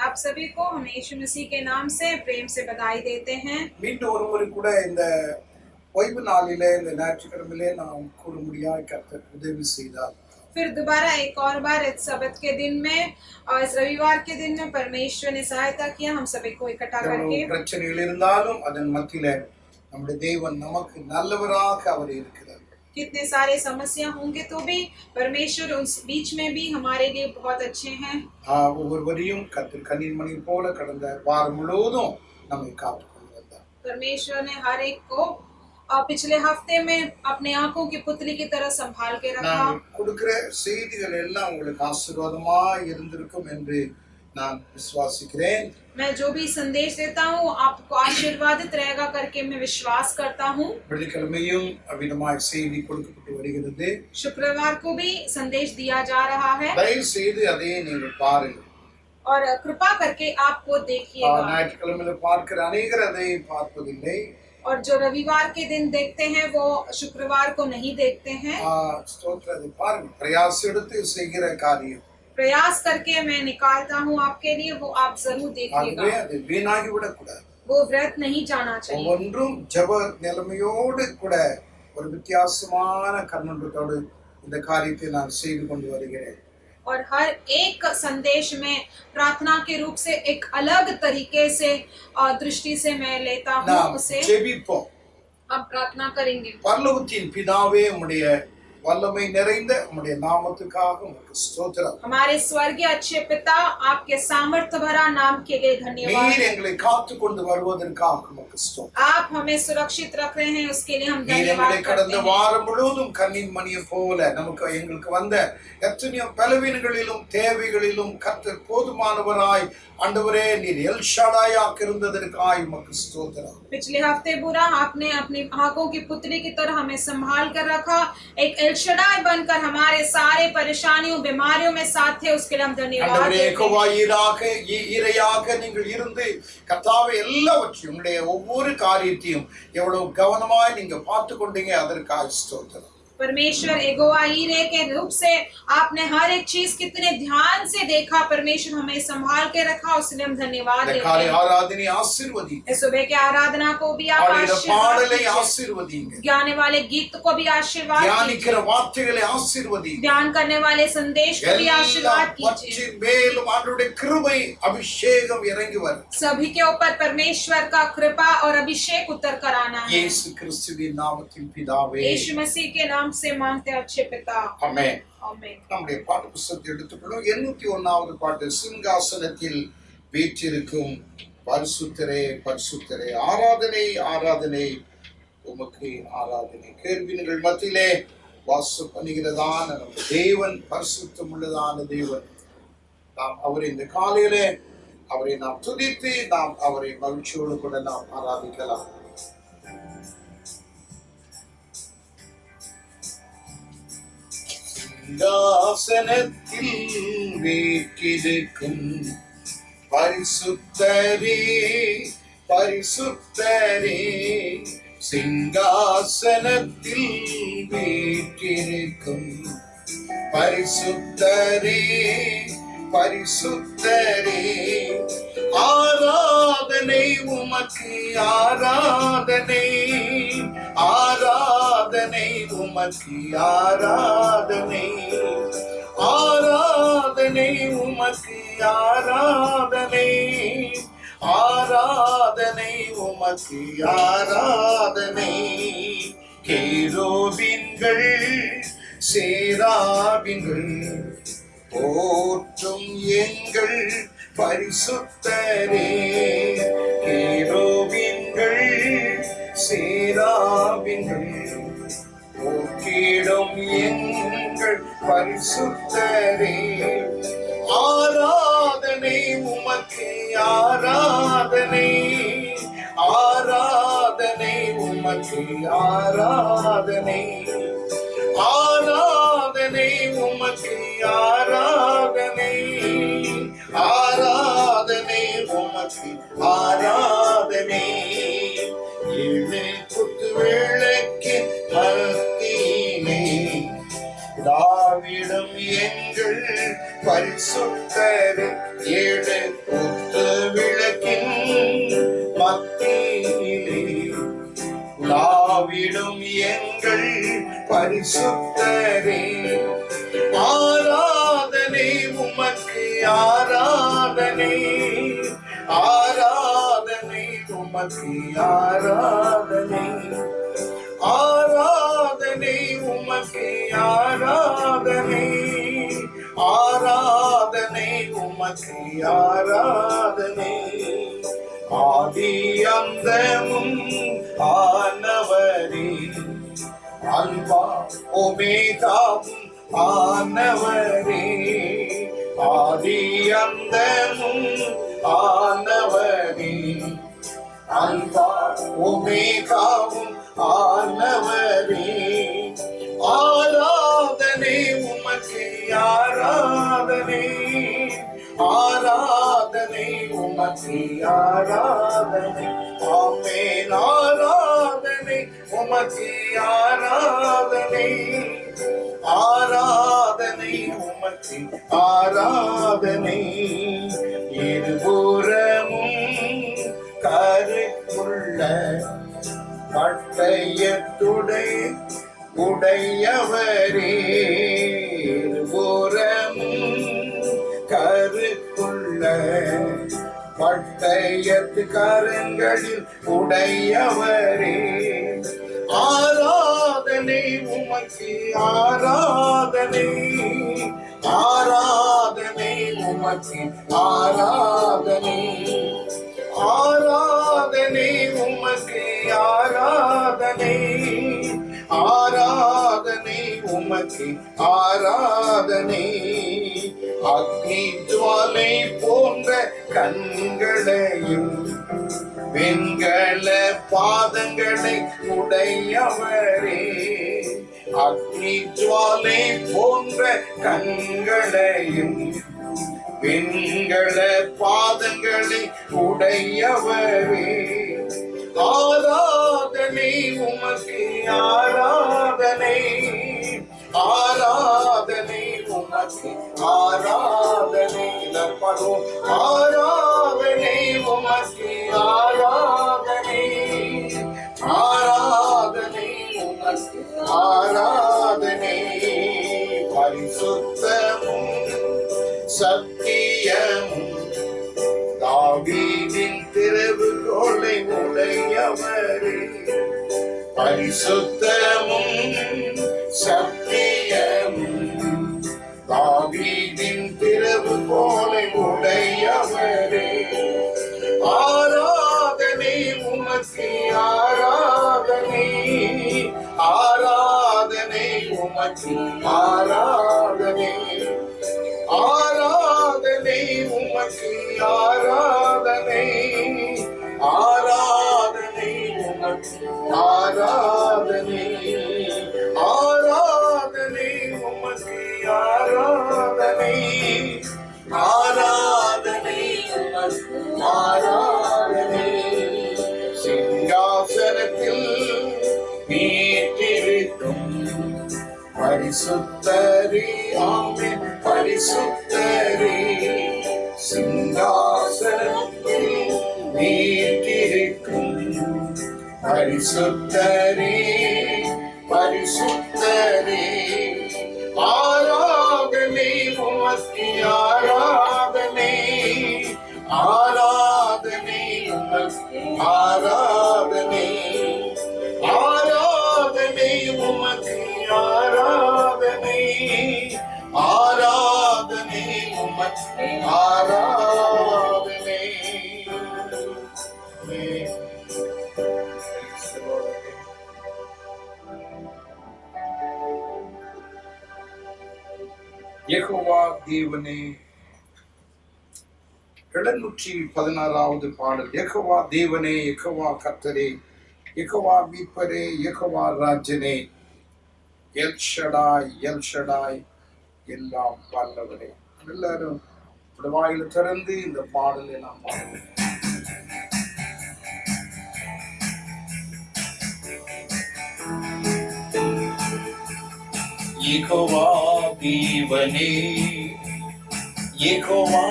आप सभी को हम यीशु मसीह के नाम से प्रेम से बधाई देते हैं। फिर दोबारा एक और बार इस सबत के दिन में और इस रविवार के दिन में परमेश्वर ने सहायता किया हम सभी को इकट्ठा करके। कितने सारे समस्या होंगे तो भी परमेश्वर उस बीच में भी हमारे लिए बहुत अच्छे हैं। परमेश्वर ने हर एक को पिछले हफ्ते में अपने आंखों की पुतली की तरह संभाल के रखा। मैं जो भी संदेश देता हूँ आपको आशीर्वादित रहेगा करके मैं विश्वास करता हूँ। शुक्रवार को भी संदेश दिया जा रहा है और कृपा करके आपको देखिएगा। और जो रविवार के दिन देखते हैं वो शुक्रवार को नहीं देखते हैं। प्रयास करके मैं निकालता हूँ आपके लिए, वो आप जरूर देखिएगा। वो व्रत नहीं जाना चाहिए। और हर एक संदेश में प्रार्थना के रूप से एक अलग तरीके से दृष्टि से मैं लेता हूँ उसे। हम प्रार्थना करेंगे। हमारे स्वर्गीय अच्छे पिता, आपके सामर्थ्य भरा नाम के लिए धन्यवाद। आप हमें सुरक्षित रख रहे हैं, उसके लिए हम धन्यवाद करते हैं। पिछले हफ्ते बुरा आपने अपनी आंखों की पुतली की तरह हमें संभाल कर रखा, एक एल शडाई बनकर हमारे सारे परेशानियों बीमारियों में साथ थे, उसके लिए हम धन्यवाद देते हैं। परमेश्वर एगोवा ईरे के रूप से आपने हर एक चीज कितने ध्यान से देखा, परमेश्वर हमें संभाल के रखा, उसके हम धन्यवाद देते हैं। इस सुबह के आराधना को भी आप आशीर्वाद, गाने वाले गीत को भी आशीर्वाद, ध्यान करने वाले संदेश को भी आशीर्वाद कीजिए। सभी के ऊपर परमेश्वर का कृपा और अभिषेक उतर कर आना है। यीशु मसीह के नाम से मांगते अच्छे पिता, आमेन। आमेन। நம்முடைய பாட்டு புத்தகத்தை எடுத்துக்கொள்ளும் 801வது பாட்டு, சிங்காசனத்தில் வீற்றிருக்கும் பரிசுத்தரே பரிசுத்தரே, ஆராதனை ஆராதனை உமக்கு ஆராதனை. கேள்விகள் மத்தியிலே வாசம் பண்ணுகிறதான நம்ம தேவன், பரிசுத்தம் உள்ளதான தேவன், நாம் அவரை இந்த காலையிலே அவரை நாம் துதித்து நாம் அவரை மகிழ்ச்சியோடு கூட நாம் ஆராதிக்கலாம். சிங்காசனத்தில் வீற்றிருக்கும் பரிசுத்தரே பரிசுத்தரே, சிங்காசனத்தில் வீற்றிருக்கும் பரிசுத்தரே பரிசுத்தரே, ஆராதனை உமக்கு ஆராதனை, ஆராதனை உமக்கு ஆராதனை, ஆராதனை உமக்கு ஆராதனை, ஆராதனை உமக்கு ஆராதனை. கேருபீன்கள் சேராபீன்கள் போற்றும் எங்கள் பரிசுத்தரே, கேருபீன்கள் சேராபீன்கள் போற்றிடும் எங்கள் பரிசுத்தரே, ஆராதனை உமக்கு ஆராதனை, ஆராதனை உமக்கு ஆராதனை, ஆராதனை உமக்கு ஆராதனை, ஆராதனை உமக்கு ஆராதனை. ஏழை குத்து விளக்கின் மத்தியிலே தாவிடும் எங்கள் பரிசுத்தரே, ஏழு குத்து விளக்கின் மத்தியிலே தாவிடும் எங்கள் பரிசுத்தரே, ஆராதனை உமக்கு ஆராதனை, ஆராதனை உமக்கு ஆராதனை, ஆராதனை உமக்கு ஆராதனை, ஆராதனை உமக்கு ஆராதனை, ஆதி அந்தமும் ஆனவரே, அல்பா ஒமேகாவும் ஆனவரே, ஆதி அந்தமும் ஆனவரே, அல்பா ஒமேகாவும் ஆனவரே, ஆராதனை உமக்கு ஆராதனை, ஆராதனை உமக்கு ஆராதனை, ஆமென், ஆராதனை உமக்கு ஆராதனை, ஆராதனை உமக்கு ஆராதனை, இருபுறமும் கருக்குள்ள பட்டயத்துடை உடையவரே, இருபுறமும் கருக்குள்ள பட்டயத்து கரங்களில் உடையவரே, ஆராதனை உமக்கு ஆராதனை, ஆராதனை உமக்கு ஆராதனை, ஆராதனை உமக்கு ஆராதனை, ஆராதனை உமக்கு ஆராதனை, அக்னி ஜுவாலை போன்ற கண்களையும் வெண்கல பாதங்களை உடையவரே, அக்னி ஜுவாலை போன்ற கண்களையும் வெண்கல பாதங்களை உடையவரே, ஆராதனை உமக்கு ஆராதனை, ஆராதனை உமக்கு ஆராதனை, நற்படும் ஆராதனை உமக்கு ஆராதனை, ஆராதனை உமக்கு ஆராதனை, பரிசுத்தமும் சத்தியமும் தாவீதின் திறவுகோலை உடையவரே, பரிசுத்தமும் சத்தியமும் தாவீதின் திறவுகோலை உடையவரே, ஆராதனை உமக்கு ஆராதனை, ஆராதனை உமக்கு ஆராதனை, ஆராதனை உமக்கு ஆராதனை, ஆராதனை உமக்கு ஆராதனை, ஆராதனை உமக்கு ஆராதனை, ஆராதனை உமக்கு ஆராதனை, சிங்காசனத்தில் வீற்றிருக்கும் பரிசுத்தரே, ஆமென், பரிசுத்தரே, சிங்காசனத்தில் வீற்றிருக்கும் பரிசுத்தரே, பரிசுத்தரே, ஆராதனை உமக்கு ஆராதனை, ஆராதனை உமக்கு ஆராதனை, ஆராதனை உமக்கு ஆராதனை, ஆராதனை உமக்கு ஆராதனை. யெகோவா தேவனே, 716வது பாடல். யெகோவா தேவனே, யெகோவா கர்த்தரே, யெகோவா மீட்பரே, யெகோவா ராஜனே, எல் ஷடாய், எல் ஷடாய், எல்லாம் வல்லவரே. எல்லாரும் வாயில திறந்து இந்த பாடலை நாம் பாடுவோம். யெகோவா தேவனே, யெகோவா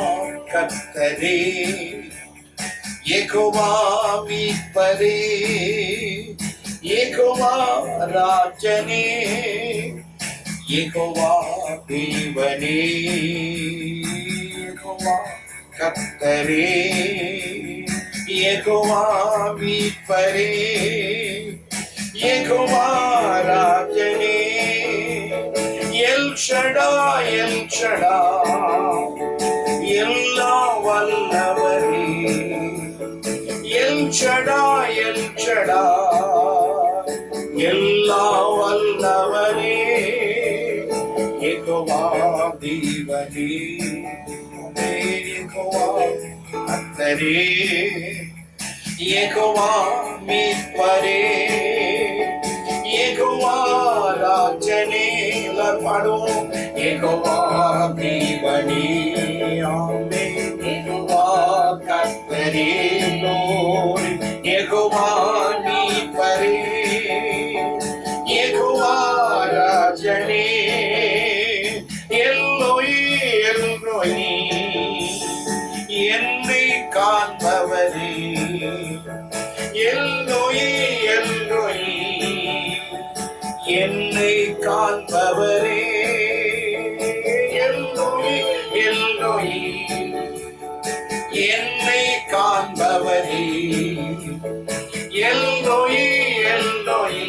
கர்த்தரே, யெகோவா மீட்பரே, யெகோவா ராஜனே, யெகோவா தேவனே, யெகோவா கர்த்தரே, யெகோவா மீட்பரே, யெகோவா ராஜனே, எல் ஷடாய், எல் ஷடாய், எல்லாம் வல்லவரே, எல் ஷடாய், எல் ஷடாய், எல்லாம் வல்லவரே, யெகோவா தேவனே, யெகோவா கர்த்தரே, யெகோவா மீட்பரே, யெகோவா ராஜனே, பாடுவோம், யெகோவா தேவனே, ஆமென், யெகோவா கர்த்தரே, யெகோவா மீட்பரே, யெகோவா ராஜனே, எல்லோய், எல்லோய், என்னை காண்பவரே, எல்லோய், எல்லோய், என்னை காண்பவரே, எல்லோய், எல்லோய், என்னை காண்பவரே, எல்லோய், எல்லோய்,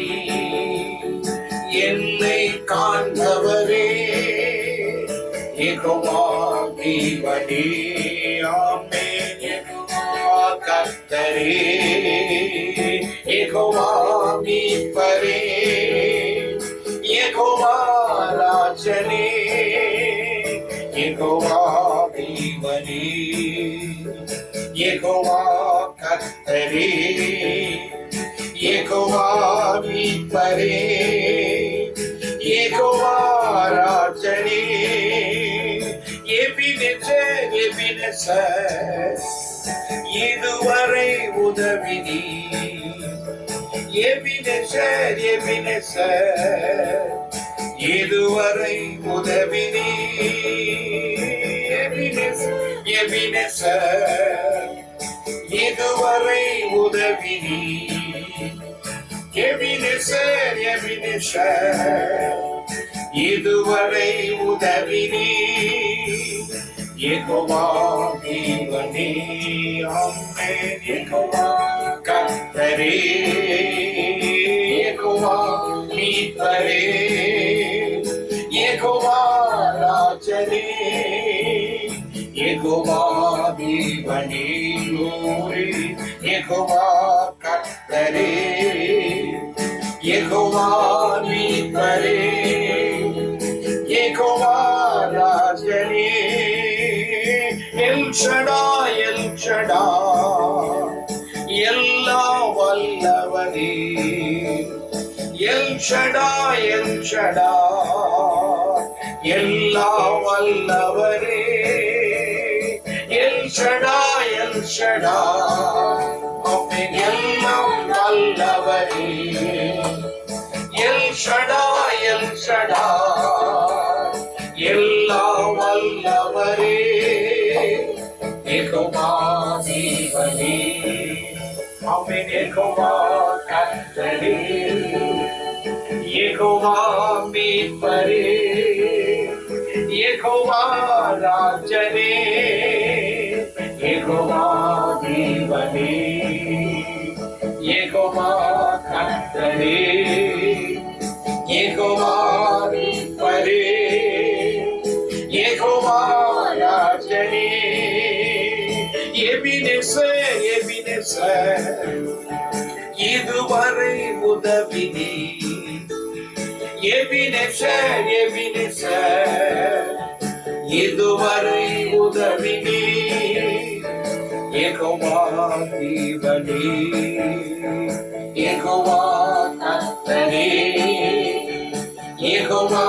என்னை காண்பவரே, யெகோவா தேவனே, ஆமென், யெகோவா கர்த்தரே, யெகோவா மீட்பரே, யெகோவா ராஜனே, யெகோவா தேவனே, யெகோவா கர்த்தரே, யெகோவா மீட்பரே, யெகோவா ராஜனே, எபினேசர், எபினேசர், இதுவரை உதவினி, எபினேசர், எபினேசர், இதுவரை உதவினி, எபினேசர், எபினேசர், இதுவரை உதவினி, எபினேசர், எபினேசர், இதுவரை உதவினி, யெகோவா தேவனே, ஆமென், யெகோவா கர்த்தரே, யெகோவா மீட்பரே, யெகோவா ராஜனே, யெகோவா தேவனே, யெகோவா கர்த்தரே, யெகோவா மீட்பரே, யெகோவா ராஜனே, எல் ஷடாய், எல் ஷடாய், எல்லாம் வல்லவரே, எல் ஷடாய், எல் ஷடாய், எல்லாம் வல்லவரே, எல் ஷடாய், எல் ஷடாய், ஆமென், எல்லாம் வல்லவரே, எல் ஷடாய், எல் ஷடாய், எல்லாம் வல்லவரே, யெகோவா தேவனே, ஆமென், யெகோவா கர்த்தரே, யெகோவா மீட்பரே, யெகோவா ராஜனே, யெகோவா தேவனே, யெகோவா கர்த்தரே, யெகோவா மீட்பரே, யெகோவா ராஜனே, எபினேசர், எபினேசர், இதுவரை உதவினி, எபினேசர், எபினேசர், இதுவரை உதவினி, யெகோவா தேவனே, யெகோவா கர்த்தரே, யெகோவா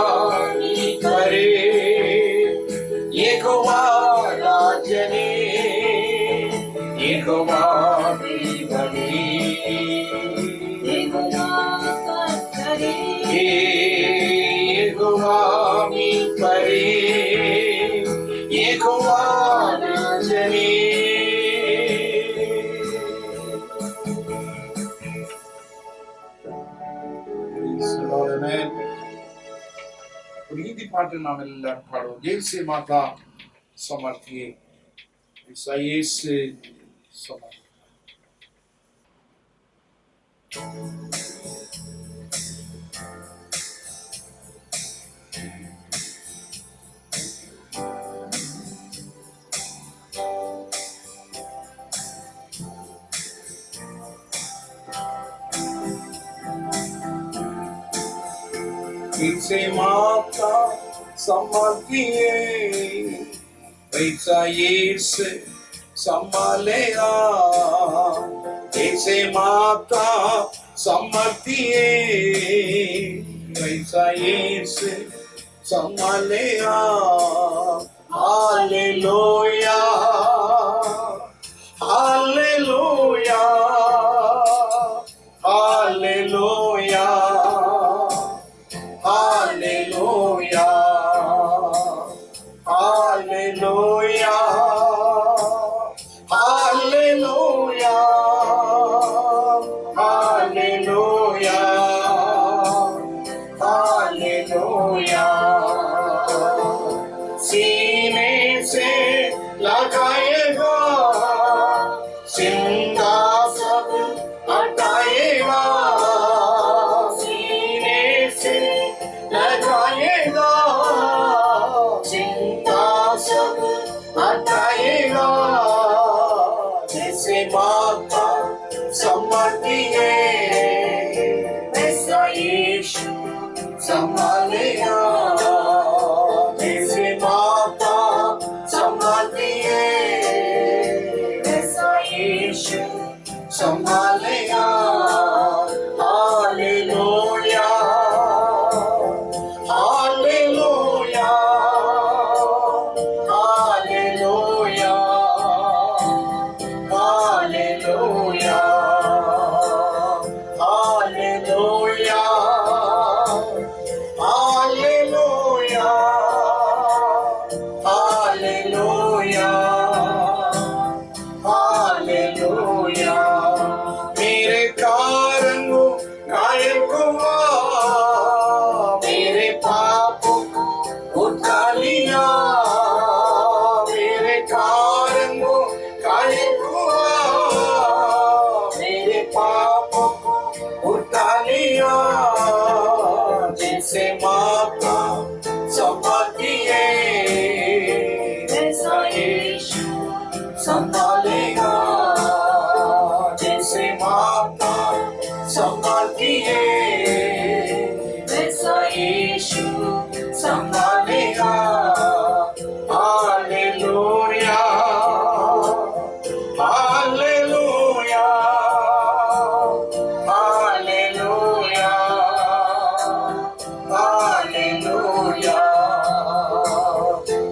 மீட்பரே, யெகோவா ராஜனே, யெகோவா தேவனே, யெகோவா கர்த்தரே, யெகோவா மீட்பரே, யெகோவா ராஜனே. ஒரு ஹிந்தி பாட்டு நாம் எல்லாரும் பாடுவோம். ஜெய்சே மாதா समर्थिए, ईसाइए समर्थ। इसे माता समर्थिए, ऐसा यीशु संभालेगा, ऐसे माता समर्थिए, ऐसा यीशु संभालेगा। Hallelujah, hallelujah, hallelujah, hallelujah, hallelujah, hallelujah, hallelujah, hallelujah. सीने से लगाएगा, सिंहासन हटाएगा, सीने से लगाएगा, सिंहासन हटाएगा। जैसे माता समर्थिए, वैसा यीशु संभालेगा। जैसे माता समर्थिए, वैसा यीशु संभालेगा। Hallelujah, hallelujah, hallelujah, hallelujah, hallelujah, hallelujah, hallelujah, hallelujah. मेरे कारण वो घायल हुआ, मेरे पापों को उठा लिया, मेरे कारण वो घायल हुआ, मेरे पापों को उठा लिया। जैसे माता समर्थिए, वैसा यीशु संभालेगा। जैसे माता समर्थिए, वैसा यीशु संभालेगा। Hallelujah, hallelujah, hallelujah, hallelujah,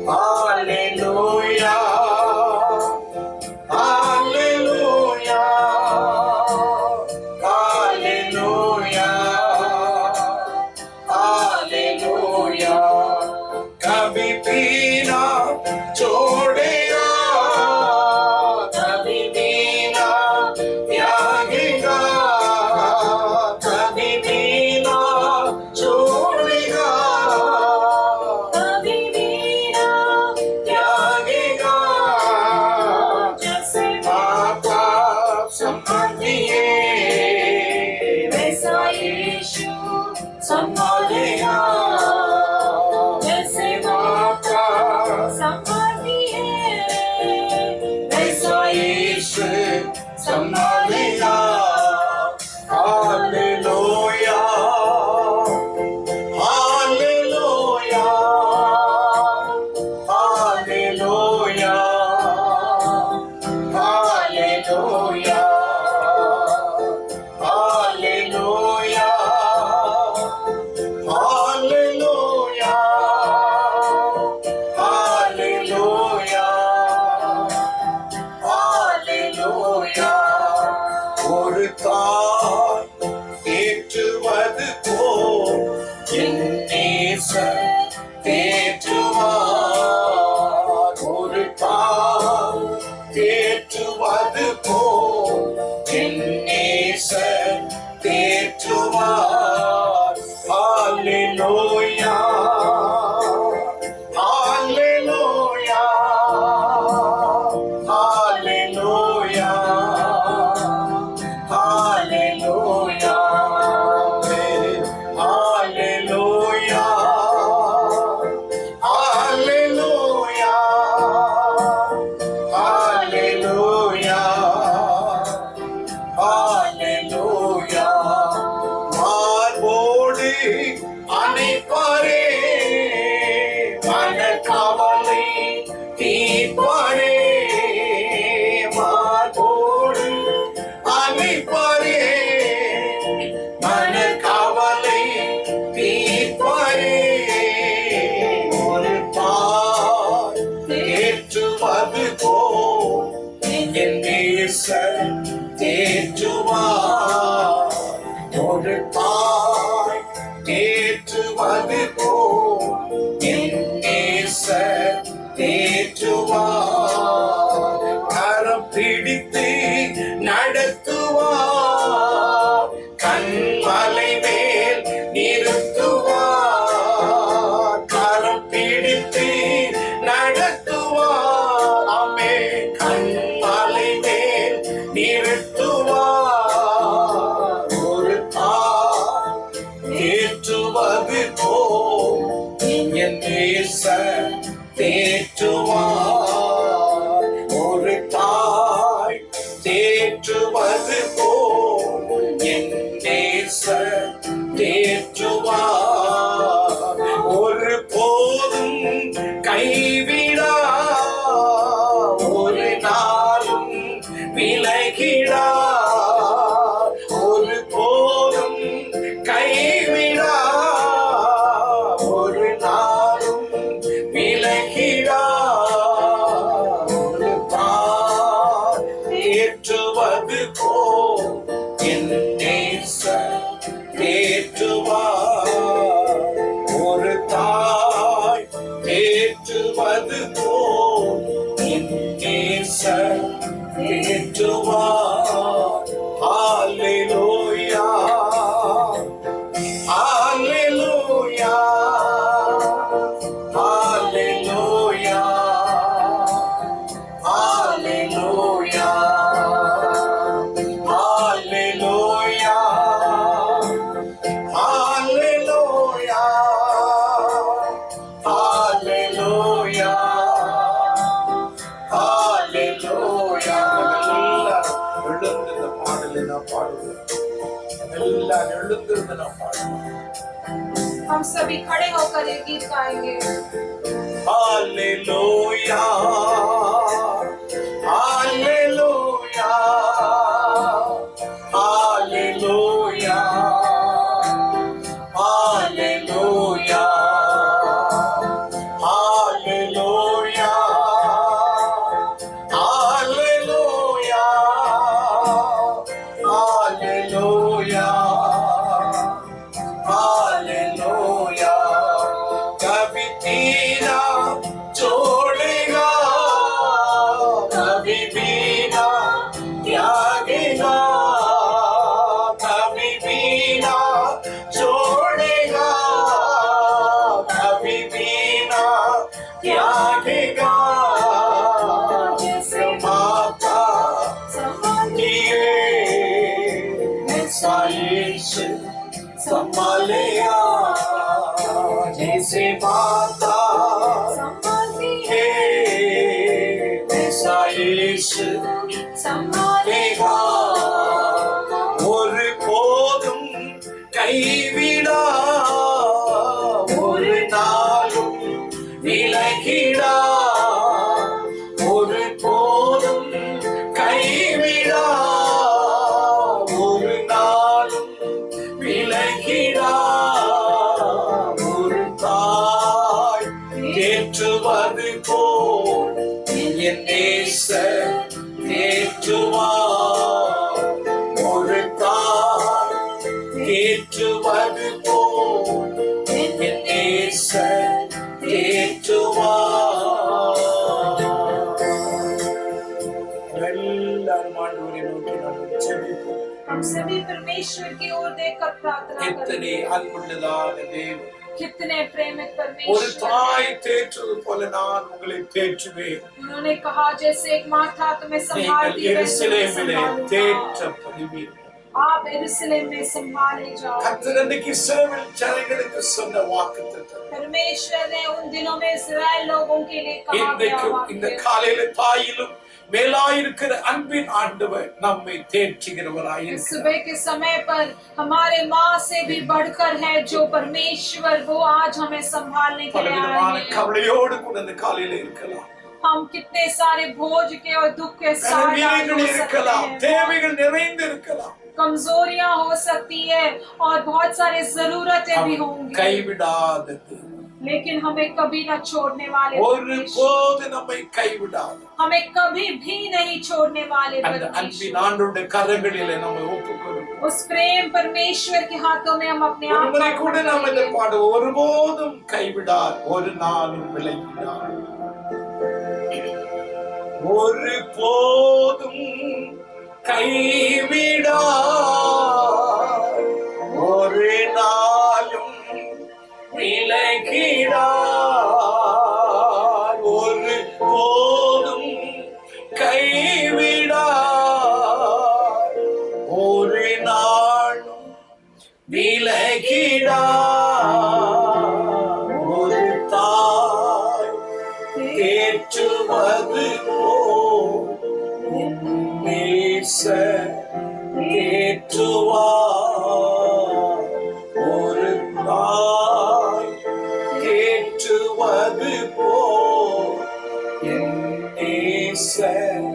hallelujah, hallelujah, hallelujah, hallelujah. कभी भी ना छोड़ेगा, कभी भी ना त्यागेगा, कभी भी ना छोड़ेगा, कभी भी ना त्यागेगा। जैसे माता समर्थिए, वैसा यीशु संभालेगा। जैसे माता समर्थिए, கவலை தீர்ப்பாரே, மார்போடு அணைப்பாரே, மன கவலை தீர்ப்பாரே. ஒரு தாய் தேற்றுவது போல் என் நேசர் தேற்றுவார். ஒரு தாய் தேற்றுவது போல் என் நேசர் தேற்றுவார். கரம் பிடித்து நடத்துவார், கண்மலை மேல் நிறுத்துவார். கரம் பிடித்து நடத்துவார், ஆமே, கண்மலை மேல் நிறுத்துவார். ஒரு தாய் தேற்றுவது போல் என் நேசர் தேற்றுவார். ஒரு தாய் தேற்றுவது போல் என் நேசர் தேற்றுவார். ஒரு போதும் கைவிடா, ஒரு நாளும் விலகிடா. ஒரு போதும் கைவிடா, ஒரு நாளும் விலகிடா. ஒரு தாய் தேற்றுவது போல் என் நேசர் தேற்றுவார். ஒரு தாய் தேற்றுவது போல் என் நேசர் தேற்றுவார். ஹல்லேலூயா, ஹல்லேலூயா, ஹல்லேலூயா, ஹல்லேலூயா, ஹல்லேலூயா, ஹல்லேலூயா, ஹல்லேலூயா, ஹல்லேலூயா. எழுந்து இந்த பாடலை நான் பாடுவேன். எல்லாரும் எழுந்திருந்து நான் பாடுவேன். हम सभी खड़े होकर ये गीत गाएंगे. Hallelujah, hallelujah, hallelujah, hallelujah, hallelujah, hallelujah, hallelujah, hallelujah. कभी तेरा छोड़ेगा, कभी बिना त्यागेगा, कभी बिना छोड़ेगा, कभी बिना त्यागेगा. माता साइश संभालेगा, जैसे माता है वैसा यीशु संभालेगा. ஒரு போதும் கைவிடா, ஒரு நாளும் விலகிடா. ஒரு போதும் கைவிடா, ஒரு நாளும் விலகிடா. ஒரு தாய் தேற்றுவது போல் என் நேசர் தேற்றுவார். ஒரு தாய் தேற்றுவது போல் என் நேசர் தேற்றுவார். எல்லாரும் ஆண்டவரை நோக்கி நாம் ஜெபிப்போம். हम सभी परमेश्वर की ओर देखकर प्रार्थना कितने அன்புள்ளதான தேவன், कितने प्रेमित ஒரு परमेश्वर. தாய் தேற்றுவது போல நான் உங்களை தேற்றுவேன். उन्होंने कहा जैसे एक माँ था तुम्हें संभालती நீங்கள் है, எருசலேமிலே தேற்றப்படுவீர்கள். आप यरूशलेम में संभाले जाओ. கர்த்தர் அன்றைக்கு இஸ்ரவேல் ஜனங்களுக்கு சொன்ன வாக்குத்தத்தம் परमेश्वर ने उन दिनों में इस्राएल लोगों के लिए कहा गया இன்றைக்கு இந்த वाक्य. காலையில தாயிலும் மேலாயிருக்கிற அன்பின் ஆண்டவர் நம்மை தேற்றுகிறவராய் इस இருக்கிறார். सुबह के समय पर हमारे माँ से भी बढ़कर है जो परमेश्वर, वो आज हमें संभालने के लिए आए பலவிதமான हैं। கவலையோடு கூட இந்த காலையில இருக்கலாம், हम कितने सारे बोझ के और दुख के साथ आज பலவீனங்கள் हो सकते இருக்கலாம், हैं, தேவைகள் நிறைந்து இருக்கலாம். कमजोरियां हो सकती है और बहुत सारे जरूरतें भी அவர் होंगी, கைவிடாத தேவன். लेकिन हमें कभी न छोड़ने वाले ஒரு परमेश्वर, போது நம்மை கைவிடாத हमें कभी भी नहीं छोड़ने वाले அந்த परमेश्वर। அன்பின் ஆண்டவருடைய கரங்களிலே நம்ம ஒப்புக்கொடுப்போம். उस प्रेम परमेश्वर के हाथों में हम अपने ஒரு आप முறை को கூட अर्पण நாம் இந்த करेंगे। பாடு ஒருபோதும் கைவிடார், ஒரு நாளும் விலகினார், ஒரு போதும் கைவிடார், ஒரு நாளும் விலகிடார், ஒரு போதும் கைவிடார், ஒரு நாளும் விலகிடார், ஒரு தாய் தேற்றுவது போல் என் நேசர் தேற்றுவார், ஒரு தாய் தேற்றுவது போல் என் நேசர்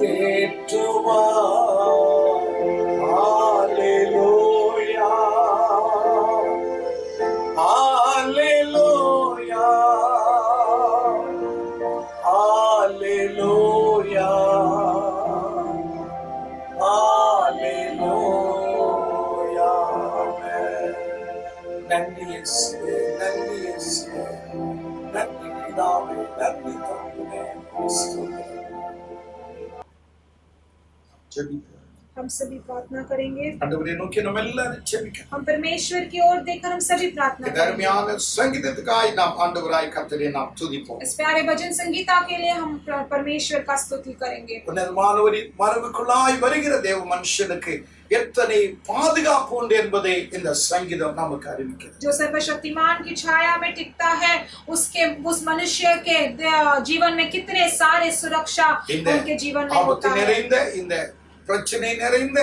தேற்றுவார். ஹalleluya, ஹalleluya, ஹalleluya, ஹalleluya. நன்றி இயேசுவே, நன்றி இயேசுவே, நன்றி பிதாவே, நன்றி தகப்பனே. ஜெபிப்போம். हम सभी प्रार्थना करेंगे। ஆண்டவரை நோக்கி நம்ம எல்லாரும் ஜெபிக்கலாம். हम परमेश्वर की ओर देखकर हम सभी प्रार्थना இந்த करेंगे। அருமையான சங்கீதத்துக்காய் நாம் ஆண்டவராய் கர்த்தரை நாம் துதிப்போம். इस प्यारे भजन संगीता के लिए हम परमेश्वर का स्तुति करेंगे। உன்னதமானவரின் மரபுக்குள்ளாய் வருகிற தேவ மனுஷனுக்கு எத்தனை பாதுகாப்பு உண்டு என்பதை இந்த சங்கீதம் நமக்கு அறிவிக்கிறது. जो सर्वशक्तिमान की छाया में टिकता है, उसके उस मनुष्य के जीवन में कितने सारे सुरक्षा उनके जीवन में होता है। நிறைந்த இந்த பிரச்சனை நிறைந்த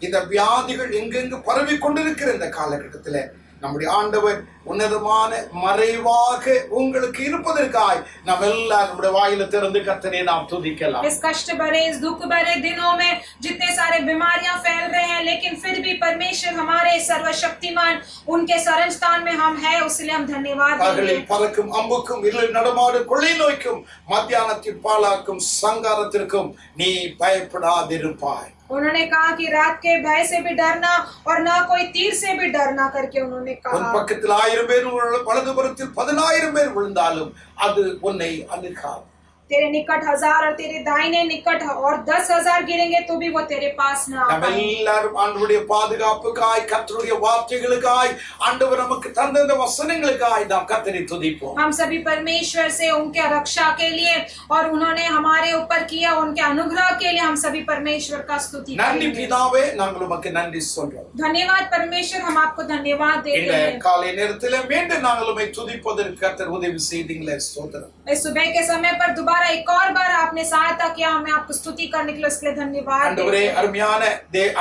இந்த வியாதிகள் எங்கெங்கு பரவி கொண்டிருக்கிற இந்த காலகட்டத்தில் நம்முடைய ஆண்டவர் உன்னதமான மறைவாக உங்களுக்கு இருப்பதற்காய் நாம் எல்லாரும் நம்முடைய வாயில திறந்து கர்த்தரை நாம் துதிக்கலாம். इस कष्ट भरे, इस दुख भरे दिनों में जितने सारे बीमारियां फैल रहे हैं, लेकिन फिर भी परमेश्वर हमारे सर्वशक्तिमान, उनके शरण स्थान में हम हैं, उसलिए हम धन्यवाद देंगे। பகலில் பறக்கும் அம்புக்கும் இருளில் நடமாடும் கொள்ளை நோய்க்கும் மத்தியானத்தில் பாழாக்கும் சங்காரத்திற்கும் நீ பயப்படாதிருப்பாய். उन्होंने कहा कि रात के भय से भी डरना और ना कोई तीर से भी डरना करके उन्होंने உன் कहा। பக்கத்தில் 1000 பேர் வலதுபுறத்தில் 10000 பேர் விழுந்தாலும் அது உன்னை அணுகாது. तेरे निकट 1000 और तेरे दाहिने निकट और 10,000 गिरेंगे तो भी वो तेरे पास ना நம்ம आएंगे। எல்லாரும் ஆண்டவருடைய பாதுகாப்புக்காய் கர்த்தருடைய வார்த்தைகளுக்காய் ஆண்டவர் நமக்கு தந்த இந்த வசனங்களுக்காய் நாம் கர்த்தரை துதிப்போம். हम सभी परमेश्वर से उनके रक्षा के लिए और उन्होंने हमारे ऊपर किया उनके अनुग्रह के लिए हम सभी परमेश्वर का स्तुति நன்றி करेंगे। பிதாவே, நாங்கள் உமக்கு நன்றி சொல்றோம். धन्यवाद परमेश्वर, हम आपको धन्यवाद देते இந்த हैं। காலை நேரத்தில் மீண்டும் நாங்கள் உம்மை துதிப்பதற்கு கர்த்தர் உதவி செய்தீங்களே, ஸ்தோத்திரம். इस सुबह के समय पर दोबारा एक और बार आपने सहायता किया, हमें आपको स्तुति करने के लिए उसके लिए धन्यवाद ஆண்டவரே, देते हैं। அருமையான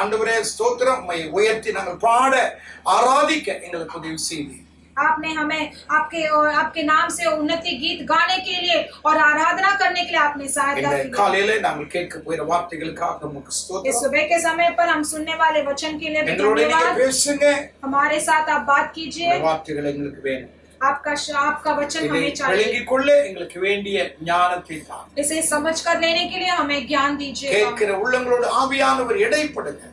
ஆண்டவரே ஸ்தோத்திரம், உம்மை உயர்த்தி நாங்கள் பாட ஆராதிக்க எங்களுக்கு உதவி செய்தீர். आपने हमें आपके नाम से उन्नति गीत गाने के लिए और आराधना करने के लिए आपने सहायता இந்த की। காலையில நாங்கள் கேட்க போகிற வார்த்தைகளுக்காக உமக்கு इस ஸ்தோத்திரம். सुबह के समय पर हम सुनने वाले वचन के लिए भी எங்களோட நீங்க धन्यवाद। பேசுங்க, हमारे साथ आप बात कीजिए। இந்த வார்த்தைகள் எங்களுக்கு வேணும். आपका वचन இதை हमें चाहिए। விளங்கிக் கொள்ள எங்களுக்கு வேண்டிய ஞானத்தை தான். इसे समझ कर लेने के लिए हमें ज्ञान दीजिए। கேட்கிற உள்ளங்களோடு ஆவியானவர் இடைப்படுங்க.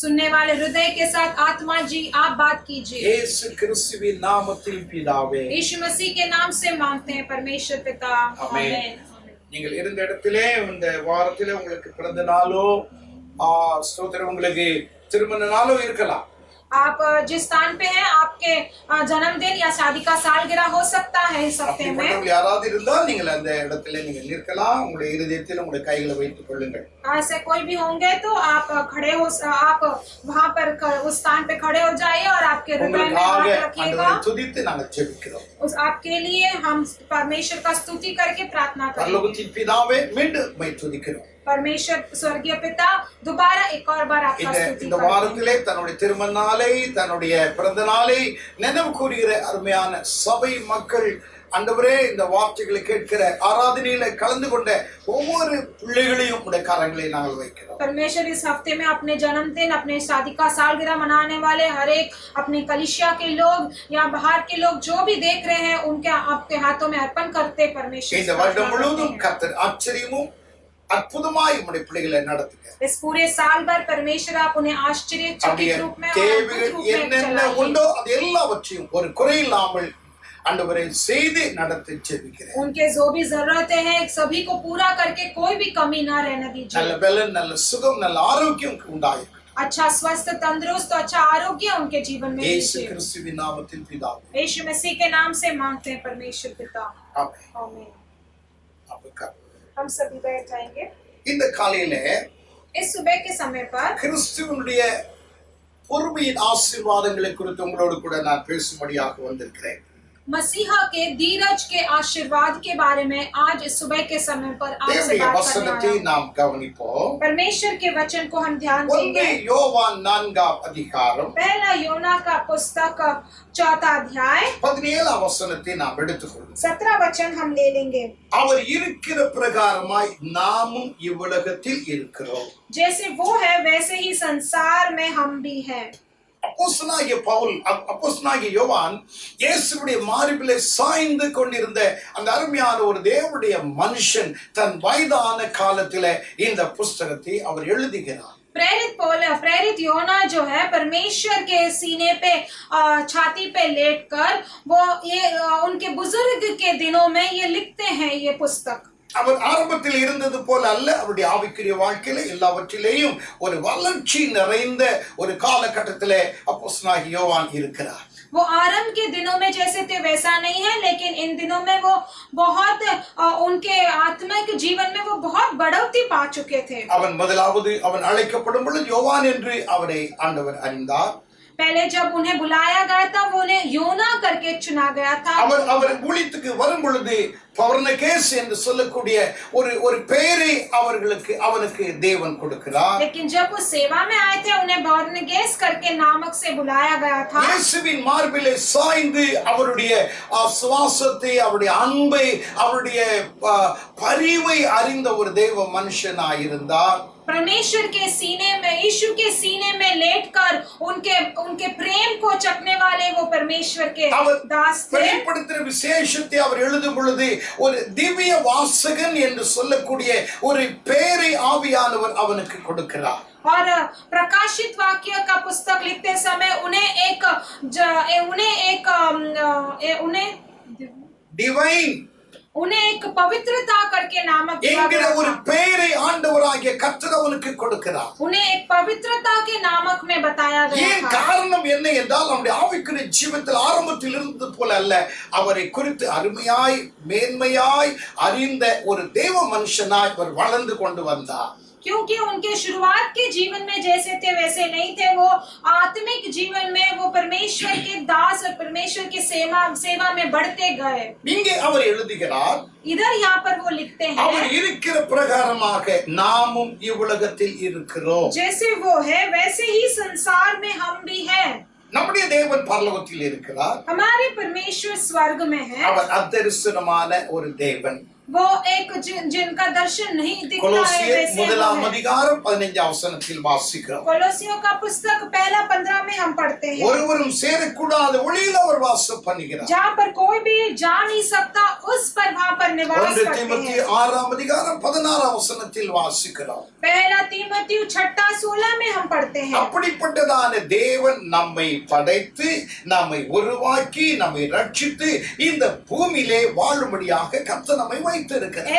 सुनने वाले हृदय के साथ आत्मा जी आप बात कीजिए। இயேசு கிறிஸ்துவின் நாமத்தில் பிதாவே, यीशु मसीह के नाम से मांगते हैं परमेश्वर पिता, आमीन। आमीन। நீங்கள் இருந்த இடத்திலே இந்த வாரத்திலே உங்களுக்கு பிறந்த நாளோ ஸ்தோத்திரம், உங்களுக்கு திருமண நாளோ இருக்கலாம். आप जिस स्थान पे हैं, आपके जन्मदिन या शादी का सालगिरह हो सकता है इस हफ्ते में। அப்படிப்பட்டவர்கள் யாராவது இருந்தால் நீங்கள் அந்த இடத்திலே நீங்கள் நிற்கலாம். உங்களுடைய இருதயத்தில் உங்களுடைய கைகளை வைத்துக் கொள்ளுங்கள். ऐसे कोई भी होंगे तो आप खड़े हो, आप वहाँ पर उस स्थान पे खड़े हो जाइए और आपके हृदय में உங்களுக்காக हाथ रखिएगा। ஆண்டவரை துதித்து நாங்கள் ஜெபிக்கிறோம். उस आपके लिए हम परमेश्वर का स्तुति करके प्रार्थना करेंगे। பரலோகத்தின் பிதாவே, மீண்டும் உம்மை துதிக்கிறோம். परमेश्वर स्वर्गीय पिता दोबारा एक और बार आपका स्तुति இந்த करते हैं। வாரத்திலே தன்னுடைய திருமண நாளை தன்னுடைய பிறந்த நாளை நினைவு கூறுகிற அருமையான சபை மக்கள் ஆண்டவரே இந்த வார்த்தைகளை கேட்கிற ஆராதனையில கலந்து கொண்ட ஒவ்வொரு பிள்ளைகளையும் உடைய கரங்களை நாங்கள் வைக்கிறோம்। परमेश्वर इस हफ्ते में अपने जन्मदिन अपने शादी का सालगिरह मनाने वाले हर एक अपने कलिसिया के लोग या बाहर के लोग जो भी देख रहे हैं उनके आपके हाथों में अर्पण करते परमेश्वर। இந்த வருடம் முழுவதும் கர்த்தர் ஆச்சரியமும் அற்புதமாய் உடைய பிள்ளைகளை நடத்துங்க। इस पूरे साल भर परमेश्वर आप उन्हें आश्चर्यचकित रूप में और अद्भुत தேவைகள் रूप में என்னென்ன चलाइए। உண்டோ அது எல்லாவற்றையும் ஒரு குறை இல்லாமல் ஆண்டவரே செய்து நடத்தி ஜெபிக்கிறேன்। उनके जो भी जरूरतें हैं सभी को पूरा करके कोई भी कमी ना रहने நல்ல दीजिए। பலன் நல்ல சுகம் நல்ல ஆரோக்கியம் உண்டாயிருக்கும்। अच्छा स्वस्थ तंदुरुस्त अच्छा आरोग्य उनके जीवन में இயேசு दीजिए। கிறிஸ்துவின் நாமத்தில் பிதாவே यीशु मसीह के नाम से मांगते हैं परमेश्वर पिता, ஆமென்। आमीन। ஆமென்। हम सभी बैठ जाएंगे। இந்த காலையில इस सुबह के समय पर கிறிஸ்துவனுடைய பொறுமையின் ஆசீர்வாதங்களை குறித்து உங்களோடு கூட நான் பேசும்படியாக வந்திருக்கிறேன்। मसीहा के धीरज के आशीर्वाद के बारे में आज इस सुबह के समय पर आपसे தேவனுடைய बात करने வசனத்தை आया हूं। நாம் கவனிப்போம்। परमेश्वर के वचन को हम ध्यान 1 देंगे। யோவான் 4ஆம் அதிகாரம் पहला योना का पुस्तक 4 अध्याय 17ஆம் வசனத்தை நாம் எடுத்துக்கொள்வோம்। 17 वचन हम ले लेंगे। அவர் இருக்கிற பிரகாரமாய் நாமும் இவ்வுலகத்தில் இருக்கிறோம்। जैसे वो है वैसे ही संसार में हम भी हैं। அப்போஸ்தலனாகிய பவுல் அப்போஸ்தலனாகிய யோவான் இயேசுவுடைய மார்பிலே சாய்ந்து கொண்டிருந்த அந்த அருமையான ஒரு தேவனுடைய மனுஷன் தன் வயதான காலத்திலே இந்த புஸ்தகத்தை அவர் எழுதுகிறார்। प्रेरित योना जो है परमेश्वर के सीने पे छाती पे लेटकर वो ये उनके बुजुर्ग के दिनों में ये लिखते हैं ये पुस्तक। அவர் ஆரம்பத்தில் இருந்தது போல அல்ல, அவருடைய ஆவிக்குரிய வாழ்க்கையில எல்லாவற்றிலேயும் ஒரு வளர்ச்சி நிறைந்த ஒரு காலகட்டத்திலே அப்போஸ்தலனாகிய யோவான் இருக்கிறார்। वो आरंभ के दिनों में जैसे थे वैसा नहीं है, लेकिन इन दिनों में वो बहुत उनके आत्मिक जीवन में वो बहुत बढ़ोतरी पा चुके थे। அவன் முதலாவது அவன் அழைக்கப்படும் பொழுது யோவான் என்று அவரை ஆண்டவர் அறிந்தார்। पहले जब उन्हें बुलाया गया था वो उन्हें योना करके चुना गया था। அவர் ஊழியத்துக்கு வரும் பொழுது பவுர்னகேஸ் என்று சொல்லக்கூடிய ஒரு பெயரை அவனுக்கு தேவன் கொடுக்கிறார்। लेकिन जब वो सेवा में आए थे उन्हें बर्नगेस करके नामक से बुलाया गया था। இயேசுவின் மார்பிலே சாய்ந்து அவருடைய சுவாசத்தை அவருடைய அன்பை அவருடைய பரிவை அறிந்த ஒரு தேவ மனுஷனாய் இருந்தார்। परमेश्वर के सीने में यीशु के सीने में लेटकर उनके प्रेम को चखने वाले वो परमेश्वर के दास थे। வெளிப்படுத்துற விசேஷத்தை அவர் எழுதும் பொழுது ஒரு திவ்ய வாசகன் என்று சொல்லக்கூடிய ஒரு பெயரை ஆவியானவர் அவனுக்கு கொடுக்கிறார்। और प्रकाशित वाक्य का पुस्तक लिखते समय उन्हें एक पवित्रता करके नामक என்கிற ஒரு பெயரை ஆண்டவராகிய கர்த்தர் அவனுக்கு கொடுக்கிறார்। उन्हें एक पवित्रता के नामक में बताया गया ஏன் था। காரணம் என்ன என்றால் அவருடைய ஆவிக்குரிய ஜீவிதத்தில் ஆரம்பத்தில் இருந்தது போல அல்ல, அவரை குறித்து அருமையாய் மேன்மையாய் அறிந்த ஒரு தேவ மனுஷனாய் அவர் வளர்ந்து கொண்டு வந்தார்। क्योंकि उनके शुरुआत के जीवन में जैसे थे वैसे नहीं थे, वो आत्मिक जीवन में वो परमेश्वर के दास और परमेश्वर की सेवा में बढ़ते गए। இங்கே அவர் எழுதுகிறார், इधर यहाँ पर वो लिखते அவர் हैं இருக்கிற பிரகாரமாக நாமும் இவ்வுலகத்தில் இருக்கிறோம்। जैसे वो है वैसे ही संसार में हम भी हैं। நம்முடைய தேவன் பரலோகத்தில் இருக்கிறார்। हमारे परमेश्वर स्वर्ग में है। அவர் அதரிசனமான ஒரு தேவன்। वो एक जिनका दर्शन नहीं दिखता है கொலோசியர் वैसे वो முதலாம் है। அதிகாரம் 15ஆம் வசனத்தில் வாசிக்கிறோம்। कोलोसियों का पुस्तक पहला 15 में हम पढ़ते हैं, ஒருவரும் சேரக்கூடாத ஒளியில் அவர் வாசம் பண்ணுகிறார்। जहाँ पर कोई भी जा नहीं सकता उस पर वहाँ पर निवास 1 करते தீமோத்தேயு हैं। 6ஆம் அதிகாரம் 16ஆம் வசனத்தில் வாசிக்கிறோம்। पहला तीमुथियुस 6:16 में हम पढ़ते हैं। அப்படிப்பட்டதான தேவன் நம்மை படைத்து நம்மை உருவாக்கி நம்மை ரட்சித்து இந்த பூமியிலே வாழும்படியாக கர்த்தர் நம்மை வைத்திருக்கிறார்।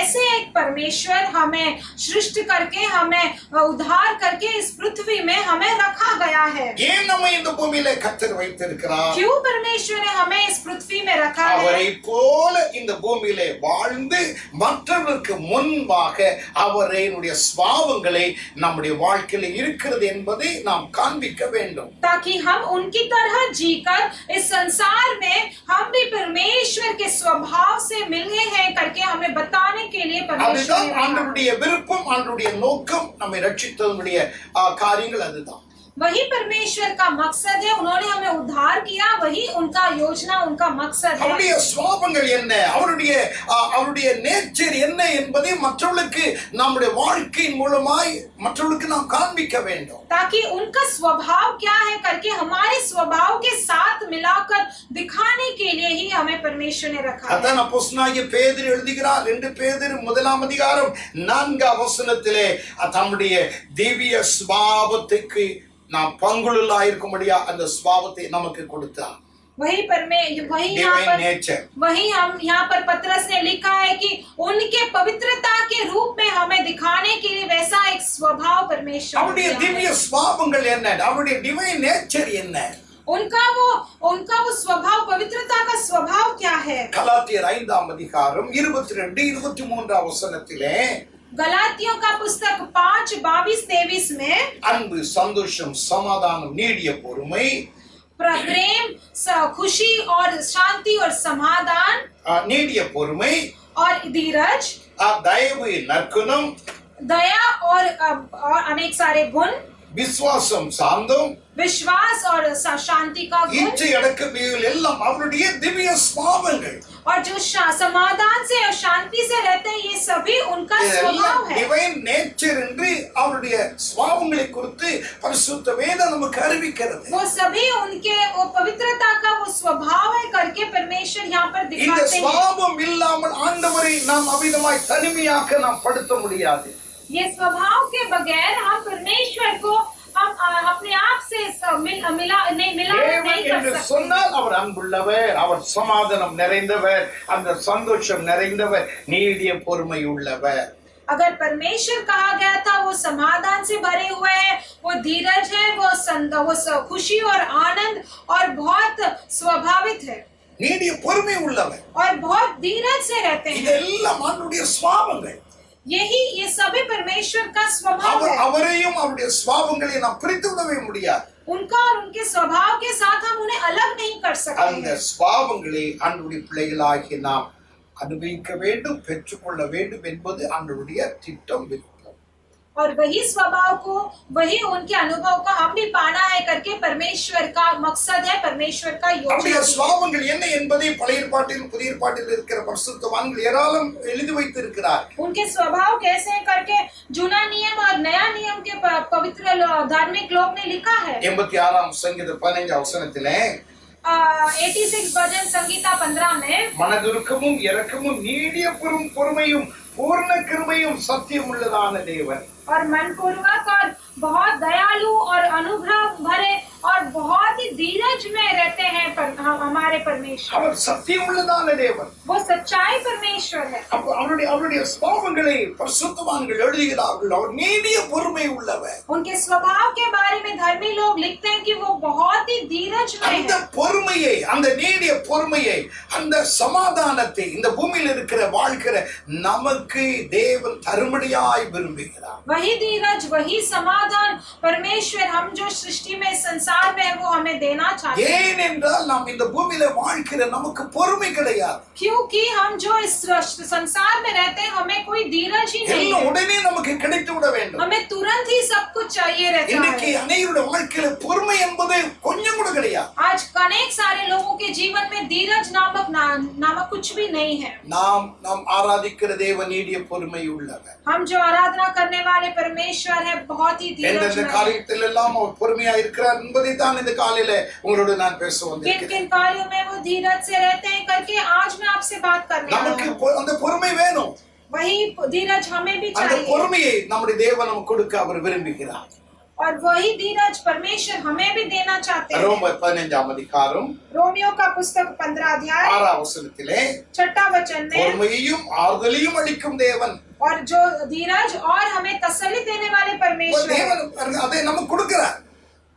ऐसे एक परमेश्वर हमें सृष्टि करके हमें उद्धार करके इस पृथ्वी में हमें रखा गया है। ஏன் நம்மை இந்த பூமியிலே கர்த்தர் வைத்திருக்கிறார்? क्यों परमेश्वर ने हमें इस पृथ्वी में रखा है? அவரை போல இந்த பூமியிலே வாழ்ந்து மற்றவர்களுக்கு முன்பாக அவருடைய சுபாவங்களை நம்முடைய வாழ்க்கையில் இருக்கிறது என்பதை நாம் காண்பிக்க வேண்டும்। ताकि हम उनकी तरह जीकर इस संसार में हम भी परमेश्वर के स्वभाव से मिले हैं करके हमें बताने के के लिए परमेश्वर அதுதான் ने रखा है। ஆண்டவருடைய விருப்பம், ஆண்டவருடைய நோக்கம், நம்மை ரட்சித்ததுடைய காரியங்கள் அதுதான். वही परमेश्वर का मकसद है, उन्होंने हमें उद्धार किया, वही उनका योजना, उनका मकसद है। அவருடைய சுபாவங்கள் என்ன, அவருடைய நேச்சர் என்ன என்பதை மற்றவர்களுக்கு நம்முடைய வாழ்க்கையின் மூலமாய் மற்றவர்களுக்கு நாம் காண்பிக்க வேண்டும். ताकि उनका स्वभाव क्या है करके हमारे स्वभाव के साथ मिलाकर दिखाने के लिए ही हमें परमेश्वर ने रखा है। அதான் அப்போஸ்தலனாகிய பேதுரு எழுதுகிறார், 2 பேதுரு 1:4 தம்முடைய திவ்ய சுபாவத்துக்கு நாம் பங்குள்ளவர்களாய் இருக்கும்படியா அந்த சுபாவத்தை நமக்கு கொடுத்தார். वही हम यहाँ पर पतरस ने लिखा है कि उनके पवित्रता के रूप में हमें दिखाने के लिए वैसा एक स्वभाव परमेश्वर அவருடைய திவ்ய சுபாவங்கள் என்ன, அவருடைய டிவைன் நேச்சர் என்ன, उनका वो स्वभाव, पवित्रता का स्वभाव क्या है। கலாத்தியர் 5:22-23 गलातियों का पुस्तक 5:22-23 में அன்பு, சந்தோஷம், சமாதானம், நீடிய பொறுமை, प्रेम, खुशी और शांति और समाधान, நீடிய பொறுமை और धीरज, தயவு, நற்குணம், दया और अनेक सारे गुण, விசுவாசம், சாந்தம், विश्वास और शांति का गुण, இச்சை அடக்கமிகள் எல்லாம் அவருடைய திவ்ய சுபாவங்கள். और जो समाधान से और शांति से रहते हैं, ये सभी उनका स्वभाव है। டிவைன் நேச்சர் என்று அவருடைய சுபாவங்களை குறித்து பரிசுத்த வேதம் நமக்கு அறிவிக்கிறது. वो सभी उनके वो पवित्रता का वो स्वभाव है करके परमेश्वर यहाँ पर இந்த दिखाते हैं। சுபாவம் இல்லாமல் ஆண்டவரை நாம் அவிதமாய் தனிமையாக்க நாம் படுத்த முடியாது. ये स्वभाव के बगैर हम परमेश्वर को हम अपने आप से मिला नहीं कर सकते। சொன்னால் அவர் அன்புள்ளவர், அவர் சமாதானம் நிறைந்தவர், அந்த சந்தோஷம் நிறைந்தவர், நீடிய பொறுமை உள்ளவர். अगर परमेश्वर कहा गया था वो समाधान से भरे हुए हैं, वो धीरज है, वो खुशी और आनंद और बहुत स्वाभाविक है, நீடிய பொறுமை உள்ளவர் और बहुत धीरज से रहते हैं। இதெல்லாம் அவருடைய சுபாவங்கள். ये सभी परमेश्वर का स्वभाव है। அவரையும் அவருடைய சுபாவங்களை நாம் பிரித்து விடவே முடியாது. उनका और उनके स्वभाव के साथ हम उन्हें अलग नहीं कर सकते। அந்த சுபாவங்களை ஆண்டவருடைய பிள்ளைகளாகிய நாம் அனுபவிக்க வேண்டும், பெற்றுக்கொள்ள வேண்டும் என்பது ஆண்டவருடைய திட்டம், விருப்பம். और वही स्वभाव को, वही उनके अनुभव को हम भी पाना है करके परमेश्वर का मकसद है, परमेश्वर का அவருடைய योजना है। சுபாவங்கள் என்ன என்பதை பழைய ஏற்பாட்டிலும் புதிய ஏற்பாட்டிலும் இருக்கிற பரிசுத்தவான்கள் ஏராளம் எழுதி வைத்திருக்கிறார். उनके स्वभाव कैसे हैं करके जूना नियम और नया नियम के पवित्र धार्मिक लोग ने लिखा है। 86 சங்கீதம் 15 86 भजन संगीता 15 में மனதுருக்கமும் இரக்கமும் நீடிய பொறுமையும் பூர்ண கிருபையும் சத்தியம் உள்ளதான தேவன், और मनपूर्वक और बहुत दयालु और अनुग्रह भरे और बहुत ही धीरज में रहते हैं हमारे परमेश्वर। அவர் சத்தியம் உள்ளதான தேவன். वो सच्चाई परमेश्वर है। அவருடைய சுபாவங்களை பரிசுத்தவான்கள் எழுதுகிறார்கள், அவர் நீடிய பொறுமை உள்ளவர். उनके स्वभाव के बारे में धर्मी लोग लिखते हैं कि वो बहुत ही धीरज में அந்த है। பொறுமையை, அந்த நீடிய பொறுமையை, அந்த சமாதானத்தை இந்த பூமியில் இருக்கிற வாழ்கிற நமக்கு தேவன் தருமடியாய் விரும்புகிறார். वही धीरज, वही समाधान परमेश्वर हम जो सृष्टि में संसार में है वो हमें देना चाहते हैं। ஏனென்றால் நாம் இந்த பூமியில வாழ்கிற நமக்கு பொறுமை கிடையாது. क्योंकि हम जो इस संसार में रहते हैं हमें कोई धीरज ही नहीं எல்லாம் है। உடனே நமக்கு கிடைத்து விட வேண்டும். हमें तुरंत ही सब कुछ चाहिए रहता இன்னைக்கு है। அநேகருடைய வாழ்க்கையில பொறுமை என்பது கொஞ்சம் கூட கிடையாது. आज अनेक सारे लोगों के जीवन में धीरज नामक कुछ भी नहीं है। நாம் ஆராதிக்கிற தேவன் நீடிய பொறுமை உள்ளவர். हम जो आराधना करने वाले परमेश्वर है बहुत ही धीरज எந்தெந்த में। காரியத்தில் எல்லாம் அவர் பொறுமையா இருக்கிறார் என்பதை தான் இந்த காலையில உங்களோடு நான் பேச किन வந்திருக்கிறேன். किन कार्यों में वो धीरज से रहते हैं करके आज मैं आपसे बात करने वाला நமக்கு हूँ। அந்த பொறுமை வேணும். वही धीरज हमें भी அந்த चाहिए பொறுமையை நம்முடைய தேவன் நமக்கு கொடுக்க அவர் விரும்புகிறார். और वही धीरज परमेश्वर हमें भी देना चाहते हैं। ரோமர் 15 रोमियो का पुस्तक 15 अध्याय 6 छठा वचन में பொறுமையையும் ஆறுதலையும் அளிக்கும் தேவன். और जो धीरज और हमें तसल्ली देने वाले परमेश्वर है, தேவன் அதை நமக்கு கொடுக்கிறார்.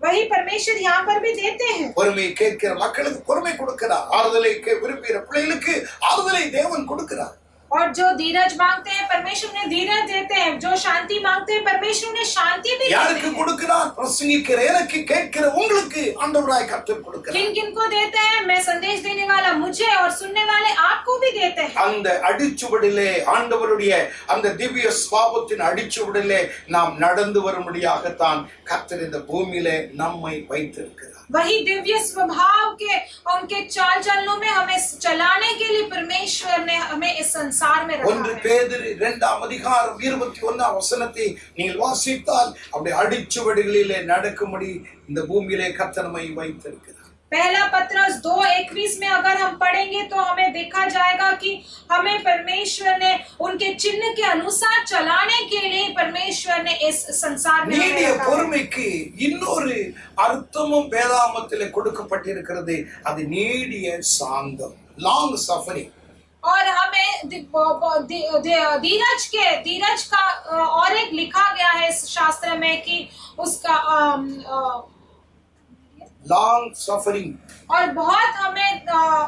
वही परमेश्वर यहाँ पर भी देते हैं। பொறுமையை கேட்கிற மக்களுக்கு பொறுமை கொடுக்கிறார். ஆறுதலை விரும்புகிற பிள்ளைகளுக்கு ஆறுதலை தேவன் கொடுக்கிறார். और जो धीरज मांगते हैं परमेश्वर उन्हें धीरज देते हैं, जो शांति मांगते हैं परमेश्वर उन्हें शांति भी देते யாருக்கு हैं। கொடுக்கிறார்? பிரசங்கிக்கிற எனக்கு கேட்கிற உங்களுக்கு ஆண்டவராய் கர்த்தர் கொடுக்கிறார். किन किन को देते हैं? मैं संदेश देने वाला मुझे और सुनने वाले आपको भी देते हैं। அந்த அடிச்சுவடிலே ஆண்டவருடைய அந்த திவ்ய சுபாவத்தின் அடிச்சுவடிலே நாம் நடந்து வரும்படியாகத்தான் கர்த்தர் இந்த பூமியிலே நம்மை வைத்திருக்கிறார். वही दिव्य स्वभाव के और उनके चाल चलनों में हमें चलाने के लिए परमेश्वर ने हमें इस संसार में रखा ஒன்று है। பேதுரு 2ஆம் அதிகாரம் 21ஆம் வசனத்தை நீங்கள் வாசித்தால் அப்படியே அடிச்சுவடிகளிலே நடக்கும்படி இந்த பூமியிலே கர்த்தர் நம்மை வைத்திருக்கிறார். पहला पत्रस 2:21 में अगर हम पढ़ेंगे तो हमें देखा जाएगा कि हमें परमेश्वर ने उनके चिन्ह के अनुसार चलाने के लिए परमेश्वर ने इस संसार में நீடிய रखा है। பொறுமைக்கு இன்னொரு அர்த்தமும் வேதாகமத்திலே கொடுக்கப்பட்டிருக்கிறது. அது நீடிய சாந்தம், லாங் சஃபரிங். और हमें धीरज का और एक लिखा गया है इस शास्त्र में कि उसका லாங் சஃபரிங் और बहुत हमें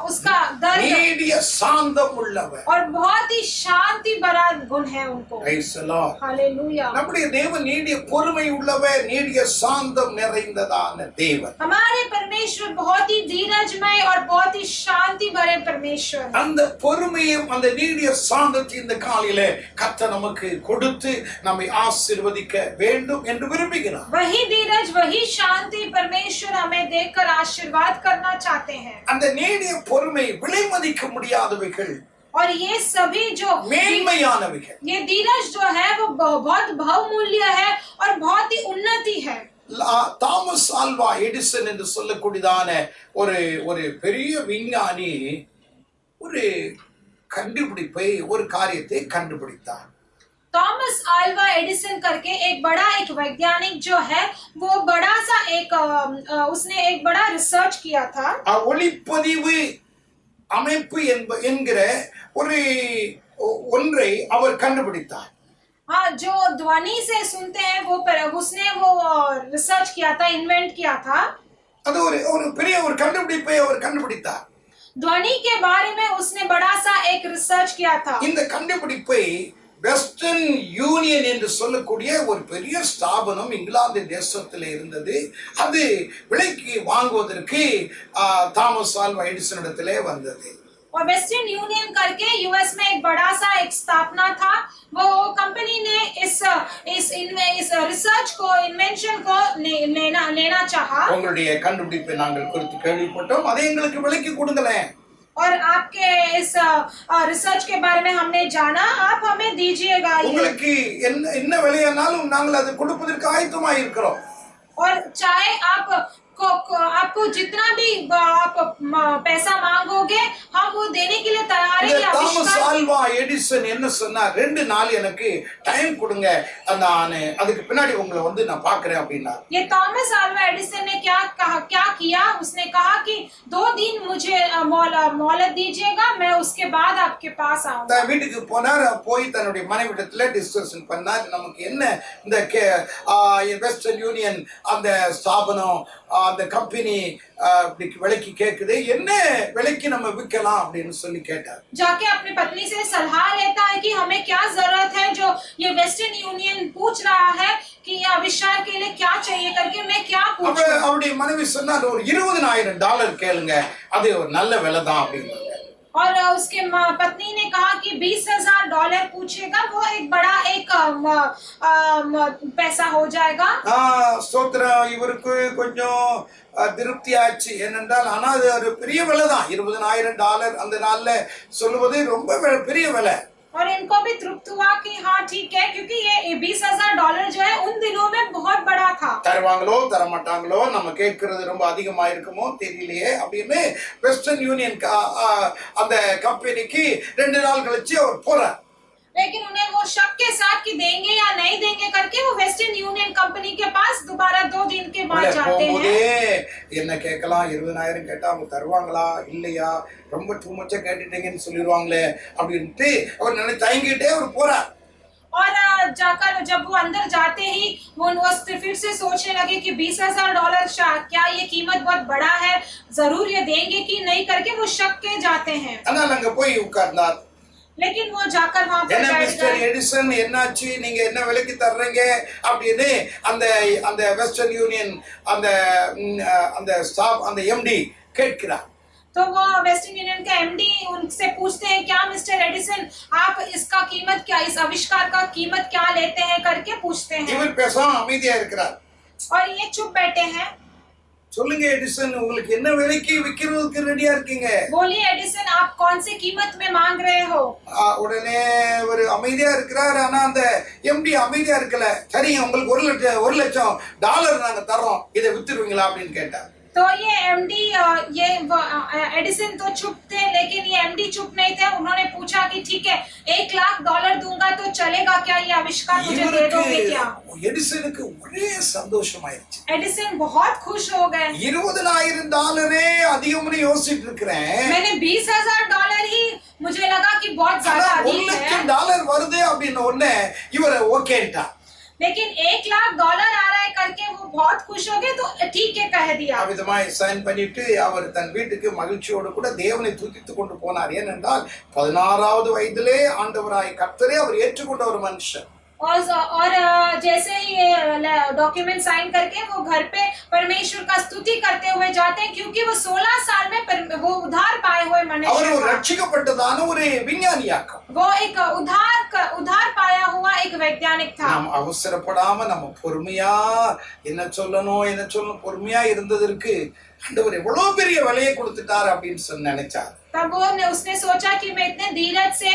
उसका दर्द நீடிய சாந்தம் உள்ளவர். और बहुत ही शांति भरा गुण है उनको। Praise the Lord. हालेलुया। நம்முடைய தேவன் நீடிய பொறுமை உள்ளவர், நீடிய சாந்தம் நிறைந்ததான தேவன். हमारे परमेश्वर बहुत ही धीरजमय और बहुत ही शांति भरे परमेश्वर हैं। அந்த பொறுமையும் அந்த நீடிய சாந்தத்தை இந்த காலையிலே கர்த்தர் நமக்கு கொடுத்து நம்மை ஆசீர்வதிக்க வேண்டும் என்று விரும்புகிறார். वही धीरज वही शांति परमेश्वर हमें देकर आशीर्वाद करना चाहते हैं। அந்த நீடிய பொறுமை விலை மதிக்க முடியாதவைகள், और ये सभी जो மேன்மையானவைகள். ये धीरज जो है वो बहुत बहुमूल्य है और बहुत ही उन्नति है। தாமஸ் ஆல்வா எடிசன் என்று சொல்லக்கூடியதான ஒரு ஒரு பெரிய விஞ்ஞானி ஒரு கண்டுபிடிப்பை, ஒரு காரியத்தை கண்டுபிடித்தார். थॉमस आल्वा एडिसन करके एक वैज्ञानिक जो है वो बड़ा सा उसने एक बड़ा रिसर्च किया था। ஒளிப்பதிவு அமைப்பு என்கிற ஒரு ஒன்றை அவர் கண்டுபிடித்தார். हाँ, जो ध्वनि से सुनते हैं उसने वो रिसर्च किया था, इन्वेंट किया था। அது ஒரு பெரிய ஒரு கண்டுபிடிப்பை அவர் கண்டுபிடித்தார். ध्वनि के बारे में उसने बड़ा सा एक रिसर्च किया था। இந்த கண்டுபிடிப்பை வெஸ்டர்ன் யூனியன் என்று சொல்லக்கூடிய ஒரு பெரிய ஸ்தாபனம் இங்கிலாந்து தேசத்தில் இருந்தது. அது விலைக்கு வாங்குவதற்கு தாமஸ் ஆல்வா எடிசன் இடத்திலே வந்தது. और वेस्टर्न यूनियन करके यूएस में एक बड़ा सा एक स्थापना था। वो कंपनी ने इस रिसर्च को, इन्वेंशन को लेना चाहा। உங்களுடைய கண்டுபிடிப்பை நாங்கள் குறித்து கேள்விப்பட்டோம், அதை எங்களுக்கு விலைக்கு கொடுங்களேன். और आपके इस रिसर्च के बारे में हमने जाना, आप हमें दीजिएगा। உங்களுக்கு என்ன விலையானாலும் நாங்கள் அதை கொடுப்பதற்கு ஆயத்தமாக இருக்கிறோம். और चाहे आपको जितना भी आप पैसा मांगोगे हम वो देने के लिए तैयार हैं। தாமஸ் ஆல்வா எடிசன் என்ன சொன்னார்? 2 நாள் எனக்கு டைம் கொடுங்க, நான் அதுக்கு பின்னாடி உங்களை நான் பார்க்கிறேன் அப்படின்னார். ये थॉमस आल्वा एडिसन ने क्या किया? उसने कहा कि 2 दिन मुझे मोहलत दीजिएगा, मैं उसके बाद आपके पास आऊंगा। வீட்டுக்கு போனார். போய் தன்னுடைய மனைவிடத்துல டிஸ்கஷன் பண்ணார். நமக்கு என்ன இந்த வெஸ்டர்ன் யூனியன் அந்த ஸ்தாபனம், அந்த கம்பெனி விலைக்கு கேக்குது, என்ன விலைக்கு நம்ம விற்கலாம் அப்படின்னு சொல்லி கேட்டார். जाके अपनी पत्नी से सलाह लेता है कि हमें क्या जरूरत है, जो ये वेस्टर्न यूनियन पूछ रहा है कि ये आविष्कार के लिए क्या चाहिए करके मैं क्या पूछूं। அவருடைய மனைவி சொன்னார், ஒரு $20,000 கேளுங்க, அது ஒரு நல்ல விலை தான் அப்படின்னாங்க. और उसके पत्नी ने कहा कि $20,000 पूछेगा, वो एक बड़ा पैसा हो जाएगा। ஸ்தோத்திரம். இவருக்கு கொஞ்சம் திருப்தி ஆச்சு. ஏனென்றால் ஆனா அது ஒரு பெரிய விலை தான். $20,000 அந்த நாள்ல சொல்லுவது ரொம்ப பெரிய விலை. और इनको भी तृप्त हुआ कि हाँ ठीक है, क्योंकि ये $20,000 जो है उन दिनों में बहुत बड़ा था। தருவாங்களோ தரமாட்டாங்களோ, நம்ம கேட்கறது ரொம்ப அதிகமா இருக்குமோ தெரியலையே அப்படின்னு வெஸ்டர்ன் யூனியன் அந்த கம்பெனிக்கு 2 நாள் கழிச்சு அவர் போறார். लेकिन उन्हें वो शक के साथ कि देंगे या नहीं देंगे करके वो वेस्टर्न यूनियन कंपनी के पास दोबारा 2 दिन के बाद जाते हैं। என்ன கேட்கலாம், 20,000 கேட்டா அவங்க தருவாங்களா இல்லையா, ரொம்ப டூ மச்சா கேட்டுட்டீங்கன்னு சொல்லிடுவாங்களே அப்படின்ட்டு அவர் தயங்கிட்டே அவர் போறார். और जाकर जब वो अंदर जाते ही वो फिर से सोचने लगे कि $20,000 क्या ये कीमत बहुत बड़ा है, जरूर ये देंगे कि नहीं करके वो शक के जाते हैं। ஆனால் அங்க போய் உட்கார்ந்தார். लेकिन वो जाकर वहां पर என்ன बैठ மிஸ்டர் गए। எடிசன் என்னாச்சு, நீங்க என்ன விலைக்கு தர்றீங்க அப்படின்னு அந்த அந்த வெஸ்டர்ன் யூனியன் அந்த அந்த ஸ்டாஃப் அந்த எம்டி கேட்கிறார். तो वो वेस्टर्न यूनियन के एमडी उनसे पूछते हैं, क्या मिस्टर एडिसन आप इसका कीमत क्या, इस आविष्कार का कीमत क्या लेते हैं करके पूछते हैं। இவர் பேசாம அமைதியா இருக்கிறார். और ये चुप बैठे हैं। சொல்லுங்க எடிசன், உங்களுக்கு என்ன விலைக்கு விக்கிறதுக்கு ரெடியா இருக்கீங்க? बोलिए एडिसन आप कौन सी कीमत में मांग रहे हो। உடனே ஒரு அமைதியா இருக்கிறார். ஆனா அந்த எம்டி அமைதியா இருக்கல. சரிங்க, உங்களுக்கு $1 லட்சம் நாங்க தர்றோம், இதை வித்துருவீங்களா அப்படின்னு கேட்டார். तो ये एमडी ये एडिसन तो चुप थे, लेकिन ये एमडी चुप नहीं थे। उन्होंने पूछा कि ठीक है $1 लाख दूंगा तो चलेगा क्या, ये आविष्कार मुझे दे दोगे क्या। எடிசனுக்கு ஒரே சந்தோஷமாயிருச்சு. एडिसन बहुत खुश हो गए। $20,000 அதிகம்னு யோசிச்சுட்டு இருக்கிறேன். मैंने $20,000 ही मुझे लगा कि बहुत ज्यादा अधिक है। $1,00,000 வருது அப்படின்னு உடனே இவரை ஓகேட்டா. लेकिन $1 लाख आ रहा है करके वो बहुत खुश हो गए, तो ठीक है कह दिया। அவிதமாய் சைன் பண்ணிட்டு அவர் தன் வீட்டுக்கு மகிழ்ச்சியோடு கூட தேவனை துதித்துக் கொண்டு போனார். ஏனென்றால் 16வது வயதிலே ஆண்டவராய் கர்த்தரை அவர் ஏற்றுக்கொண்ட ஒரு மனுஷன். और जैसे ही डॉक्यूमेंट साइन करके वो घर पे परमेश्वर का स्तुति करते हुए जाते हैं, क्योंकि वो 16 साल में वो उद्धार पाए हुए मनुष्य அவர் ரட்சிக்கப்பட்டதான ஒரு விஞ்ஞானியாக்கம். वो एक उद्धार पाया हुआ एक वैज्ञानिक था। நாம் அவசரப்படாம நம்ம பொறுமையா என்ன சொல்லணும் பொறுமையா இருந்ததற்கு ஆண்டவர் எவ்வளவு பெரிய விலையை கொடுத்துட்டார் அப்படின்னு நினைச்சார். तब उसने सोचा कि मैं इतने धीरज से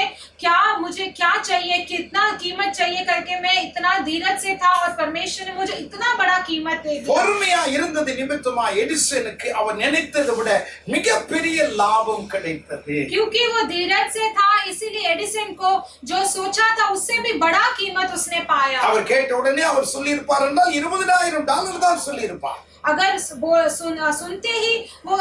मुझे क्या चाहिए, कितना कीमत चाहिए करके मैं इतना धीरज से था, और परमेश्वर ने मुझे इतना बड़ा कीमत दे दिया। பொறுமையா இருந்தது நிமித்தமா எடிசனுக்கு அவர் நினைத்ததை விட மிகப்பெரிய லாபம் கிடைத்தது. क्योंकि वो धीरज से था, इसीलिए एडिसन को जो सोचा था उससे भी बड़ा कीमत उसने पाया। அவர் கேட்ட உடனே அவர் சொல்லியிருப்பார் என்றால் $20,000 தான் சொல்லியிருப்பார். अगर सुनते ही वो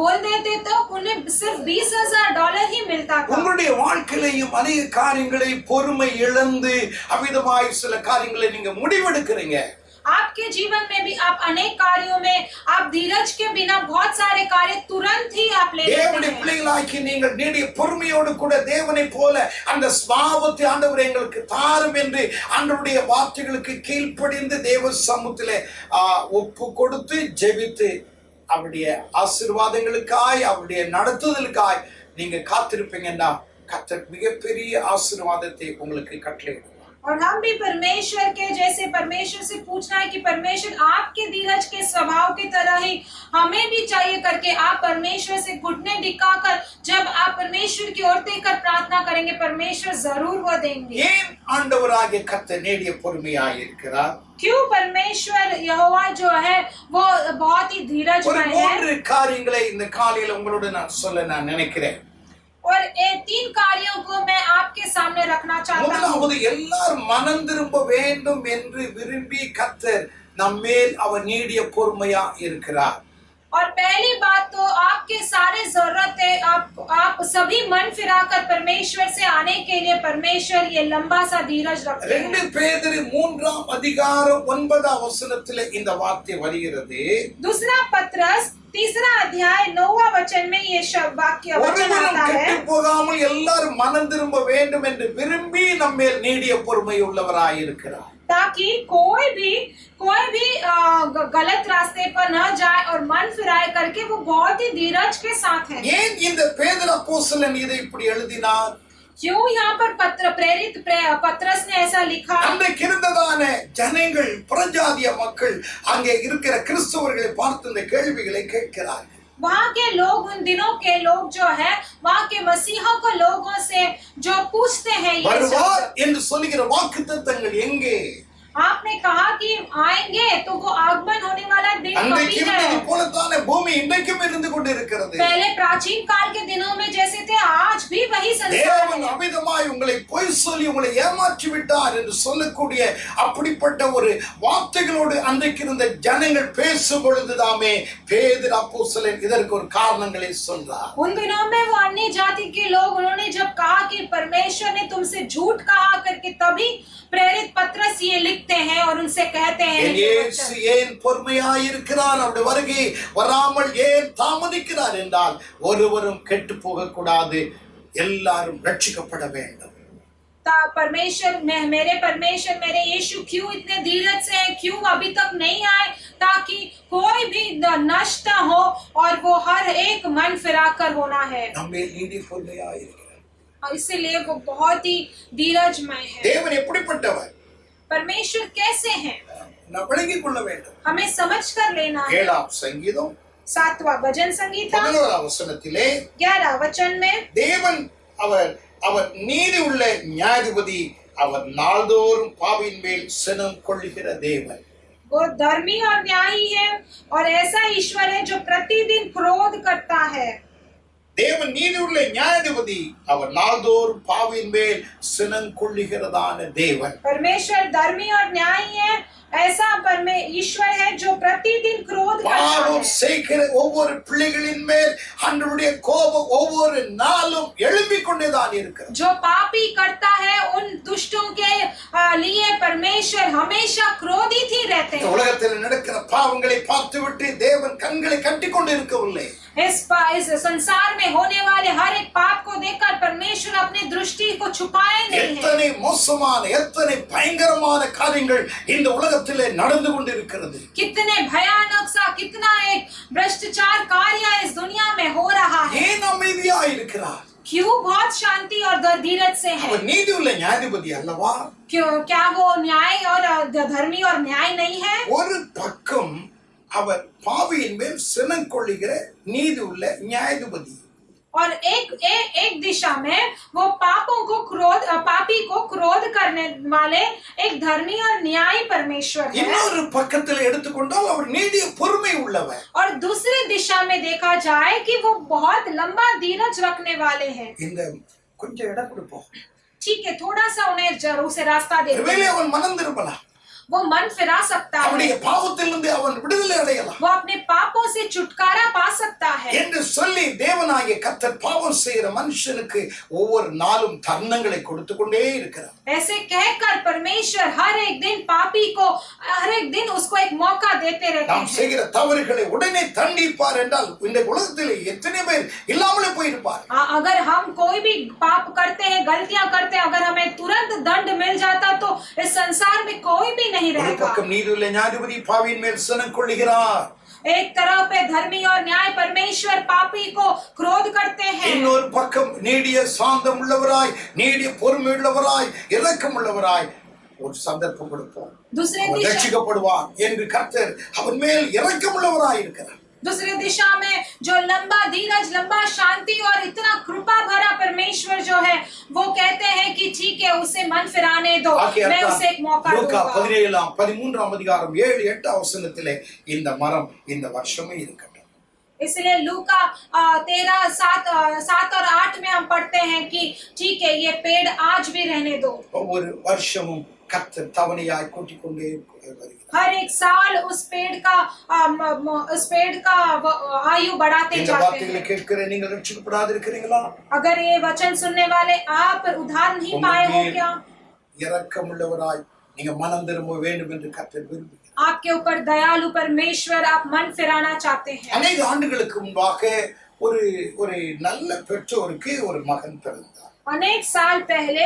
बोल देते तो उन्हें सिर्फ $20,000 ही मिलता था। உங்களுடைய வாழ்க்கையிலும் अनेक காரியங்களை பொறுமை இழந்து அவிதமாய் சில காரியங்களை நீங்க முடிவெடுக்கிறீங்க. आपके जीवन में भी आप अनेक कार्यों में आप धीरज के बिना बहुत सारे कार्य तुरंत ही आप ले लेते हैं। தேவனுடைய பிள்ளைகளாகி நீங்கள் நீடிய பொறுமையோடு கூட தேவனை போல அந்த ஸ்வாவத்தை ஆண்டவர் எங்களுக்கு தாரும் என்று ஆண்டவருடைய வார்த்தைகளுக்கு கீழ்ப்படிந்து தேவ சமூகத்திலே ஒப்பு கொடுத்து ஜெபித்து அவருடைய ஆசீர்வாதங்களுக்காய் அவருடைய நடத்துதலுக்காய் நீங்க காத்திருப்பீங்கன்னா கர்த்தர் மிகப்பெரிய ஆசீர்வாதத்தை உங்களுக்கு கட்டளையிடுவார். और हम भी परमेश्वर के जैसे परमेश्वर से पूछना है कि परमेश्वर आपके धीरज के स्वभाव की तरह ही हमें भी चाहिए करके आप परमेश्वर से घुटने दिखाकर जब आप परमेश्वर की ओर देखकर प्रार्थना करेंगे, परमेश्वर जरूर वो देंगे। ஏன் ஆண்டவராகிய கர்த்தர் நீடிய பொறுமையாய் இருக்கிறார்? क्यों परमेश्वर यहोवा जो है वो बहुत ही धीरजमय है। 3 காரியங்களை இந்த காலையில உங்களோட நான் சொல்ல நான் நினைக்கிறேன். और ये 3 कार्यों को मैं आपके सामने रखना चाहता हूँ। முதலாவது எல்லாரும் மனம் திரும்ப வேண்டும் என்று விரும்பி கர்த்தர் நம்மேல் அவர் நீடிய பொறுமையா இருக்கிறார். और पहली बात तो आपके सारे जरूरत है, आप सभी मन फिराकर परमेश्वर से आने के लिए परमेश्वर ये लंबा सा धीरज रखते हैं। 2 பேதுரு 3ஆம் அதிகாரம் 9ஆம் வசனத்திலே இந்த வார்த்தை வருகிறது. दूसरा पत्रस 3रा अध्याय 9वां वचन में ये वाक्य वचन आता है, கெட்டு போகாமல் எல்லாரும் மனம் திரும்ப வேண்டும் என்று விரும்பி நம்மேல் நீடிய பொறுமை உள்ளவராய் இருக்கிறார். ताकि कोई भी गलत रास्ते पर न जाए और मन फिराए करके वो बहुत ही धीरज के साथ है। ஏன் இந்த பேதுரு அப்போஸ்தலன் இதை இப்படி எழுதினார்? क्यों यहाँ पर प्रेरित पत्रस ने ऐसा लिखा? அன்றைக்கு இருந்ததான ஜனங்கள் புறஜாதிய மக்கள் அங்கே இருக்கிற கிறிஸ்தவர்களை பார்த்து இந்த கேள்விகளை கேட்கிறார்கள். वहाँ के लोग, उन दिनों के लोग जो है वहाँ के मसीहों को लोगों से जो पूछते हैं ये வருவார் என்று சொல்லுகிற வாக்குத்தத்தங்கள் எங்கே? आपने कहा कि आएंगे, तो वो आगमन होने वाला दिन कभी है। போலத்தான பூமி இன்றைக்கும் இருந்து கொண்டிருக்கிறது. पहले प्राचीन काल के दिनों में जैसे थे आज भी वही संस्कार தேவன் அமிதமாய் உங்களை பொய் சொல்லி உங்களை ஏமாற்றி விட்டார் என்று சொல்லக்கூடிய அப்படிப்பட்ட ஒரு வார்த்தைகளோடு அன்றைக்கு இருந்த ஜனங்கள் பேசும் பொழுதுதாமே பேதுரு அப்போஸ்தலன் இதற்கு ஒரு காரணங்களை சொல்றார். उन दिनों में वो अन्य जाति के लोग उन्होंने जब कहा कि परमेश्वर ने तुमसे झूठ कहा करके, तभी प्रेरित पत्रस ये लिखते हैं और उनसे कहते हैं இயேசு ஏன் பொறுமையாய் இருக்கிறார், அவருடைய வருகை வராமல் ஏன் தாமதிக்கிறார் என்றால் ஒருவரும் கெட்டு போக கூடாது, எல்லாரும் ரட்சிக்கப்பட வேண்டும். परमेश्वर मेरे यीशु क्यों इतने धीरज से हैं, क्यों अभी तक नहीं आए, ताकि कोई भी नष्ट न हो और वो हर एक मन फिरा कर होना है। நம்மேல் நீதி பொறுமையாய் இருக்கிறார். इसलिए वो बहुत ही धीरजमय है। தேவன் எப்படிப்பட்டவர்? परमेश्वर कैसे हैं, நாம் விளங்கிக் கொள்ள வேண்டும். हमें समझ कर लेना है। 7ஆம் சங்கீதம் 7वां भजन संगीता 11ஆம் வசனத்திலே 11 वचन में தேவன் அவர் நீதி உள்ள நியாயாதிபதி, அவர் நாள்தோறும் பாவியின் மேல் சினம் கொள்ளுகிற தேவன். वो धर्मी और न्यायी है और ऐसा ईश्वर है जो प्रतिदिन क्रोध करता है। தேவன் நீதி உள்ள நியாயாதிபதி, அவர் நாள்தோறும் பாவியின் மேல் சினம் கொள்ளுகிறதான தேவன். परमेश्वर धर्मी और न्यायी है, ऐसा ईश्वर है जो प्रतिदिन क्रोध करता है। பாவம் செய்கிற ஒவ்வொரு பிள்ளைகளின் மேல் ஆண்டவருடைய கோபம் ஒவ்வொரு நாளும் எழும்பிக் கொண்டேதான் இருக்கிறது. जो पापी करता है उन दुष्टों के लिए परमेश्वर हमेशा क्रोधित ही रहते हैं। உலகத்தில் நடக்கிற பாவங்களை பார்த்துவிட்டு தேவன் கண்களை கட்டிக் கொண்டு இருக்கவில்லை. इस संसार में होने वाले हर एक पाप को देखकर परमेश्वर अपनी दृष्टि को छुपाए नहीं है। எத்தனை மோசமான எத்தனை பயங்கரமான காரியங்கள் இந்த உலகத்திலே நடந்து கொண்டிருக்கிறது. कितने भयानक सा कितना एक भ्रष्टाचार कार्य इस दुनिया में हो रहा है। ஏன் அமைதியாய் இருக்கிறார்? क्यों बहुत शांति और धीरज से है? அவர் நீதி உள்ள நியாயாதிபதி அல்லவா? क्यों क्या वो न्याय और धर्मी और न्याय नहीं है? ஒரு பக்கம் அவர் பாவியின் மேல் சினம் கொள்ளுகிற நீதி உள்ள நியாயாதிபதி, और एक दिशा में वो पापी को क्रोध करने वाले एक धर्मी और न्यायी परमेश्वर है। இன்னொரு பக்கத்தில் எடுத்துக்கொண்டால் அவர் நீடிய பொறுமை உள்ளவர். और दूसरी दिशा में देखा जाए कि वो बहुत लंबा धीरज रखने वाले हैं। இந்த கொஞ்சம் இடம் கொடுப்போம். ठीक है, थोड़ा सा उन्हें जरूर से रास्ता दे दो। ஒருவேளை அவன் மனம் திரும்பலாம், वो मन फिरा सकता है, அவனுடைய பாவத்திலிருந்து அவன் விடுதலை அடையலாம் वो अपने पापों से छुटकारा पा सकता है என்று சொல்லி தேவனாகிய கர்த்தர் பாவம் செய்கிற மனுஷனுக்கு ஒவ்வொரு நாளும் தருணங்களை கொடுத்து கொண்டே இருக்கிறார். ऐसे कहकर परमेश्वर हर एक दिन पापी को हर एक दिन उसको एक मौका देते रहते நாம் हैं। செய்கிற தவறுகளை உடனே தண்டிப்பார் என்றால் இந்த உலகத்தில் எத்தனை பேர் இல்லாமலே போயிருப்பார். अगर हम कोई भी पाप करते हैं, गलतियां करते हैं, अगर हमें तुरंत दंड मिल जाता तो इस संसार में कोई भी नहीं ஒரு रहेगा। பக்கம் நீதியுள்ள நியாயாதிபதி பாவியின் மேல் சினம் கொள்ளுகிறார், एक तरफ पे धर्मी और न्याय परमेश्वर पापी को क्रोध करते हैं, இன்னொரு பக்கம் நீடிய சாந்தம் உள்ளவராய் நீடிய பொறுமை உள்ளவராய் இரக்கம் உள்ளவராய் ஒரு சந்தர்ப்பம் கொடுப்போம், दूसरे அவர் दिशा ரட்சிக்கப்படுவார் என்று கர்த்தர் அவன் மேல் இரக்கம் உள்ளவராய் இருக்கிறார். दूसरी दिशा में जो लंबा धीरज, लंबा शांति और इतना कृपा भरा परमेश्वर जो है वो कहते हैं कि ठीक है उसे मन फिराने दो, मैं उसे एक मौका லூக்கா दूंगा। 13:13 அதிகாரம் 7-8 வசனத்திலே இந்த மரம் இந்த வருஷமே இருக்கட்டும். इसलिए लूका 13:7 और 8 में हम पढ़ते हैं कि ठीक है ये पेड़ आज भी रहने दो। ஒவ்வொரு வருஷமும் கர்த்தர் தவணையாய் கூட்டிக் கொண்டே வருகிறார். हर एक साल उस पेड़ का आयु बढ़ाते இந்த जाते வார்த்தைகளை हैं। கேட்கிற நீங்கள் ரட்சிக்கப்படாது இருக்கிறீங்களா? अगर ये वचन सुनने वाले आप उद्धार नहीं पाए हो क्या? இரக்கம் உள்ளவராய் நீங்க மனம் திரும்ப வேண்டும் என்று கர்த்தர் விரும்புகிறார். आपके ऊपर दयालु परमेश्वर आप मन फिराना चाहते हैं। அநேக ஆண்டுகளுக்கு முன்பாக ஒரு நல்ல பெற்றோருக்கு ஒரு மகன் பிறந்தார். अनेक साल पहले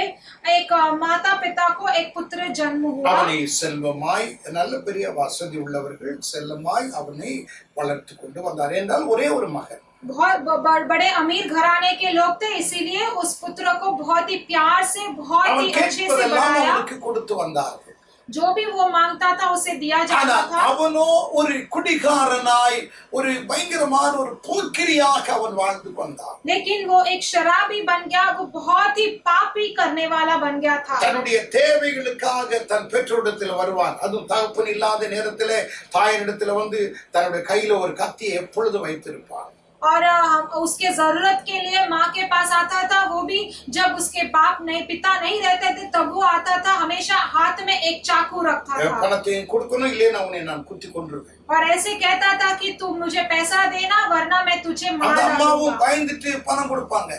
एक माता पिता को एक पुत्र जन्म हुआ। அவனை செல்வமாய் நல்ல பெரிய வசதி உள்ளவர்கள் செல்லமாய் அவனை வளர்த்து கொண்டு வந்தார். என்றால் ஒரே ஒரு மகன், बहुत बड़े अमीर घराने के लोग थे, इसीलिए उस पुत्र को बहुत ही प्यार से बहुत ही अच्छे से बढ़ाया। அவனுக்கு கொடுத்து வந்தார். जो भी वो मांगता था उसे दिया जाता था। அவனோ ஒரு குடிகாரனாய் ஒரு பயங்கரமான ஒரு போக்கிரியாக அவன் வாழ்ந்து வந்தான். लेकिन वो एक शराबी बन गया, वो बहुत ही पापी करने वाला बन गया था। தன்னுடைய தேவைகளுக்காக தன் பெற்றோரிடத்தில் வருவான். அதுவும் தகப்பன் இல்லாத நேரத்திலே தாயினிடத்தில் வந்து தன்னுடைய கையில ஒரு கத்தியை எப்பொழுது வைத்திருப்பான். और उसके जरूरत के लिए माँ के पास आता था, वो भी जब उसके पिता नहीं रहते थे तब वो आता था, हमेशा हाथ में एक चाकू रखता था। பணத்தை கொடுக்கணும், இல்லைன்னா உன்னை நான் குத்தி கொன்றுவேன். और ऐसे कहता था कि तुम मुझे पैसा देना वरना मैं तुझे मार அந்த அம்மாவும் डालूंगा। பயந்துட்டு பணம் கொடுப்பாங்க.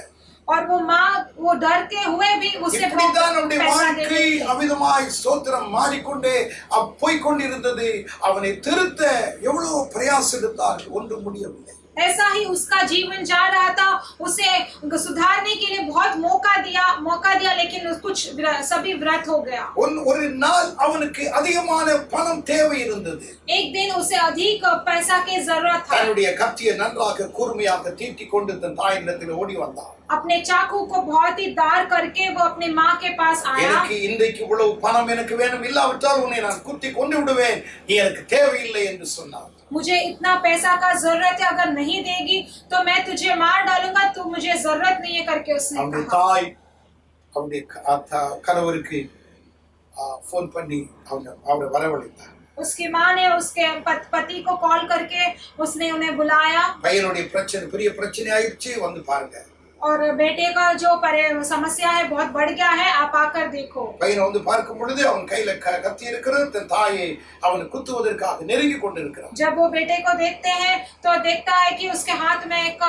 और वो माँ वो डरते हुए भी उसे இப்படித்தான் நம்முடைய पैसा வாழ்க்கை देती थी। அவிதமாய் ஸ்தோத்திரம் மாறிக்கொண்டே போய்கொண்டிருந்தது. அவனை திருத்த எவ்வளவு பிரயாசம் எடுத்தார்கள், ஒன்றும் முடியவில்லை. ऐसा ही उसका जीवन जा रहा था। उसे सुधारने के लिए बहुत मौका दिया, लेकिन कुछ सभी व्यर्थ हो गया। ஒரு நாள் அவனுக்கு அதிகமான பணம் தேவை இருந்தது. एक दिन उसे अधिक पैसा की जरूरत था। தன்னுடைய கத்தியை நன்றாக கூர்மையாக தீட்டிக் கொண்டு தன் தாயினிடத்தில் ஓடி வந்தான். अपने चाकू को बहुत ही दार करके वो अपने माँ के पास आया। எனக்கு இன்றைக்கு இவ்வளவு பணம் எனக்கு வேணும், இல்லாவிட்டால் உன்னை நான் குத்தி கொண்டு விடுவேன், நீ எனக்கு தேவையில்லை என்று சொன்னான். मुझे इतना पैसा का जरूरत है, अगर नहीं देगी तो मैं तुझे मार डालूंगा, तू मुझे जरूरत नहीं है करके उसने அவனுடைய कहा। தாய் அவனுடைய கணவருக்கு போன் பண்ணி அவரை வரவழைத்தார். उसकी माँ ने उसके पति को कॉल करके उसने उन्हें बुलाया। பையனுடைய பிரச்சனை பெரிய பிரச்சனை ஆயிடுச்சு, வந்து பாருங்க. और बेटे का जो समस्या है बहुत बढ़ गया है, आप आकर देखो। பையனை வந்து பார்க்கும் பொழுது அவன் கையில கத்தி இருக்கிறது, தன் தாயை அவனை குத்துவதற்காக நெருங்கி கொண்டிருக்கிறான். जब वो बेटे को देखते हैं तो देखता है कि उसके हाथ में एक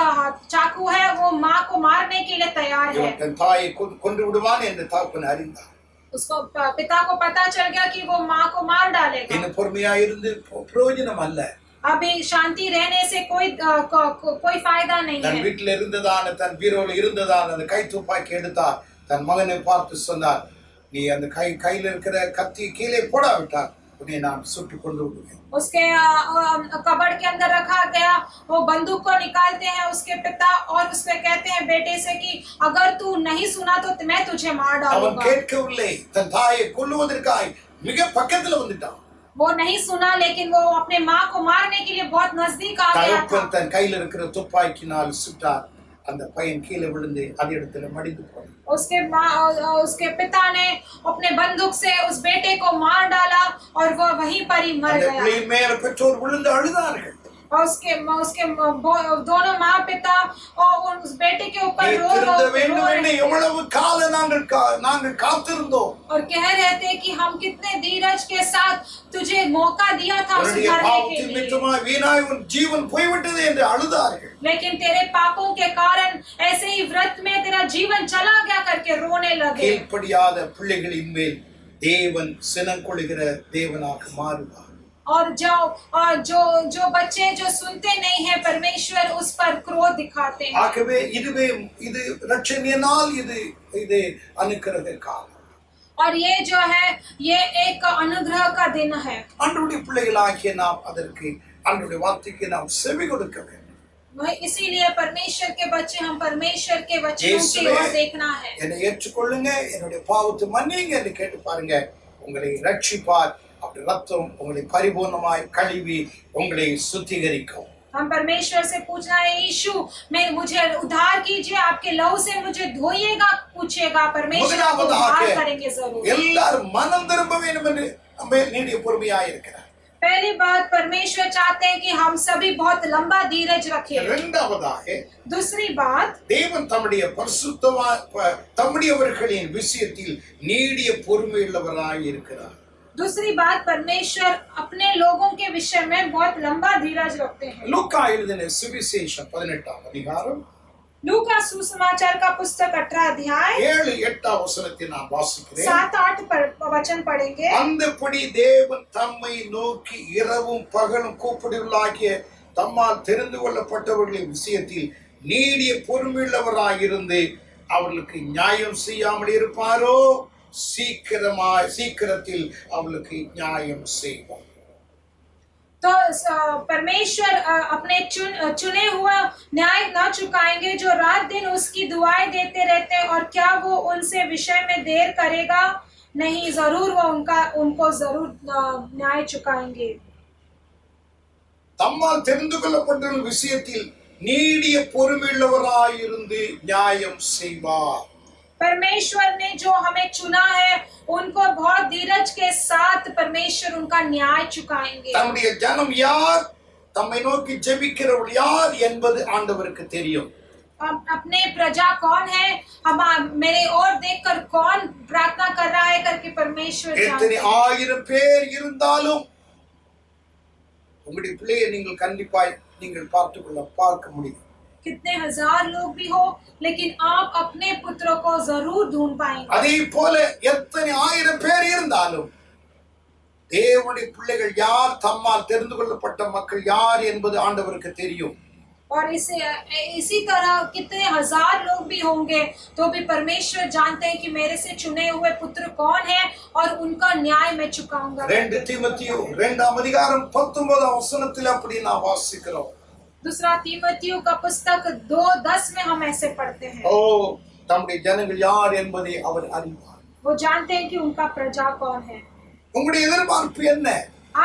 चाकू है, वो माँ को मारने के लिए तैयार है। தன் தாயை கொன்று விடுவான் என்று தகப்பன் அறிந்தார். उसको पिता को पता चल गया कि वो माँ को मार डालेगा। இன்னும் பொறுமையா இருந்து பிரயோஜனம் அல்ல. अभी शांति रहने से कोई फायदा नहीं தன் है। வீட்டில் இருந்ததான தன் பீரோல இருந்ததான அந்த கை துப்பாக்கி எடுத்தார். தன் மகனை பார்த்து சொன்னார், நீ அந்த கையில இருக்கிற கத்தி கீழே போடாவிட்டார் उन्हें नाम सुट கொண்டு விடுவேன். उसके कबड़ के अंदर रखा गया वो बंदूक को निकालते हैं उसके पिता और उससे कहते हैं बेटे से कि अगर तू नहीं सुना तो मैं तुझे मार அவன் डालूंगा। கேட்கவில்லை, தன் தாயை கொல்லுவதற்காய் மிக பக்கத்துல வந்துட்டான். वो नहीं सुना, लेकिन वो अपने माँ को मारने के लिए बहुत नजदीक आ गया था। தகப்பன் தன் கையில இருக்கிற துப்பாக்கினால் சுட்டார். அந்த பையன் கீழே விழுந்து அதே இடத்துல மடிந்து போனான். उसके पिता ने अपने बंदूक से उस बेटे को मार डाला और वो वहीं पर ही मर गया। பிள்ளை மேல பெற்றோர் விழுந்து அழுதார்கள். और उसके दोनों माँ पिता और उस बेटे के ऊपर रो रहे எவ்வளவு காலம் நாங்கள் காத்திருந்தோம் और कह रहे थे कि हम कितने धीरज के साथ तुझे मौका दिया था सुधारने के लिए, வீணாய் உன் ஜீவன் போய்விட்டது என்று அழுதார்கள். लेकिन तेरे पापों के कारण ऐसे ही व्रत में तेरा जीवन चला गया करके रोने लगे। கீழ்ப்படியாத பிள்ளைகளின் மேல் தேவன் சினம் கொள்ளுகிற தேவனாக மாறுவார். और जो बच्चे जो सुनते नहीं हैं परमेश्वर उस पर क्रोध दिखाते हैं। ஆகவே இது ரட்சணிய நாள், இது அனுக்கிரக காலம். और ये जो है ये एक अनुग्रह का दिन है। ஆண்டவருடைய பிள்ளைகளாகிய நாம் அதற்கு ஆண்டவருடைய வார்த்தைக்கு நாம் செவி கொடுக்க வேண்டும். इसीलिए परमेश्वर के बच्चे हम परमेश्वर के वचनों की ओर देखना है। என்னை ஏற்றுக்கொள்ளுங்க, என்னுடைய பாவத்தை மன்னிங்க என்று கேட்டு பாருங்க, உங்களை ரட்சிப்பார். அப்படி ரத்தம் உங்களை பரிபூர்ணமாய் கழுவி உங்களை சுத்திகரிக்கும். हम परमेश्वर से पूछना है, यीशु मुझे उद्धार कीजिए, आपके लहू से मुझे धोइएगा, पूछिएगा, परमेश्वर आपको उद्धार करेंगे जरूर। எல்லாரும் மனம் திரும்ப வேண்டும் என்று நம்ம நீடிய பொறுமையாய் இருக்கிறார். पहली बात परमेश्वर चाहते हैं कि हम सभी बहुत लंबा धीरज रखें। இரண்டாவதாக दूसरी बात தேவன் தம்முடையவர்களின் விஷயத்தில் நீடிய பொறுமையுள்ளவராய் இருக்கிறார். दूसरी बात परमेश्वर अपने लोगों के विषय में बहुत लंबा धीरज रखते हैं। லூக்கா எழுதின சுவிசேஷம் 18ஆம் அதிகாரம் लूका सुसमाचार का पुस्तक 18 अध्याय 7-8 वचनத்தை நான் வாசிக்கிறேன். 7-8 वचन पढ़ेंगे। அந்தபடி தேவன் தம்மை நோக்கி இரவும் பகலும் கூப்பிடுவர்களாகிய தம்மால் தெரிந்து கொள்ளப்பட்டவர்களின் விஷயத்தில் நீடிய பொறுமையுள்ளவராயிருந்து அவர்களுக்கு நியாயம் செய்யாமல் இருப்பாரோ, சீக்கிரத்தில் அவளுக்கு நியாயம் செய்வார். तो परमेश्वर अपने चुने हुआ न्याय न चुकाएंगे जो रात दिन उसकी दुआएं देते रहते हैं, और क्या वो उनसे विषय में देर करेगा? नहीं, जरूर वो उनको जरूर न्याय चुकाएंगे। தம்மால் தெரிந்து கொள்ளப்பட்ட விஷயத்தில் நீடிய பொறுமையுள்ளவராயிருந்து நியாயம் செய்வார். परमेश्वर ने जो हमें चुना है उनको बहुत धीरज के साथ परमेश्वर उनका न्याय चुकाएंगे। தம்முடைய ஜனம் யார், தம்மை நோக்கி ஜெபிக்கிறவர்கள் யார் என்பது ஆண்டவருக்கு தெரியும். अपने प्रजा कौन है, हम मेरे और देखकर कौन प्रार्थना कर रहा है करके परमेश्वर जानते हैं। 1000 பேர் இருந்தாலும் உங்களுடைய பிள்ளையை நீங்கள் கண்டிப்பாய் நீங்கள் பார்க்க முடியும். कितने हजार लोग भी हो, लेकिन आप अपने पुत्रों को जरूर ढूंढ पाएंगे। அதே போல எத்தனை 1000 பேர் இருந்தாலும் தேவனுடைய பிள்ளைகள் யார், தம்மால் தெரிந்து கொள்ளப்பட்ட மக்கள் யார் என்பது ஆண்டவருக்கு தெரியும். और इसी तरह कितने हजार लोग भी होंगे तो भी परमेश्वर जानते हैं कि मेरे से चुने हुए पुत्र कौन है और उनका न्याय मैं चुकाऊंगा। 2 தீமோத்தேயு 2ஆம் அதிகாரம் 19ஆம் வசனத்தில் அப்படி நாம் வாசிக்கிறோம்। दूसरा तीमुथियुस का पुस्तक 2:10 में हम ऐसे पढ़ते हैं। ஓ தம்முடைய ஜனங்கள் யார் என்பதை அவர் அறிவார்। वो जानते हैं कि उनका प्रजा कौन है। உங்களுடைய எதிர்பார்ப்பு என்ன?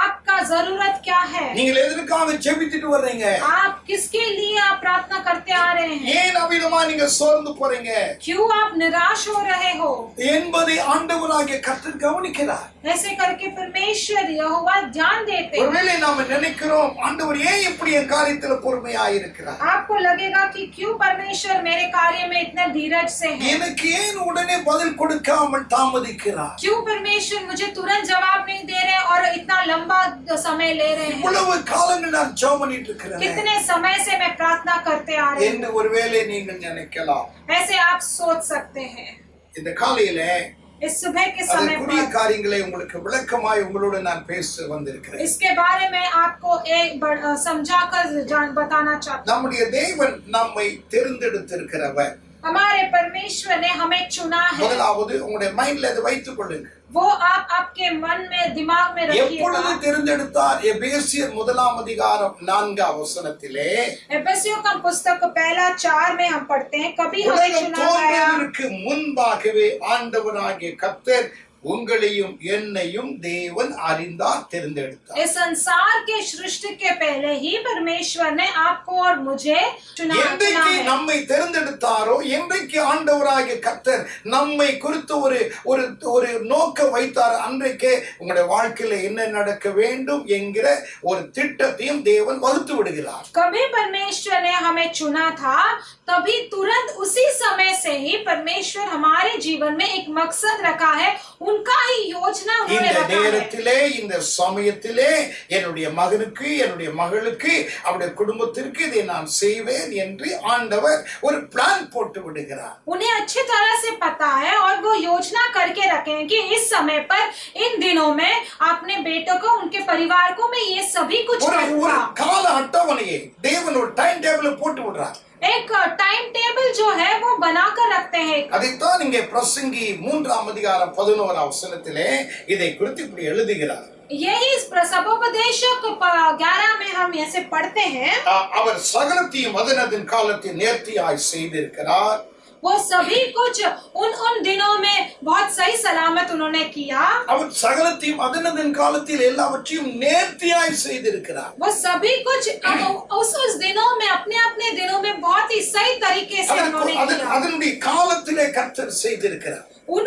आपका जरूरत क्या है? நீங்கள் எதற்காக ஜெபித்துட்டு வர்றீங்க? आप किसके लिए आप प्रार्थना करते आ रहे हैं? ஏன் அவிதமா நீங்க சோர்ந்து போறீங்க? क्यों आप निराश हो रहे हो? என்பதை ஆண்டவராகிய கர்த்தர் கவனிக்கிறார்। ऐसे करके परमेश्वर यहोवा ध्यान देते हैं। ஒருவேளை நாம நினைக்கிறோம் ஆண்டவர் ஏன் இப்படி என் காரியத்துல பொறுமையா இருக்கிறார்? आपको लगेगा कि क्यों परमेश्वर मेरे कार्य में इतना धीरज से है? எனக்கு ஏன் உடனே பதில் கொடுக்காமல் தாமதிக்கிறார்? क्यों परमेश्वर मुझे तुरंत जवाब नहीं दे रहे और इतना लंबा समय ले रहे हैं? இவ்வளவு காலங்கள் நான் ஜெபம் பண்ணிட்டு இருக்கிறேன்। कितने समय से मैं प्रार्थना करते आ रही என்று ஒருவேளை நீங்கள் நினைக்கலாம்। हूँ। ऐसे आप सोच सकते हैं। இந்த காலையில इस सुबह के समय அதற்குரிய पर காரியங்களை உங்களுக்கு விளக்கமாய் உங்களோடு நான் பேச வந்திருக்கிறேன்। इसके बारे में आपको एक समझाकर बताना चाहता हूँ। நம்முடைய தேவன் நம்மை தேர்ந்தெடுத்திருக்கிறவர்। हमारे परमेश्वर ने हमें चुना है। முதலாவது உங்களுடைய மைண்ட்ல அதை வைத்துக் கொள்ளுங்க। वो आप आपके मन में दिमाग में எப்பொழுது रखिएगा। தேர்ந்தெடுத்தார்? எபேசியர் 1ஆம் அதிகாரம் 4ஆம் வசனத்திலே एफेसियों का पुस्तक 1:4 में हम पढ़ते हैं, कभी हमें உலகம் चुना गया தோன்றுவதற்கு முன்பாகவே ஆண்டவராகிய கர்த்தர் உங்களையும் என்னையும் தேவன் அறிந்தார், தேர்ந்தெடுத்தார்। इस संसार के सृष्टि के पहले ही परमेश्वर ने आपको और मुझे चुना என்றைக்கு है। நம்மை தேர்ந்தெடுத்தாரோ, என்றைக்கு ஆண்டவராகிய கர்த்தர் நம்மை குறித்து ஒரு நோக்க வைத்தார், அன்றைக்கே உங்களுடைய வாழ்க்கையில என்ன நடக்க வேண்டும் என்கிற ஒரு திட்டத்தையும் தேவன் வகுத்து விடுகிறார்। कभी परमेश्वर ने हमें चुना था, तभी तुरंत उसी समय से ही परमेश्वर हमारे जीवन में एक मकसद रखा है, उनका ही योजना उन्होंने இந்த रखा है। நேரத்திலே, இந்த சமயத்திலே என்னுடைய மகனுக்கு, என்னுடைய மகளுக்கு, அவருடைய குடும்பத்திற்கு இதை நான் செய்வேன் என்று ஆண்டவர் ஒரு பிளான் போட்டு விடுகிறார்। उन्हें अच्छी तरह से पता है और वो योजना करके रखे हैं कि इस समय पर, इन दिनों में अपने बेटों को, उनके परिवार को मैं ये सभी कुछ ஒரு करूंगा। கால அட்டவணையை தேவன் ஒரு டைம் டேபிள் போட்டு விடுறார்। एक टाइम टेबल जो है वो बनाकर रखते हैं। அதைத்தான் இங்கே பிரசங்கி 3ஆம் அதிகாரம் 11ஆம் வசனத்திலே இதை குறித்து இப்படி எழுதுகிறார்। यही इस प्रसवोपदेशक 11 में हम ऐसे पढ़ते हैं, அவர் சகலத்தையும் அதனதின் காலத்தில் நேர்த்தியாய் செய்திருக்கிறார்। वो सभी कुछ उन दिनों में बहुत सही सलामत उन्होंने किया। அவர் சகலத்தையும் அதனதின் காலத்தில் எல்லாவற்றையும் நேர்த்தியாய் செய்திருக்கிறார்। वो सभी कुछ उस दिनों में, अपने दिनों में बहुत ही सही तरीके से उन्होंने किया। அதனுடைய காலத்திலே கர்த்தர் செய்திருக்கிறார்। उन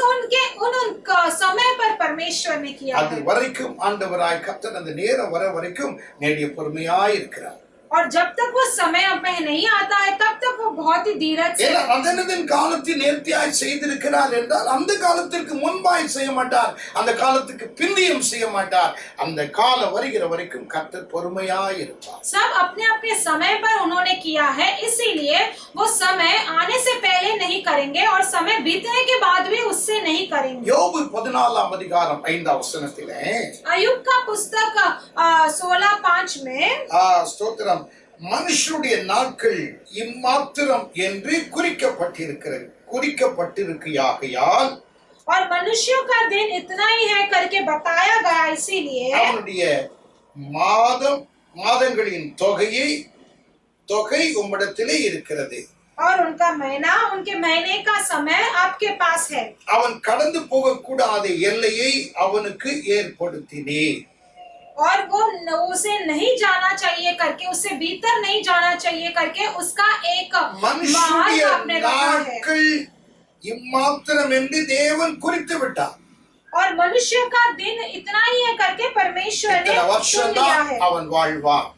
समय पर परमेश्वर ने किया அது है। வரைக்கும் ஆண்டவராய் கர்த்தர் அந்த நேரம் வர வரைக்கும் நெடிய பொறுமையாய் இருக்கிறார்। और जब तक वो समय में नहीं आता है, तब तक वो बहुत ही धीरज से। அதனதின் காலத்தில் நேர்த்தியாய் செய்திருக்கிறார் என்றால் அந்த காலத்திற்கு முன்பாய் செய்ய மாட்டார், அந்த காலத்துக்கு பிந்தியும் செய்ய மாட்டார்। அந்த காலம் வருகிற வரைக்கும் கர்த்தர் பொறுமையாய் இருப்பார்। सब अपने अपने समय पर उन्होंने किया है, इसीलिए वो समय आने से पहले नहीं करेंगे और समय बीतने के बाद भी उससे नहीं करेंगे। யோபு 14ஆம் அதிகாரம் 5ஆம் வசனத்திலே अय्यूब का पुस्तक 16:5 में ஸ்தோத்திரம், மனுஷனுடைய நாட்கள் இம்மாத்திரம் என்று குறிக்கப்பட்டிருக்கையாகையால் और मनुष्यों का दिन इतना ही है करके बताया गया, इसीलिए அவனுடைய மாதங்களின் தொகை உம்மிடத்திலே இருக்கிறது। और उनका महीना, उनके महीने का समय आपके पास है। அவன் கடந்து போகக்கூடாத எல்லையை அவனுக்கு ஏற்படுத்தினீர்। और वो उसे नहीं जाना चाहिए करके, उससे भीतर नहीं जाना चाहिए करके उसका एक மனுஷனுடைய मार्ग आपने रखा है। நாட்கள் இம்மாத்திரம் என்று தேவன் குறித்து விட்டார்। और मनुष्य का दिन इतना ही है करके परमेश्वर ने இத்தனை चुन வருஷம்தான் लिया है। அவன் வாழ்வான்,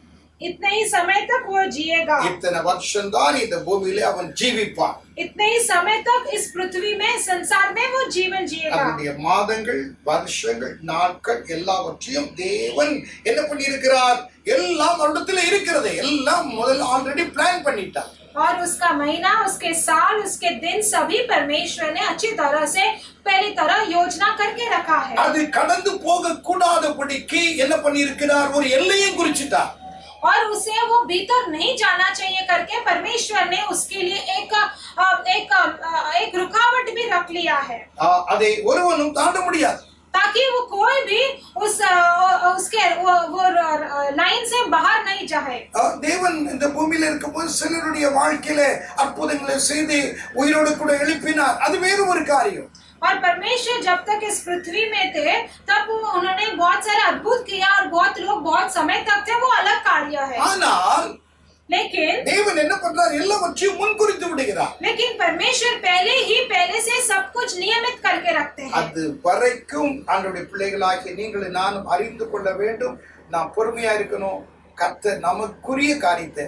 इतने ही समय तक वो जिएगा, இத்தனை வருஷம்தான் இந்த பூமியிலே அவன் ஜீவிப்பான்। इतने ही समय तक इस पृथ्वी में, संसार में वो जीवन जिएगा। அவனுடைய மாதங்கள், வருஷங்கள், நாட்கள் எல்லாவற்றையும் தேவன் என்ன பண்ணியிருக்கிறார்? எல்லாம் அவரிடத்தில் இருக்கிறது, எல்லாம் முதல்ல ஆல்ரெடி பிளான் பண்ணிட்டார்। और उसका महीना, उसके साल, उसके दिन सभी परमेश्वर ने अच्छी तरह से पहली तरह योजना करके रखा है। அது கடந்து போக கூடாதபடிக்கு என்ன பண்ணியிருக்கிறார்? ஒரு எல்லையும் குறிச்சிட்டார்। और उसे वो भीतर नहीं जाना चाहिए करके परमेश्वर ने उसके लिए एक रुकावट भी रख लिया है அதை ஒருவனும் தாண்ட முடியாது ताकि वो कोई भी उसके वो लाइन से बाहर नहीं जाए தேவன் இந்த பூமியில இருக்கும்போது சிலருடைய வாழ்க்கையில அற்புதங்களை செய்து உயிரோடு கூட எழுப்பினார் அது வேறு ஒரு காரியம் और परमेश्वर जब तक इस पृथ्वी में थे तब उन्होंने बहुत सारे अद्भुत किया और बहुत लोग बहुत समय तक थे वो अलग कार्य है ஆனால் लेकिन தேவன் என்ன பண்றார் எல்லாவற்றையும் முன்குறித்து விடுகிறார் लेकिन परमेश्वर पहले से सब कुछ नियमित करके रखते हैं அது வரைக்கும் ஆண்டவருடைய பிள்ளைகளாகிய நீங்கள் நானும் அறிந்து கொள்ள வேண்டும் நாம் பொறுமையா இருக்கணும் கர்த்தர் நமக்குரிய காரியத்தை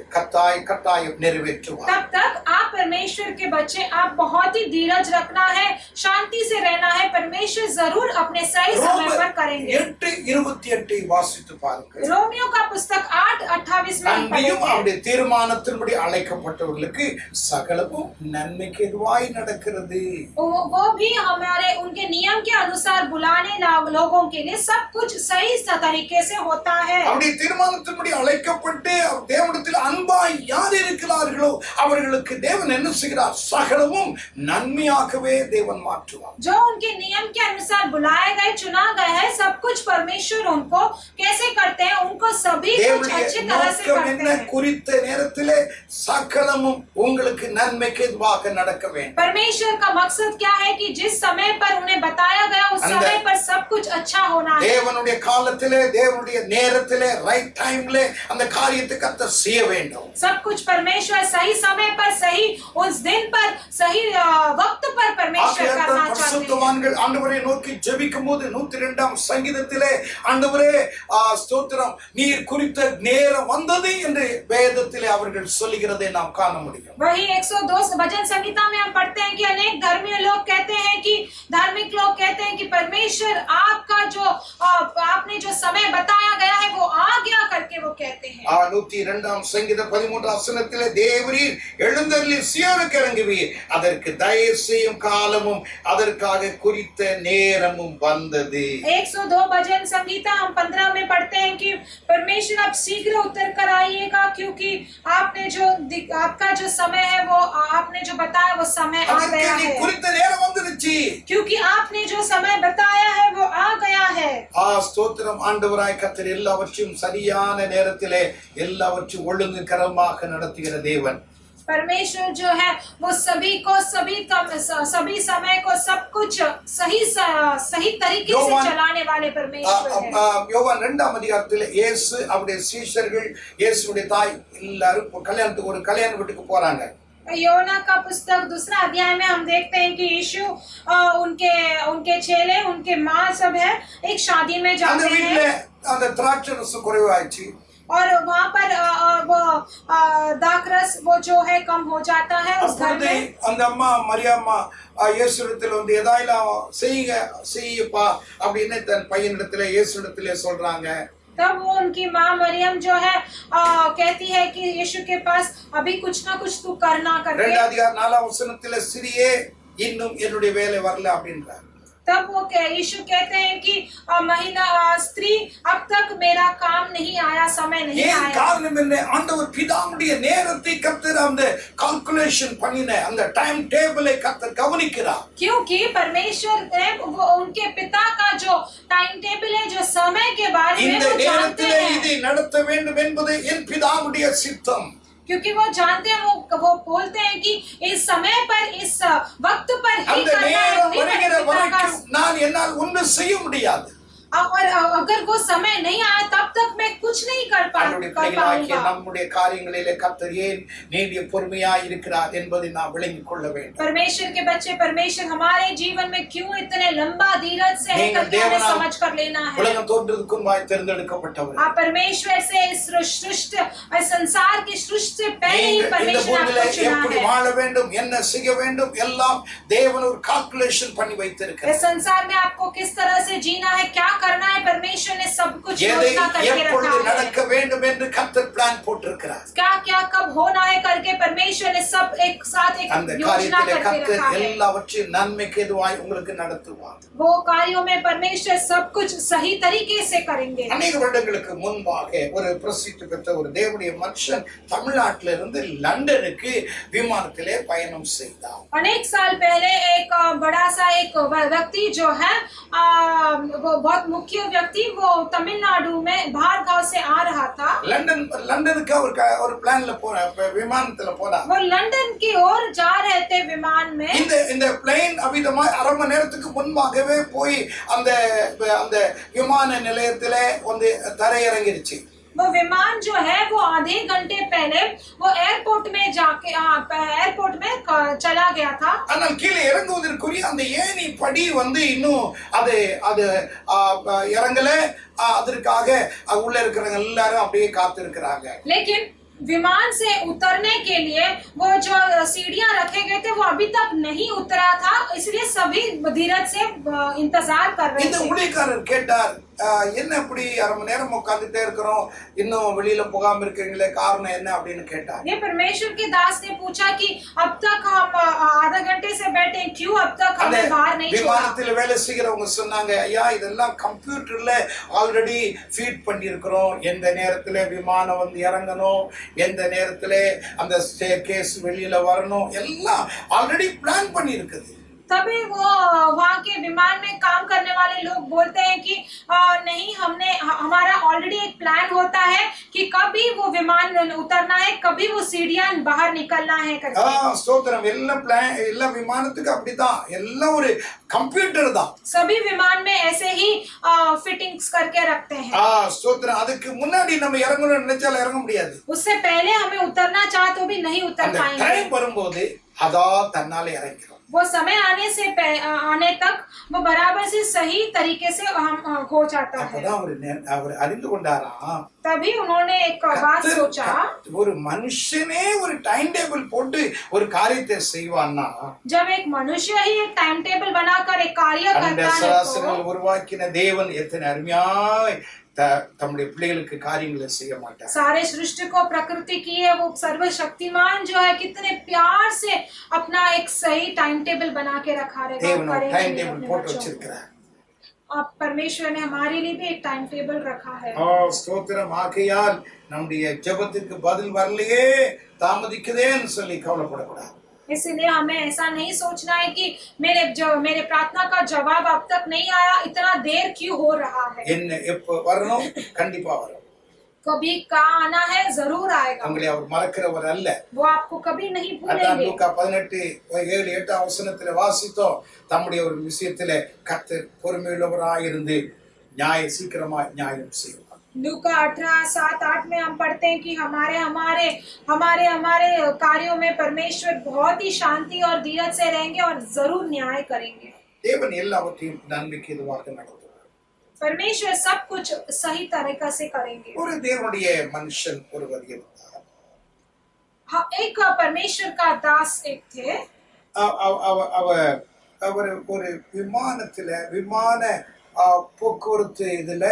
கட்டாயம் நிறைவேற்றுவார் तब तक आप परमेश्वर के बच्चे आप बहुत ही धीरज रखना है शांति से रहना है परमेश्वर जरूर अपने सही समय पर करेंगे 8:28 வாசித்து பாருங்கள் रोमियो का पुस्तक 8:28 में அன்றியும் அவருடைய தீர்மானத்தின்படி அழைக்கப்பட்டவர்களுக்கு சகலமும் நன்மைக்கு எதுவாய் நடக்கிறது वो भी हमारे उनके नियम के अनुसार बुलाने लोगों के लिए सब कुछ सही तरीके से होता है அவருடைய தீர்மானத்தின்படி அழைக்கப்பட்டு தேவனிடத்தில் அன்பாய் யார் இருக்கிறார்களோ அவர்களுக்கு தேவன் என்ன செய்கிறார் சகலமும் நன்மையாகவே தேவன் மாற்றுவார் जो उनके नियम के अनुसार बुलाए गए चुना गए हैं सब कुछ परमेश्वर उनको कैसे करते हैं उनको सभी कुछ अच्छी तरह से करते हैं குறித்த நேரத்திலே சகலமும் உங்களுக்கு நன்மைக்கு எதுவாக நடக்க வேண்டும் परमेश्वर का मकसद क्या है कि जिस समय पर उन्हें बताया गया उस समय पर सब कुछ अच्छा होना है தேவனுடைய காலத்திலே தேவனுடைய நேரத்திலே ரைட் டைம்ல அந்த காரியத்தை கர்த்தர் செய்ய வேண்டும் सब कुछ परमेश्वर सही समय पर सही उस दिन पर सही वक्त पर परमेश्वर करना चाहते हैं பரிசுத்தவான்கள் ஆண்டவரை நோக்கி ஜெபிக்கும்போது 102ஆம் சங்கீதத்திலே ஆண்டவரே ஸ்தோத்திரம் நீர் குறித்த நேரம் வந்தது என்று வேதத்திலே அவர்கள் சொல்லுகிறதை நாம் காண முடியும் वही 102 भजन संहिता में हम पढ़ते हैं कि अनेक धर्मीय लोग कहते हैं कि धार्मिक लोग कहते हैं कि परमेश्वर आपका जो आपने जो समय बताया गया है वो आ गया करके वो कहते हैं 102ஆம் சங்கீத 13ஆம் வசனத்திலே தேவரீர் எழுந்தருளி சீயோனுக்கு இறங்குவீர் அதற்கு தயவு செய்யும் காலமும் அதற்காக குறித்த நேரமும் வந்தது 102 भजन संहिता हम 15 में पढ़ते हैं कि परमेश्वर आप शीघ्र उतर कर आइएगा क्योंकि आपने जो आपका जो समय है वो आपने जो बताया वो समय आ गया है குறித்த நேரம் வந்துருச்சு क्योंकि आपने जो समय बताया है वो आ गया है ஸ்தோத்திரம் ஆண்டவராய் கர்த்தர் எல்லாவற்றையும் சரியான நேரத்திலே எல்லாவற்றையும் ஒழுங்குகரமாக நடத்துகிற தேவன் परमेश्वर जो है वो सभी समय को सब कुछ सही तरीके से चलाने वाले परमेश्वर है யோவான் 2ஆம் அதிகாரத்தில் இயேசு அவருடைய சீஷர்கள் இயேசுவுடைய தாய் எல்லாரும் கல்யாணத்துக்கு ஒரு கல்யாண வீட்டுக்கு போறாங்க योना का पुस्तक 2 अध्याय में हम देखते हैं कि यीशु उनके चेले उनके माँ सब है एक शादी में जाते हैं அந்த திராட்சை ரசம் குறைவாயிடுச்சு और वहाँ पर वो दाखरस वो जो है कम हो जाता है उस घर में அந்த அம்மா மரியாம்மா இயேசுவிடத்தில் வந்து எதாயிலாம் செய்யப்பா அப்படின்னு தன் பையனிடத்துல இயேசுவிடத்திலே சொல்றாங்க तब वो उनकी माँ मरियम जो है कहती है कि यीशु के पास अभी कुछ ना कुछ तू करना करके 2 அதிகாரம் 4ஆம் வசனத்திலே சிறியே இன்னும் என்னுடைய வேலை வரல அப்படின்றார் तब वो यीशु कहते हैं कि महिला स्त्री अब तक मेरा काम नहीं आया समय नहीं आया காரணம் என்ன ஆண்டவர் பிதாவுடைய நேரத்தை கர்த்தர் அந்த கால்குலேஷன் பண்ணின அந்த டைம் டேபிளை கர்த்தர் கவனிக்கிறார் क्योंकि परमेश्वर ने वो उनके पिता का जो टाइम टेबल है जो समय के बारे में இந்த वो जानते நேரத்திலே हैं இதை நடத்த வேண்டும் என்பது என் பிதாவுடைய சித்தம் क्योंकि वो जानते हैं वो बोलते हैं कि इस समय पर इस वक्त पर ही அந்த करना है நேரம் वही வருகிற मेरे पिता का வரைக்கும் நான் என்னால் ஒன்றும் செய்ய முடியாது और अगर वो समय नहीं आया तब तक मैं कुछ नहीं कर पाऊंगा நம்முடைய காரியங்களிலே கர்த்தர் ஏன் நீடிய பொறுமையாய் இருக்கிறார் என்பதை நாம் விளங்கிக் கொள்ள வேண்டும் परमेश्वर के बच्चे परमेश्वर हमारे जीवन में क्यों इतने लंबा धीरज से है करके हमें समझ कर लेना है உலகம் தோன்றதுக்கு முன்பாய் தேர்ந்தெடுக்கப்பட்டவர் आप परमेश्वर से इस सृष्टि संसार की सृष्टि से पहले ही परमेश्वर आपको चुना எப்படி है வாழ வேண்டும் என்ன செய்ய வேண்டும் எல்லாம் தேவன் ஒரு கால்குலேஷன் பண்ணி வைத்திருக்கிறார் इस संसार में आपको किस तरह से जीना है क्या करना है परमेश्वर ने सब कुछ योजना करके रखा है நடக்க வேண்டும் என்று கர்த்தர் பிளான் போட்டிருக்கிறார். क्या क्या कब होना है करके परमेश्वर ने सब एक साथ एक அந்த योजना காரியத்திலே करके கர்த்தர் रखा है। எல்லாவற்றையும் நன்மைக்கு எதுவாய் உங்களுக்கு நடத்துவார். वो कार्यों में परमेश्वर सब कुछ सही तरीके से करेंगे। அநேக வருடங்களுக்கு முன்பாக ஒரு பிரசித்தி பெற்ற ஒரு தேவனுடைய மனுஷன் தமிழ்நாட்டில இருந்து லண்டனுக்கு விமானத்திலே பயணம் செய்தார். अनेक साल पहले एक बड़ा सा एक व्यक्ति जो है वो बहुत मुख्य व्यक्ति वो तमिलनाडु में बाहर गांव से आ रहा था। லண்டனுக்கு ஒரு பிளான்ல போற விமானத்துல போனா वो लंदन की ओर जा रहे थे विमान में। இந்த பிளேன் அவிதமா அரை மணி நேரத்துக்கு முன்பாகவே போய் அந்த அந்த விமான நிலையத்திலே வந்து தரையிறங்கிருச்சு. वो विमान जो है वो आधे घंटे पहले वो एयरपोर्ट में जाके एयरपोर्ट में चला गया था। ஆனால் கீழே இறங்குவதற்குரிய அந்த ஏணி படி வந்து இன்னும் அது இறங்கல. அதற்காக உள்ள இருக்கிறவங்க எல்லாரும் அப்படியே காத்திருக்கிறாங்க. लेकिन विमान से उतरने के लिए वो जो सीढ़ियां रखे गए थे वो अभी तक नहीं उतरा था, इसलिए सभी धीरज से इंतजार कर रहे இந்த थे। ஊழியக்காரர் கேட்டார், என்ன இப்படி அரை மணி நேரம் உட்கார்ந்துட்டே இருக்கிறோம், இன்னும் வெளியில போகாம இருக்கீங்களே, காரணம் என்ன அப்படின்னு கேட்டார். ये परमेश्वर के दास ने पूछा कि अब तक हम आधा घंटे से बैठे, क्यों अब तक हमें बाहर नहीं छोड़ा? விமானத்தில் வேலை செய்கிறவங்க சொன்னாங்க, ஐயா இதெல்லாம் கம்ப்யூட்டர்ல ஆல்ரெடி ஃபீட் பண்ணி இருக்கிறோம், எந்த நேரத்துல விமானம் வந்து இறங்கணும், எந்த நேரத்துல அந்த ஸ்டேர்கேஸ் வெளியில வரணும், எல்லாம் ஆல்ரெடி பிளான் பண்ணி இருக்குது. तभी वो वहाँ के विमान में काम करने वाले लोग बोलते हैं कि नहीं, हमारा ऑलरेडी एक प्लान होता है कि कभी वो विमान उतरना है, कभी वो सीढ़ियां बाहर निकलना है करके। ஸ்தோத்திரம். எல்லா விமானத்துக்கு அப்படிதான், எல்லாம் ஒரு கம்ப்யூட்டர் தான். सभी विमान में ऐसे ही फिटिंग्स करके रखते हैं। ஸ்தோத்திரம். அதுக்கு முன்னாடி நம்ம இறங்கணும்னு நினைச்சால இறங்க முடியாது. उससे पहले हमें उतरना चाहे तो भी नहीं उतर पाएंगे। டைம் வரும்போது அதா தன்னாலே இறங்கிடும். वो समय आने तक वो बराबर से सही तरीके से हम हो जाता है। அவர் அறிந்து கொண்டாராம், तभी उन्होंने एक बात सोचा, ஒரு மனுஷனே ஒரு டைம் டேபிள் போட்டு ஒரு காரியத்தை செய்வான்னா, जब एक मनुष्य ही एक टाइम टेबल बनाकर एक कार्य करता है சராசரங்கள் உருவாக்கின தேவன் எத்தனை அருமையாய் தம்முடைய பிள்ளைகளுக்கு காரியங்களை செய்ய மாட்டார். सारे सृष्टि को प्रकृति की है वो सर्वशक्तिमान जो है, कितने प्यार से अपना एक सही टाइम टेबल बना के रखा है। टाइम टेबल போட்டு வச்சிருக்கிறார். अब परमेश्वर ने हमारे लिए भी एक टाइम टेबल रखा है। ஸ்தோத்திரம். ஆகையால் நம்முடைய ஜெபத்துக்கு பதில் வரலையே, தாமதிக்குதேன்னு சொல்லி கவலைப்படக்கூடாது. इसलिए हमें ऐसा नहीं सोचना है कि मेरे प्रार्थना का जवाब अब तक नहीं आया, इतना देर क्यों हो रहा है। என்ன எப்ப வரணும், கண்டிப்பா வரும். कभी का आना है, जरूर आएगा। உங்களை அவர் மறக்கிறவர் அல்ல. वो आपको कभी नहीं भूलेंगे। அதான் லூக்கா 18:7-8 வசனத்திலே வாசித்தோம். தம்முடைய ஒரு விஷயத்திலே கர்த்தர் பொறுமையுள்ளவராய் இருந்து சீக்கிரமா நியாயம் செய்வார். लूका 18:7-8 में हम पढ़ते हैं कि हमारे कार्यों में परमेश्वर बहुत ही शांति और धीरज से रहेंगे और जरूर न्याय करेंगे। தேவன் எல்லாவற்றையும் நன்மைக்கு எதுவாக நடத்துவார். परमेश्वर सब कुछ सही तरीका से करेंगे। ஒரு தேவனுடைய மனுஷன் ஒருவர் இருந்தார். हाँ, एक परमेश्वर का दास एक थे। அவர் ஒரு விமான போக்குவரத்து இதுல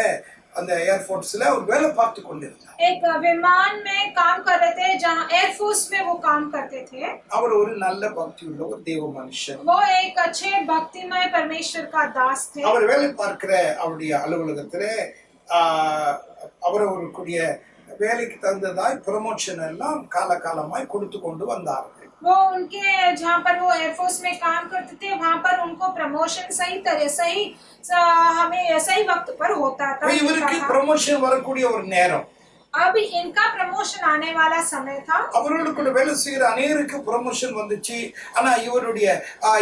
அந்த ஏர்ஃபோர்ஸ்ல ஒரு வேலை பார்த்து கொண்டிருந்தார். एक विमान में काम कर रहे थे, जहाँ एयरफोर्स में वो काम करते थे। அவர் ஒரு நல்ல பக்தி உள்ள ஒரு தேவ மனுஷன். वो एक अच्छे भक्तिमय परमेश्वर का दास थे। அவர் வேலை பார்க்கிற அவருடைய அலுவலகத்திலே அவர் ஒரு கூடிய வேலைக்கு தகுந்ததாய் ப்ரமோஷன் எல்லாம் காலகாலமாய் கொடுத்து கொண்டு வந்தார்கள். वो उनके जहाँ पर वो एयरफोर्स में काम करते थे वहाँ पर उनको प्रमोशन हमें सही वक्त पर होता था। இவருக்கு ப்ரமோஷன் வரக்கூடிய ஒரு நேரம், अब इनका प्रमोशन आने वाला समय था। அவர்களுக்குள்ள வேலை செய்கிற அநேகருக்கு ப்ரமோஷன் வந்துச்சு. ஆனா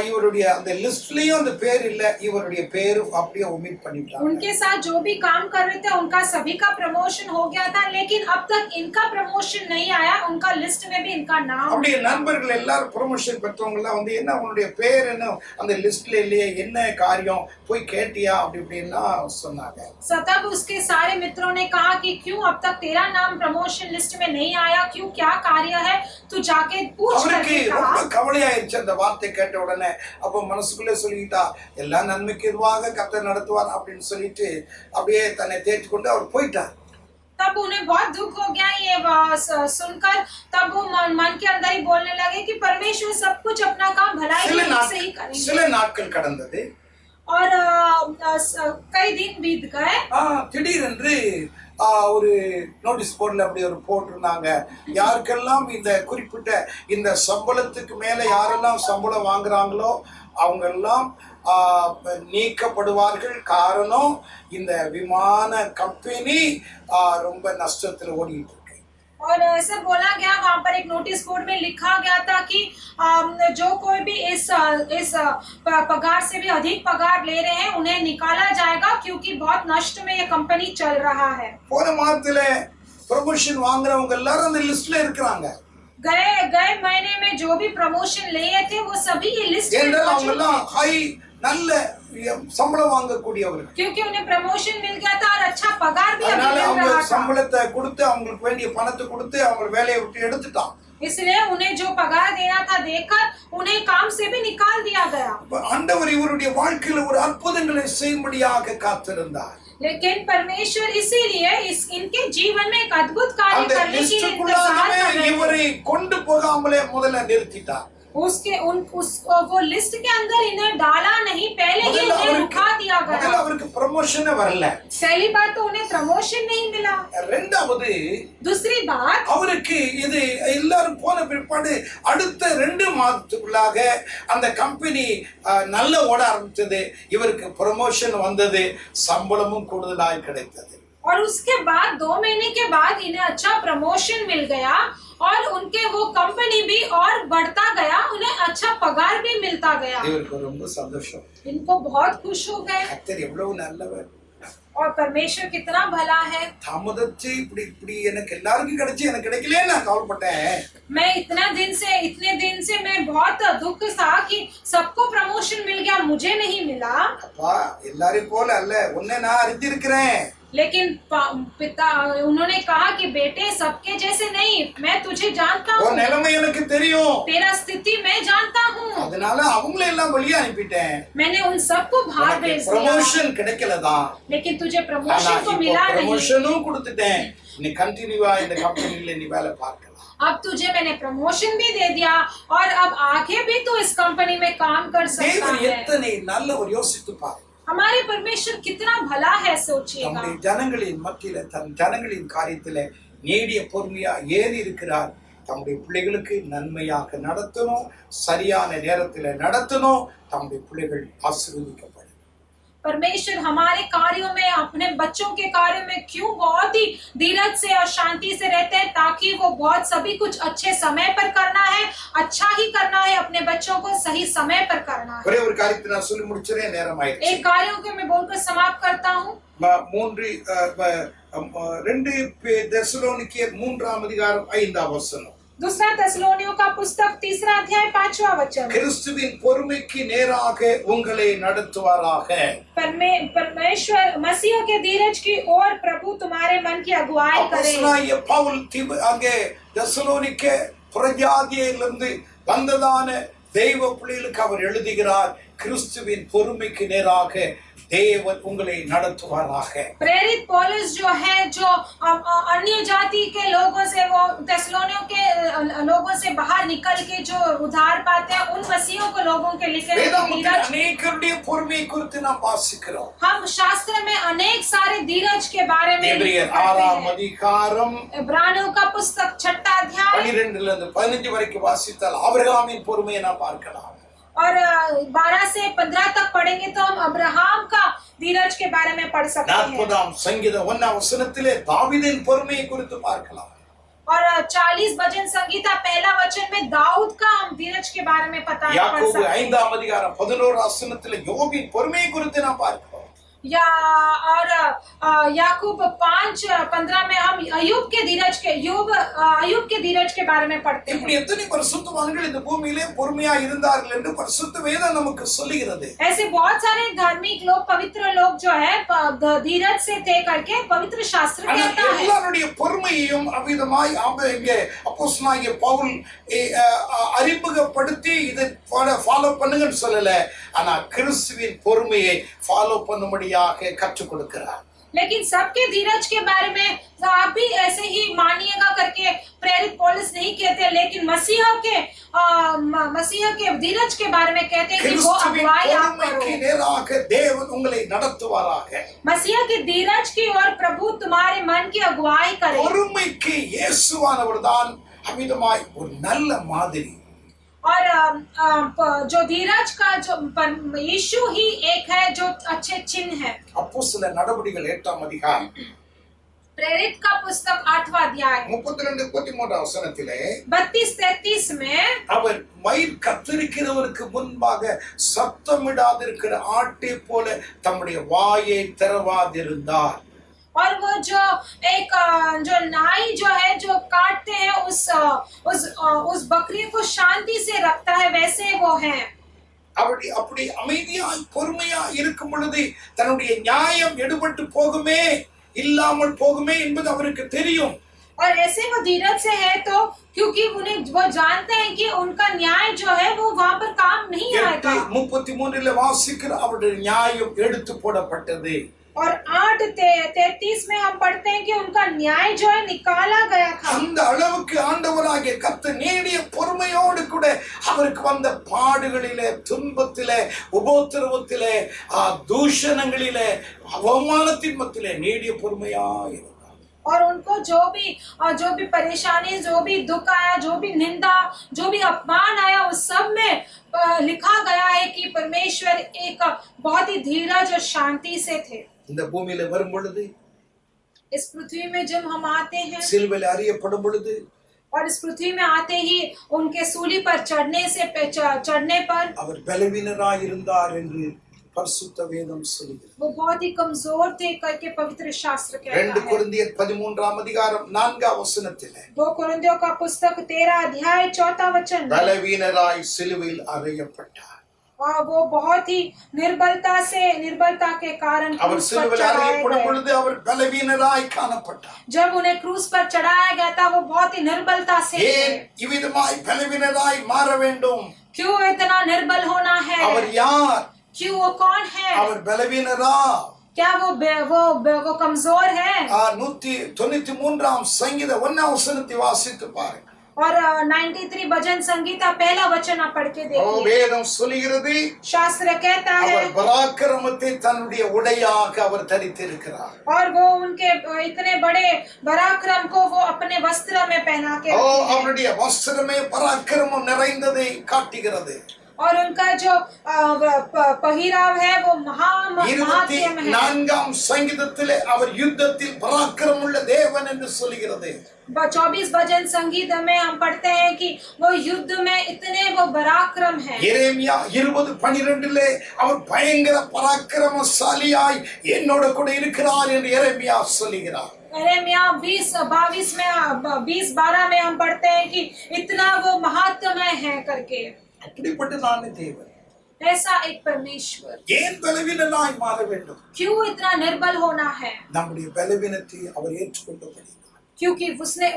இவருடைய அந்த லிஸ்ட்லயும் அந்த பேர் இல்ல, இவருடைய பேரு அப்படியே ஒமிட் பண்ணிட்டாங்க. उनके साथ जो भी काम कर रहे थे उनका सभी का प्रमोशन हो गया था, लेकिन अब तक इनका प्रमोशन नहीं आया, उनका लिस्ट में भी इनका नाम। அப்படியே நண்பர்கள் எல்லாரும் ப்ரமோஷன் பெற்றவங்க எல்லாம் வந்து என்ன உன்னுடைய பேர் என்ன அந்த லிஸ்ட்ல இல்லையே, என்ன காரியம், போய் கேட்டியா அப்படி இப்படின்னா சொன்னாங்க. तब उसके सारे मित्रों ने कहा कि क्यों अब तक तेरा नाम प्रमोशन लिस्ट में नहीं आया, क्यों, क्या कार्य है, तू जाके पूछ। அவருக்கு ரொம்ப கவலையாயிருச்சு அந்த வார்த்தை கேட்ட உடனே. அப்போ மனசுக்குள்ளே சொல்லிட்டா, எல்லா நன்மைக்கு எதுவாக கர்த்தர் நடத்துவார் அப்படின்னு சொல்லிட்டு அப்படியே தன்னை தேய்ச்சி கொண்டு அவர் போயிட்டார். तब उन्हें बहुत दुख हो गया ये सुनकर। तब वो मन के अंदर ही बोलने लगे कि परमेश्वर सब कुछ अपना काम भलाई சில के हित से ही करेंगे। சில நாட்கள் கடந்தது. और कई दिन बीत गए। திடீரென்று ஒரு நோட்டீஸ் போர்டில் அப்படி ஒரு போட்டிருந்தாங்க, யாருக்கெல்லாம் இந்த குறிப்பிட்ட இந்த சம்பளத்துக்கு மேலே யாரெல்லாம் சம்பளம் வாங்குறாங்களோ அவங்கெல்லாம் நீக்கப்படுவார்கள். காரணம் இந்த விமான கம்பெனி ரொம்ப நஷ்டத்தில் ஓடிட்டு இருக்கு. और ऐसा बोला गया, वहाँ पर एक नोटिस बोर्ड में लिखा गया था कि जो कोई भी इस पगार से भी अधिक पगार ले रहे हैं उन्हें निकाला जाएगा, क्योंकि बहुत नष्ट में ये कंपनी चल रहा है। போன மாதத்துல ப்ரமோஷன் வாங்குறவங்க எல்லாரும் அந்த லிஸ்ட்ல இருக்காங்க. गए महीने में जो भी प्रमोशन लिए थे वो सभी ये लिस्ट में मौजूद हैं। हाई நல்ல சம்பளம் வாங்கக்கூடியவர்கள், क्योंकि उन्हें प्रमोशन मिल गया था और अच्छा पगार भी அதனால मिल அவங்க रहा था। சம்பளத்தை கொடுத்து அவங்களுக்கு வேண்டிய பணத்தை கொடுத்து அவங்க வேலையை விட்டு எடுத்துட்டான். इसलिए उन्हें जो पगार देना था देकर उन्हें काम से भी निकाल दिया गया। ஆண்டவர் இவருடைய வாழ்க்கையில ஒரு அற்புதங்களை செய்யும்படியாக காத்திருந்தார். लेकिन परमेश्वर इसीलिए इनके जीवन में एक अद्भुत कार्य करने के लिए इंतजार कर रहे हैं। இவரை கொண்டு போகாமலே முதல்ல நிறுத்திட்டார். वो लिस्ट के अंदर इन्हें डाला नहीं, पहले ही इन्हें रुका दिया गया। முதல்ல அவருக்கு ப்ரமோஷனே வரல. पहली बात तो उन्हें प्रमोशन नहीं मिला। இரண்டாவது दूसरी बात, அவருக்கு இது எல்லாரும் போன பிற்பாடு அடுத்த 2 மாதத்துக்குள்ளாக அந்த கம்பெனி நல்ல ஓட ஆரம்பிச்சது, இவருக்கு ப்ரமோஷன் வந்தது, சம்பளமும் கூடுதலாய் கிடைத்தது. और उसके बाद 2 महीने के बाद इन्हें अच्छा प्रमोशन मिल गया और उनके वो कंपनी भी और बढ़ता गया, उन्हें अच्छा पगार भी मिलता गया। இவருக்கு ரொம்ப சந்தோஷம். इनको बहुत खुश हो गए। கர்த்தர் எவ்வளவு நல்லவர், और परमेश्वर कितना भला है। தாமதச்சு இப்படி எனக்கு எல்லாருக்கும் கிடைச்சு எனக்கு கிடைக்கலையே நான் கவலைப்பட்டேன். मैं इतने दिन से मैं बहुत दुख था कि सबको प्रमोशन मिल गया, मुझे नहीं मिला। அப்பா எல்லாரையும் போல அல்ல, உன்னை நான் அறிந்திருக்கிறேன். लेकिन पिता उन्होंने कहा कि बेटे सबके जैसे नहीं, मैं तुझे जानता हूँ, உன் நிலைமை எனக்கு தெரியும், तेरा स्थिति मैं जानता हूँ। அதனால அவங்கள எல்லாம் வெளியே அனுப்பிட்டேன். मैंने उन सबको बाहर भेज दिया, ப்ரமோஷன் கிடைக்கலதான், लेकिन तुझे प्रमोशन तो मिला नहीं। ப்ரமோஷனும் கொடுத்துட்டேன், நீ கண்டினியூவா இந்த கம்பெனில நீ வேலை பார்க்கலாம். अब तुझे मैंने प्रमोशन भी दे दिया और अब आगे भी तू इस कंपनी में काम कर सकता தேவன் है। எத்தனை நல்ல ஒரு யோசித்து பாரு. हमारे परमेश्वर कितना भला है, सोचिएगा। நம்முடைய ஜனங்களின் மத்தியில தன் ஜனங்களின் காரியத்துல நீடிய பொறுமையா ஏறி இருக்கிறார். தம்முடைய பிள்ளைகளுக்கு நன்மையாக நடத்தணும், சரியான நேரத்துல நடத்தணும், தம்முடைய பிள்ளைகள் ஆசீர்வதிக்கப்படும். परमेश्वर हमारे कार्यों में, अपने बच्चों के कार्यों में क्यों बहुत ही धीरज से और शांति से रहते हैं, ताकि वो बहुत सभी कुछ अच्छे समय पर करना है, अच्छा ही करना है, अपने बच्चों को सही समय पर करना है। ஒரே ஒரு காரியத்தை நான் சொல்லி முடிச்சறேன், நேரம் ஆயிடுச்சு. एक कार्यों को मैं बोलकर समाप्त करता हूँ। 2 தெசலோனிக்கேயர் 3ஆம் அதிகாரம் 5ஆம் வசனம். दूसरा तेसलोनियों का पुस्तक 3 अध्याय 5वां वचन। கிறிஸ்துவின் பொறுமைக்கு நேராக உங்களை நடத்துவாராக। परमेश्वर मसीह के धीरज की ओर प्रभु तुम्हारे मन की अगुवाई करे। அப்போஸ்தலனாகிய பவுல் அங்கே தெசலோனிக்கே புறஜாதியிலிருந்து வந்ததான தெய்வ பிள்ளைகளுக்கு அவர் எழுதுகிறார், கிறிஸ்துவின் பொறுமைக்கு நேராக தேவன் உங்களை நடத்துவாராக। प्रेरित पौलुस जो है, जो अन्य जाति के लोगों से, वो तेसलोनियों के लोगों से बाहर निकल के जो उद्धार पाते हैं, उन मसीहों को लोगों के लिखे अनेकருடைய பொறுமையை குறித்து நாம் வாசிக்கிறோம்। हम शास्त्र में अनेक सारे धीरज के बारे में எபிரேயர் 6ஆம் அதிகாரம் इब्रानियों का पुस्तक 6 अध्याय 12 இருந்து 15 வரைக்கும் வாசித்தால் ஆபிரகாமின் பொறுமையை நாம் பார்க்கலாம்। और 12 से 15 तक पढ़ेंगे तो हम अब्राहम का धीरज के बारे में पढ़ सकते हैं। 40ஆம் சங்கீதம் 1ஆம் வசனத்திலே தாவீதின் பொறுமையை குறித்து பார்க்கலாம்। और 40 भजन संगीता 1 वचन में दाऊद का हम धीरज के बारे में पता कर याकूब सकते हैं। 5ஆம் அதிகாரம் 11ஆம் வசனத்திலே யோபின் பொறுமையை குறித்து நாம் பார்க்கிறோம்। या और याकूब 5:15 में हम अय्यूब के धीरज के बारे में पढ़ते हैं। இப்படி எத்தனை பரிசுத்தவான்கள் இந்த பூமியிலே பொறுமையா இருந்தார்கள் என்று பரிசுத்த வேதம் நமக்கு சொல்லுகிறது। ऐसे बहुत सारे धार्मिक लोग, पवित्र लोग जो है धीरज से थे करके पवित्र शास्त्र कहता है। எல்லாருடைய பொறுமையையும் அவ்விதமாய் இங்கே அப்போஸ்தலனாகிய பவுல் அறிமுகப்படுத்தி இதை ஃபாலோ பண்ணுங்கன்னு சொல்லல, ஆனா கிறிஸ்துவின் பொறுமையை ஃபாலோ பண்ணும்படியாக கற்றுக் கொடுக்கிறார்। लेकिन सबके धीरज के बारे में तो आप भी ऐसे ही मानिएगा करके प्रेरित पौलुस नहीं कहते, लेकिन मसीह के धीरज के बारे में कहते हैं कि वो अगुवाई आप பொறுமைக்கு நேராக தேவன் உங்களை நடத்துவாராக. मसीह के धीरज की ओर प्रभु तुम्हारे मन की अगुवाई करे. பொறுமைக்கு இயேசுவானவர் தான் அமிதமாய் ஒரு நல்ல மாதிரி. और जो धीरज का जो यीशु ही एक है जो अच्छे चिन्ह है. அப்போஸ்தல நடபடிகள் 8ஆம் அதிகாரம் प्रेरित का पुस्तक 8वां अध्याय 32-33 வசனத்திலே 32-33 में அவர் மயிர் கத்தரிக்கிறவருக்கு முன்பாக சத்தமிடாதிருக்கிற ஆட்டை போல தம்முடைய வாயை திறவாதிருந்தார். और वो जो एक जो नाई जो है जो काटते हैं उस बकरी को शांति से रखता है, वैसे वो है. அப்படி அமைதியாய் பொறுமையா இருக்கும் பொழுது தன்னுடைய நியாயம் எடுபட்டு போகுமே இல்லாமல் போகுமே என்பது அவருக்கு தெரியும். और ऐसे वो धीरज से है तो क्योंकि उन्हें वो जानते हैं कि उनका न्याय जो है वो वहां पर काम नहीं आएगा. 8:33 வாசிக்கிற அவருடைய நியாயம் எடுத்து போடப்பட்டது. और 8:33 में हम पढ़ते हैं कि उनका न्याय जो है निकाला गया था. அந்த அளவுக்கு ஆண்டவராகிய கர்த்தர் நீடிய பொறுமையோடு கூட அவருக்கு வந்த பாடுகளிலே, துன்பத்திலே, உபத்திரவத்திலே, தூஷணங்களிலே, அவமானத்தின் மத்தியிலே நீடிய பொறுமையாயிருந்தார். और उनको जो भी परेशानी, जो भी दुख आया, जो भी निंदा, जो भी अपमान आया, उस सब में लिखा गया है कि परमेश्वर एक बहुत ही धीरज और शांति से थे. இந்த பூமியில வரும் பொழுது, इस पृथ्वी में जब हम आते हैं, சிலுவையில் அறியப்படும் பொழுது, और इस पृथ्वी में आते ही उनके सूली पर चढ़ने पर அவர் பலவீனராய் இருந்தார் என்று பரிசுத்த வேதம் சொல்கிறது. वो बहुत ही कमजोर थे करके पवित्र शास्त्र कहता है. 2 கொரிந்தியர் 13ஆம் அதிகாரம் 4ஆம் வசனத்திலே 2 कोरिन्थियों का पुस्तक 13 अध्याय 4 वचन में பலவீனராய் சிலுவையில் அறையப்பட்டார். और वो बहुत ही निर्बलता के कारण அவர் சிலுவையில் அறையப்படும் பொழுது அவர் பலவீனராய் காணப்பட்டார். जब उन्हें क्रूस पर चढ़ाया गया था वो बहुत ही निर्बलता से थे. ஏன் இவ்விதமாய் பலவீனராய் மாற வேண்டும்? क्यों इतना निर्बल होना है? அவர் யார்? क्यों वो कौन है? அவர் பலவீனரா? क्या वो कमजोर है? 193ஆம் சங்கீத 1ஆம் வசனத்தை வாசித்து பாருங்க. और 93 भजन संगीता पहला वचन आप पढ़ के देखिए. வேதம் சொல்கிறது, शास्त्र कहता है அவர் பராக்கிரமத்தை தன்னுடைய உடையாக அவர் தரித்திருக்கிறார். और वो उनके इतने बड़े पराक्रम को वो अपने वस्त्र में पहना के அவருடைய வஸ்திரமே பராக்கிரமம் நிறைந்ததை காட்டுகிறது. और उनका जो पहिराव है वो महात्म्य है. 24ஆம் சங்கீதத்திலே அவர் யுத்தத்தில் பராக்கிரமமுள்ள தேவன் என்று சொல்கிறது. 24 भजन संगीत में हम पढ़ते हैं कि वो युद्ध में इतने वो पराक्रम है. எரேமியா 20:12 அவர் பயங்கர பராக்கிரமசாலியாய் என்னோட கூட இருக்கிறார் என்று எரேமியா சொல்கிறார். यिर्मयाह 20:12 में हम पढ़ते हैं कि इतना वो महात्म्य है करके. அப்படிப்பட்டதான தேவன், ऐसा एक परमेश्वर ஏன் பலவீனனாய் மாற வேண்டும்? क्यों इतना निर्बल होना है? நம்முடைய பலவீனத்தை அவர் ஏற்றுக்கொண்டபடி, क्योंकि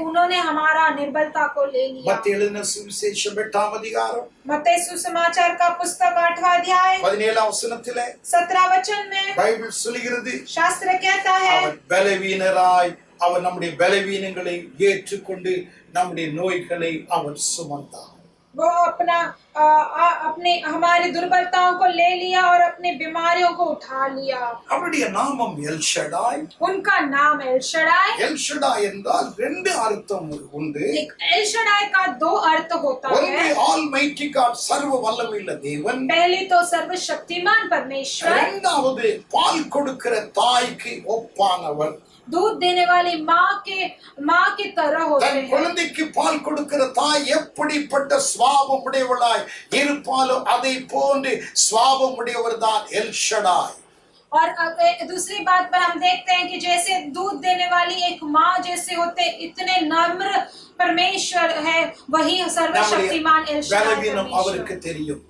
उन्होंने हमारा निर्बलता को ले लिया. மத்தேயு எழுதின சுவிசேஷம் 8ஆம் அதிகாரம் मत्ती सुसमाचार का पुस्तक 8वां अध्याय 17ஆம் வசனத்திலே 17 वचन में பைபிள் சொல்கிறது, शास्त्र कहता है அவர் பலவீனராய் அவர் நம்முடைய பலவீனங்களை ஏற்றுக்கொண்டு நம்முடைய நோய்களை அவர் சுமந்தார். वो अपने हमारी दुर्बलताओं को ले लिया और अपनी बीमारियों को उठा लिया. அவருடைய நாமம் எல் ஷடாய். उनका नाम एल शडाई. எல் ஷடாய் என்றால் ரெண்டு அர்த்தம் உண்டு. एक एल शडाई का दो अर्थ होता है. ஒன்று ஆல்மைட்டி காட், சர்வ வல்லமையுள்ள தேவன். पहली तो सर्वशक्तिमान परमेश्वर. இரண்டாவது பால் கொடுக்கிற தாய்க்கு ஒப்பானவர். दूध देने वाली माँ की तरह होते தன் हैं. குழந்தைக்கு பால் கொடுக்கிற தாய் எப்படிப்பட்ட சுவாபம் உடையவளாய் இருப்பாலோ அதை போன்று சுவாபம் உடையவர் தான் எல் ஷடாய். और दूसरी बात पर हम देखते हैं कि जैसे दूध देने वाली एक माँ जैसे होते इतने नम्र परमेश्वर है, वही सर्वशक्तिमान एल शडाई அவருக்கு தெரியும்.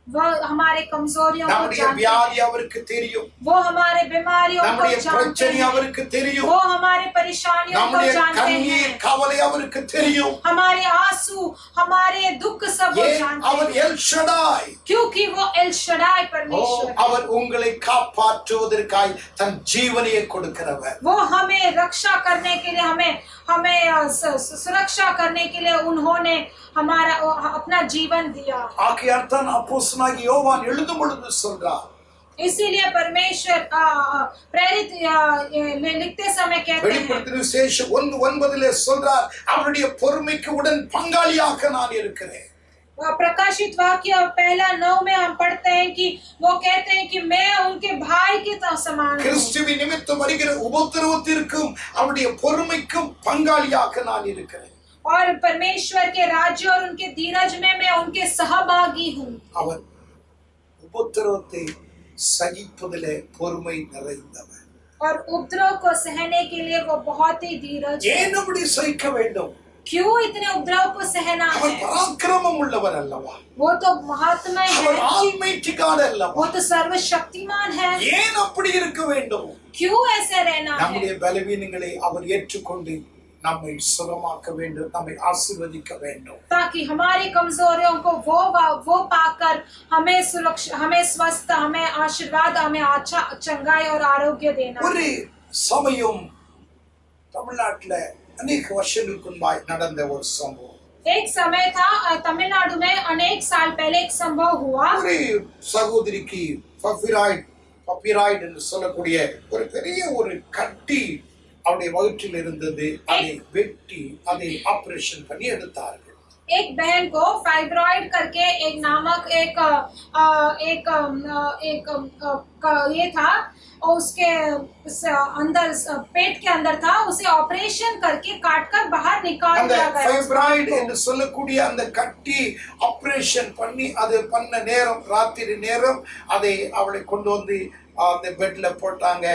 वह हमारे कमजोरियों को நம்முடைய जानते வியாதி हैं, அவருக்கு தெரியும், वो हमारे बीमारियों को நம்முடைய जानते பிரச்சனை हैं, அவருக்கு தெரியும், वो हमारे परेशानियों को நம்முடைய जानते கண்ணீர் हैं, கவலை அவருக்கு தெரியும். हमारे आंसू हमारे दुख सब वो ஏன் जानते அவர் हैं, எல் ஷடாய், क्योंकि वो एल शडाई परमेश्वर है। அவர் उங்களை காப்பாற்றுவதற்காய் தன் ஜீவனையை கொடுக்கிறவர். वो हमें रक्षा करने के लिए हमें सुरक्षा करने के लिए उन्होंने हमारा अपना जीवन दिया। ஆகையால் தான் அப்போஸ்தலனாகிய யோவான் எழுதும் பொழுது சொல்றார், इसीलिए परमेश्वर प्रेरित लिखते समय कहते हैं, வெளிப்படுத்தின விசேஷம் 1:9 சொல்றார், அவருடைய பொறுமைக்கு உடன் பங்காளியாக நான் இருக்கிறேன். प्रकाशित वाक्य 1:9 में हम पढ़ते हैं कि वो कहते हैं कि मैं उनके भाई के समान हूं। கிறிஸ்துவின் நிமித்தம் வருகிற உபத்திரவத்திற்கும் அவருடைய பொறுமைக்கும் பங்காளியாக நான் இருக்கிறேன். और परमेश्वर के राज्य और उनके धीरज में मैं उनके सहभागी हूं। அவர் உபத்திரவத்தை சகிப்பதிலே பொறுமை நிறைந்தவர். और उपद्रव को सहने के लिए वो बहुत ही धीरज। ஏன் அப்படி சகிக்க வேண்டும்? क्यों इतने उपद्रव को सहना है? அவர் பராக்கிரமம் உள்ளவர் அல்லவா? वो तो महात्मा அவர் है, ஆல்மைட்டி காட் அல்லவா? वो तो सर्वशक्तिमान है। ஏன் அப்படி இருக்க வேண்டும்? क्यों ऐसे रहना है? நம்முடைய பலவீனங்களை அவர் ஏற்றுக்கொண்டு நம்மை சுகமாக்க வேண்டும், நம்மை ஆசீர்வதிக்க வேண்டும். ताकि हमारी कमजोरियों को वो पाकर हमें सुरक्षा, हमें स्वस्थ, हमें आशीर्वाद, हमें अच्छा चंगाई और आरोग्य देना। ஒரு சமயம் தமிழ்நாட்டுல अनेक वर्षங்களுக்கு முன்பாய் நடந்த ஒரு சம்பவம். एक समय था तमिलनाडु में अनेक साल पहले एक संभव हुआ। ஒரு சகோதரிக்கு பப்பிராய்டு என்று சொல்லக்கூடிய ஒரு பெரிய ஒரு கட்டி அவருடைய வயிற்றில் இருந்தது. அதை வெட்டி அதை ஆபரேஷன் பண்ணி எடுத்தார்கள். एक बहन को फाइब्रॉइड करके एक नामक एक ये था, और उसके अंदर पेट के अंदर था, उसे ऑपरेशन करके काटकर बाहर निकाल दिया गया। ஃபைப்ராய்டு என்று சொல்லக்கூடிய அந்த கட்டி ஆபரேஷன் பண்ணி அது பண்ண நேரம் ராத்திரி நேரம் அதை அவளை கொண்டு வந்து அந்த பெட்ல போட்டாங்க.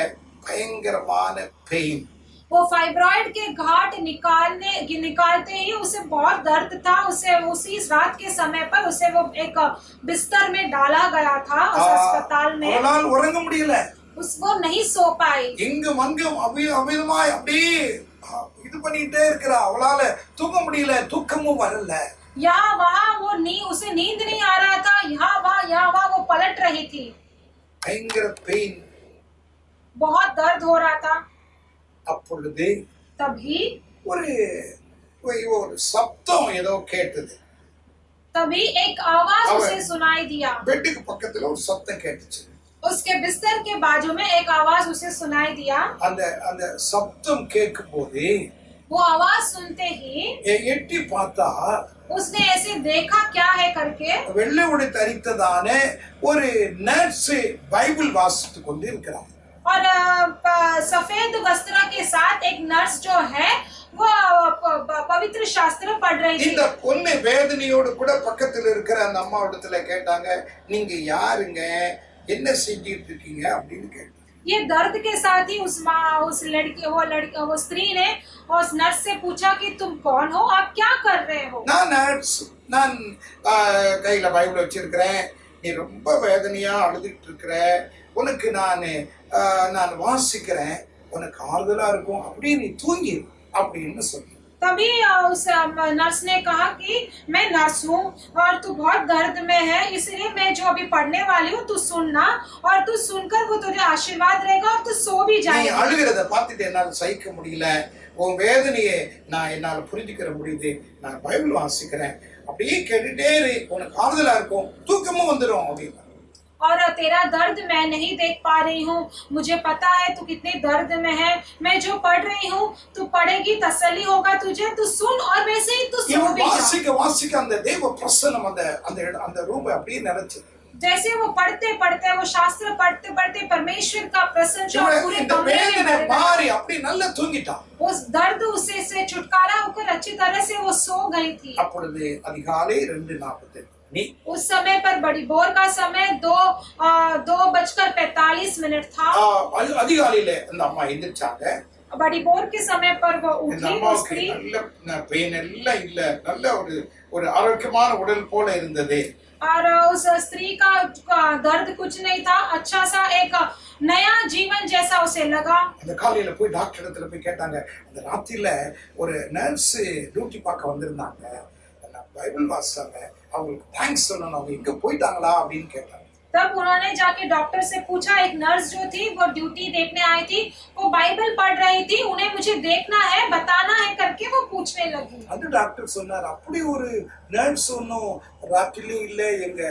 பயங்கரமான பெயின். वो फाइब्रॉइड के घाट निकालते ही उसे बहुत दर्द था। उसे उसी रात के समय पर उसे वो एक बिस्तर में डाला गया था उस अस्पताल में। அவளால் உறங்க முடியல. वो नहीं सो पाई। இங்கும் அங்கும் அமிதமாய் அப்படியே இது பண்ணிட்டே இருக்கிறா. அவளால தூங்க முடியல, தூக்கமும் வரல. यहाँ वहाँ उसे नींद नहीं आ रहा था, यहाँ वहाँ वो पलट रही थी। பயங்கர பெயின். बहुत दर्द हो रहा था। அப்பொழுது तभी ஒரு சப்தம் ஏதோ கேட்டது. तभी एक आवाज उसे सुनाई दिया। பெட்டுக்கு பக்கத்துல ஒரு சத்தம் கேட்டுச்சு. उसके बिस्तर के बाजू में एक आवाज उसे सुनाई दिया। அந்த சப்தம் கேட்கும்போது वो आवाज सुनते ही எட்டி பார்த்தா उसने ऐसे देखा क्या है करके, வெள்ளை உடை தரித்ததான ஒரு நர்ஸ் பைபிள் வாசித்து கொண்டு இருக்கிறார். और सफेद वस्त्र के साथ एक नर्स जो है वो पवित्र शास्त्र पढ़ रही थी। இந்த பொண்ணு வேதனையோடு கூட பக்கத்துல இருக்கிற அந்த அம்மா இடத்துல கேட்டாங்க, நீங்க யாருங்க, என்ன செஞ்சிட்டு இருக்கீங்க அப்படின்னு கேட்டாங்க. ये दर्द के साथ ही उस वो स्त्री ने उस नर्स से पूछा कि तुम कौन हो, आप क्या कर रहे हो? நான் நர்ஸ், நான் கையில பைபிள் வச்சிருக்கிறேன், நீ ரொம்ப வேதனையா அழுதுட்டு இருக்கிற, உனக்கு நான் வாசிக்கிறேன், உனக்கு ஆறுதலா இருக்கும், அப்படியே நீ தூங்கி அப்படின்னு சொன்னேன். तभी उस नर्स ने कहा कि मैं नर्स हूँ और तू बहुत दर्द में है, इसलिए मैं जो अभी पढ़ने वाली हूँ तू सुनना, और तू सुनकर वो तुझे आशीर्वाद रहेगा और तू सो भी जाएगा। அழுகிறத பார்த்துட்டு என்னால சகிக்க முடியல, உன் வேதனையை நான் என்னால புரிஞ்சுக்கிற முடியுது, நான் பைபிள் வாசிக்கிறேன், அப்படியே கேட்டுட்டே இரு, உனக்கு ஆறுதலா இருக்கும், தூக்கமும் வந்துடும் அப்படின்னு. और तेरा दर्द मैं नहीं देख पा रही हूँ, मुझे पता है तू कितने दर्द में है, मैं जो पढ़ रही हूँ तू पढ़ेगी, तसल्ली होगा तुझे, तू सुन और वैसे ही तू सो भी जा। வாசிக்க அந்த தேவ பிரசன்னம் அந்த ரூமை அப்படியே நினைச்சு, जैसे वो पढ़ते वो शास्त्र पढ़ते परमेश्वर का प्रसन्न जो पूरे कमरे में मारी அப்படி நல்லா தூங்கிட்டான். उस दर्द से छुटकारा होकर अच्छी तरह से वो सो गई थी। அப்பொழுது அதிகாலை 2:48 उस समय पर बड़ी भोर का समय 2:45 था। அதிகாலையில அந்த அம்மா எந்திரிச்சாங்க. बड़ी भोर के समय पर वो उठी। நல்ல பெயின் எல்லாம் இல்ல, நல்ல ஒரு ஆரோக்கியமான உடல் போல இருந்தது। और उस स्त्री का दर्द कुछ नहीं था, अच्छा सा एक नया जीवन जैसा उसे लगा। அந்த காலையில போய் டாக்டர் இடத்துல போய் கேட்டாங்க. அந்த ராத்திரில ஒரு நர்ஸ் டியூட்டி பார்க்க வந்திருந்தாங்க. நான் பைபிள் வாசிச்சாங்க. அவங்களுக்கு தேங்க்ஸ் சொல்லணும். அவங்க இங்க போயிட்டாங்களா அப்படின்னு கேட்டாங்க. तब उन्होंने जाके डॉक्टर से पूछा, एक नर्स जो थी वो ड्यूटी देखने आई थी, वो बाइबल पढ़ रही थी, उन्हें मुझे देखना है, बताना है करके वो पूछने लगी। அது டாக்டர் சொன்னார், அப்படி ஒரு நர்ஸ் ஒன்னும் ராத்திரிலே இல்ல, எங்க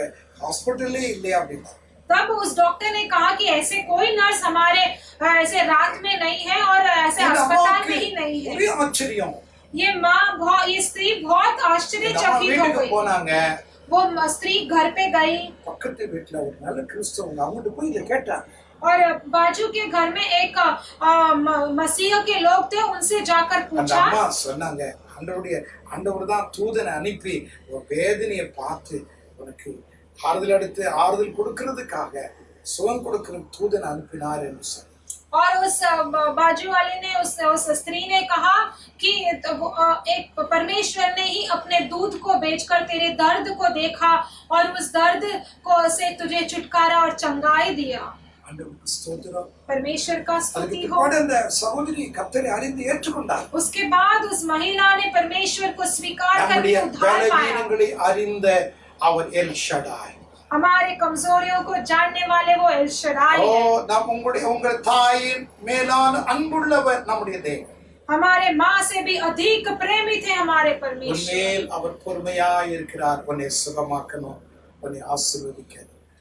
ஹாஸ்பிடல்லே இல்ல அப்படின்னா। तब उस डॉक्टर ने कहा कि ऐसे कोई नर्स हमारे ऐसे रात में नहीं है और ऐसे अस्पताल में ही नहीं है। ஒரே ஆச்சரியம்। ये स्त्री बहुत आश्चर्यचकित हो गई। போனாங்க। वो स्त्री घर पे गई। பக்கத்து வீட்ல ஒரு நல்ல கிறிஸ்தவங்க அவங்கட்ட போய் இத கேட்டாங்க। और बाजू के घर में एक मसीह के लोग थे, उनसे जाकर पूछा। அம்மா சொன்னாங்க, ஆண்டவர் தான் தூதனை அனுப்பி ஒரு வேதனையை பார்த்து உனக்கு ஆறுதல் கொடுக்கிறதுக்காக சுகம் கொடுக்கிற தூதனை அனுப்பினார் என்று சொன்னார்। और उस बाजू वाले ने उस स्त्री ने कहा कि एक परमेश्वर ने ही अपने दूध को बेचकर तेरे दर्द को देखा और उस दर्द को से तुझे छुटकारा और चंगाई दिया। परमेश्वर का स्तुति हो। उसके बाद उस महिला ने परमेश्वर को स्वीकार करके उद्धार पाया। हमारे कमजोरियों को जानने वाले वो एल शडाई है। हमारे माँ से भी अधिक प्रेमी थे हमारे परमेश्वर।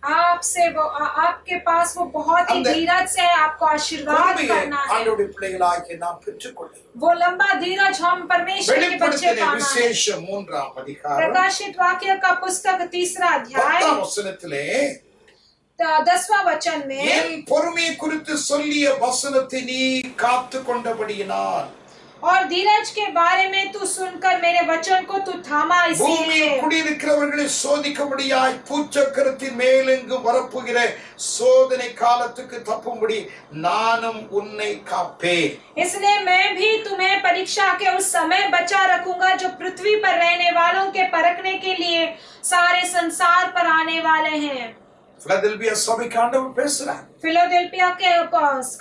आपसे वो आपके पास वो बहुत ही धीरज से आपको आशीर्वाद करना है। वो लंबा धीरज हम परमेश्वर के बच्चे पाना है। प्रकाशित वाक्य का पुस्तक 3 अध्याय 10वां वचन में, என் பொறுமையை குறித்து சொல்லிய வசனத்தை நீ காத்துக்கொண்டபடியினால் और धीरज के बारे में तू सुनकर मेरे वचन को तू थामा, इसलिए குடியிருக்கிறவர்களை சோதிக்கும்படியாய் பூச்சக்கரத்தின் மேலெங்கு வரப்புகிற சோதனை காலத்துக்கு தப்பும்படி நானும் உன்னை காப்பேன்। इसलिए मैं भी तुम्हें परीक्षा के उस समय बचा रखूंगा जो पृथ्वी पर रहने वालों के परखने के लिए सारे संसार पर आने वाले हैं। फिलाडेल्फिया सभைக்கு ஆண்டவர் பேசுறார்। फिलाडेल्फिया के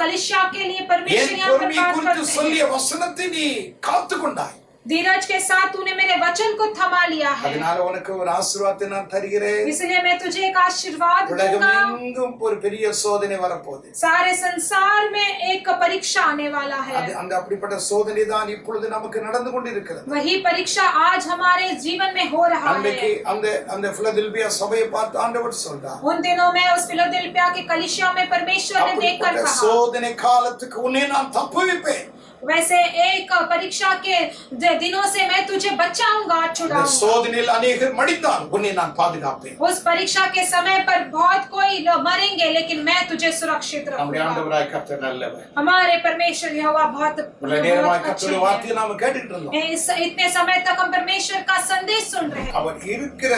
कलीसिया के लिए परमेश्वर यहाँ पर बात करते हैं। சொல்லிய வசனத்தை நீ காத்துக்கொண்டாய், धीरज के साथ तूने मेरे वचन को थमा लिया है, அதனால உனக்கு ஒரு ஆசீர்வாதத்தை நான் தருகிறேன்। इसलिए मैं तुझे एक आशीर्वाद दूंगा। உலகமெங்கும் ஒரு பெரிய சோதனை வரப்போகுது। सारे संसार में एक परीक्षा आने वाला है। அந்த அப்படிப்பட்ட சோதனை தான் இப்பொழுது நமக்கு நடந்து கொண்டிருக்கிறது। वही परीक्षा आज हमारे जीवन में हो रहा है। அந்த फिलाडेल्फिया சபையை பார்த்து ஆண்டவர் சொல்றார், उन दिनों में उस फिलाडेल्फिया के कलीसिया में परमेश्वर ने देखकर कहा, சோதனை காலத்துக்கு உன்னை நான் தப்புவிப்பேன்। वैसे एक परीक्षा के दिनों से मैं तुझे बचाऊंगा, छुड़ाऊंगा। சோதனையில் अनेகர் மடிந்தால் உன்னை நான் பாதுகாப்பேன்। उस परीक्षा के समय पर बहुत कोई लोग मरेंगे, लेकिन मैं तुझे सुरक्षित रखूंगा। நம்முடைய ஆண்டவராய் கர்த்தர் நல்லவர்। हमारे परमेश्वर यहोवा बहुत अच्छे हैं। வார்த்தையை நாம கேட்டுட்டு இருந்தோம்। इतने समय तक हम परमेश्वर का संदेश सुन रहे हैं। அவர் இருக்கிற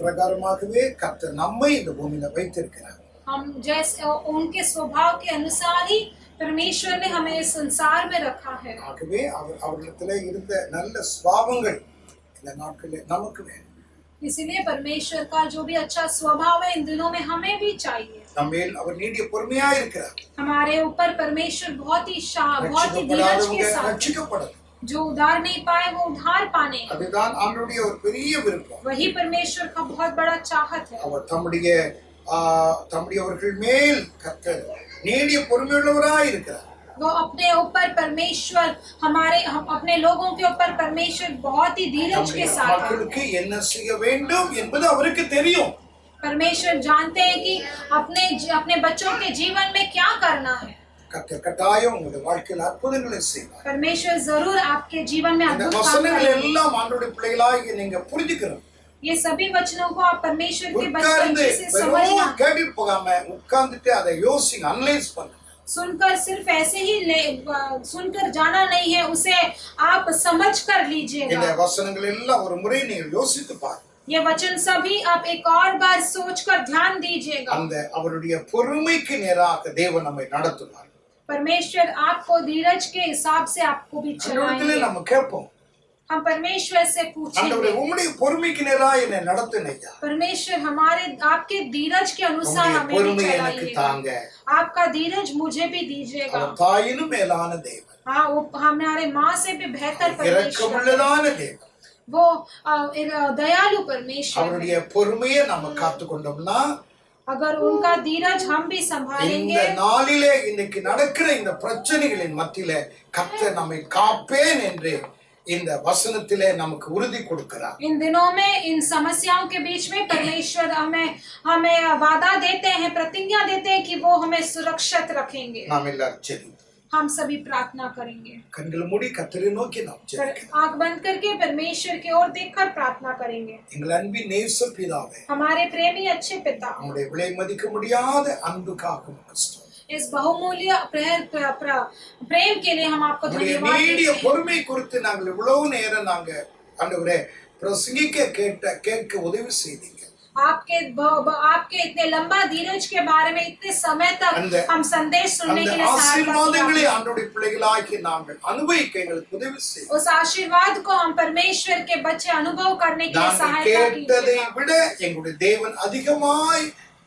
பிரகாரமாகவே கர்த்தர் நம்மை இந்த பூமியில வைத்திருக்கிறார்। हम जैसे उनके स्वभाव के अनुसार ही परमेश्वर ने हमें इस संसार में रखा है। ஆகவே அவர்களிடத்திலே இருந்த நல்ல சுபாவங்கள் இந்த நாட்களில் நமக்கு வேண்டும்। इसलिए परमेश्वर का जो भी अच्छा स्वभाव है इन दिनों में हमें भी चाहिए। நம்மேல் அவர் நீடிய பொறுமையாய் இருக்கிறார்। हमारे ऊपर परमेश्वर बहुत ही धीरज के साथ, ரட்சிக்கப்படணும், जो उधार नहीं पाए वो उधार पाने, அதுதான் ஆண்டவருடைய ஒரு பெரிய விருப்பம்। वही परमेश्वर का बहुत बड़ा चाहत है। அவர் தம்முடையவர்கள் மேல் கர்த்தர் நீடிய பொறுமையுள்ளவராய் இருக்கிறார்। वो अपने ऊपर परमेश्वर हम अपने लोगों के ऊपर परमेश्वर बहुत ही धीरज के साथ है। மக்களுக்கு என்ன செய்ய வேண்டும் என்பது அவருக்கு தெரியும்। परमेश्वर जानते हैं कि अपने बच्चों के जीवन में क्या करना है। கர்த்தர் கட்டாயம் உங்களுடைய வாழ்க்கையில் அற்புதங்களை செய்வார்। परमेश्वर जरूर आपके जीवन में இந்த अद्भुत काम வசனங்கள் करेंगे। எல்லாம் ஆண்டவருடைய பிள்ளைகளாய் நீங்க புரிஞ்சுக்கணும்। ये सभी वचनों को आप परमेश्वर के बच्चे से समझना, கேட்டு போகாம உட்கார்ந்துட்டு அதை யோசிங்க, அனலைஸ் பண்ணுங்க। सुनकर सिर्फ ऐसे ही सुनकर जाना नहीं है, उसे आप समझ कर लीजिएगा। இந்த வசனங்கள் எல்லாம் ஒரு முறை நீங்க யோசித்து பாருங்க। ये वचन सभी आप एक और बार सोचकर ध्यान दीजिएगा। அந்த அவருடைய பொறுமைக்கு நேராக தேவன் நம்மை நடத்துவார்। परमेश्वर आपको धीरज के हिसाब से आपको भी चलाएंगे। நம்ம கேட்போம், हम परमेश्वर से ஆண்டவரே पूछेंगे, உம்முடைய பொறுமைக்கு நேராக என்னை நடத்துனையா, परमेश्वर हमारे आपके धीरज के अनुसार உம்முடைய हमें भी பொறுமை எனக்கு चलाइएगा। தாங்க. आपका धीरज मुझे भी दीजिएगा। அவர் தாயினும் மேலான தேவன், हाँ, वो हमारे माँ से भी बेहतर परमेश्वर है। இரக்கமுள்ளதான தேவன். वो एक दयालु परमेश्वर है। அவருடைய பொறுமையை நம்ம காத்துக்கொண்டோம்னா अगर उनका धीरज हम भी இந்த संभालेंगे, நாளிலே இன்னைக்கு நடக்கிற இந்த பிரச்சனைகளின் மத்தியிலே கர்த்தர் நம்மை காப்பேன் என்று இந்த வசனத்திலே நமக்கு உறுதி கொடுக்கிறார். इन दिनों में इन समस्याओं के बीच में परमेश्वर हमें वादा देते हैं, प्रतिज्ञा देते हैं कि वो हमें सुरक्षित रखेंगे। நாம் எல்லாரும் ஜெபிப்போம். हम सभी प्रार्थना करेंगे। கண்களை மூடி கர்த்தரை நோக்கி நாம் ஜெபிக்கலாம். आंख बंद करके परमेश्वर की ओर देखकर प्रार्थना करेंगे। எங்கள் அன்பின் நேச பிதாவே, हमारे प्रेमी अच्छे पिता, நம்முடைய விலை மதிக்க முடியாத அன்புக்காக உமக்கு ஸ்தோத்திரம். इस बहुमूल्य प्रेम के लिए हम आपको உம்முடைய धन्यवाद நீடிய देते हैं। பொறுமை குறித்து நாங்கள் இவ்வளவு நேரம் நாங்க ஆண்டவரே பிரசங்கிக்க கேட்க உதவி செய்தீங்க. आपके इतने लंबा धीरज के बारे में इतने समय तक हम संदेश सुनने के लिए सहायता ஆசீர்வாதங்களை किया। ஆண்டவருடைய பிள்ளைகளாகி நாங்கள் அனுபவிக்க எங்களுக்கு உதவி செய்யுங்க. उस आशीर्वाद को हम परमेश्वर के बच्चे अनुभव करने के लिए நாங்கள் सहायता கேட்டதை कीजिएगा। விட எங்களுடைய தேவன் அதிகமாய்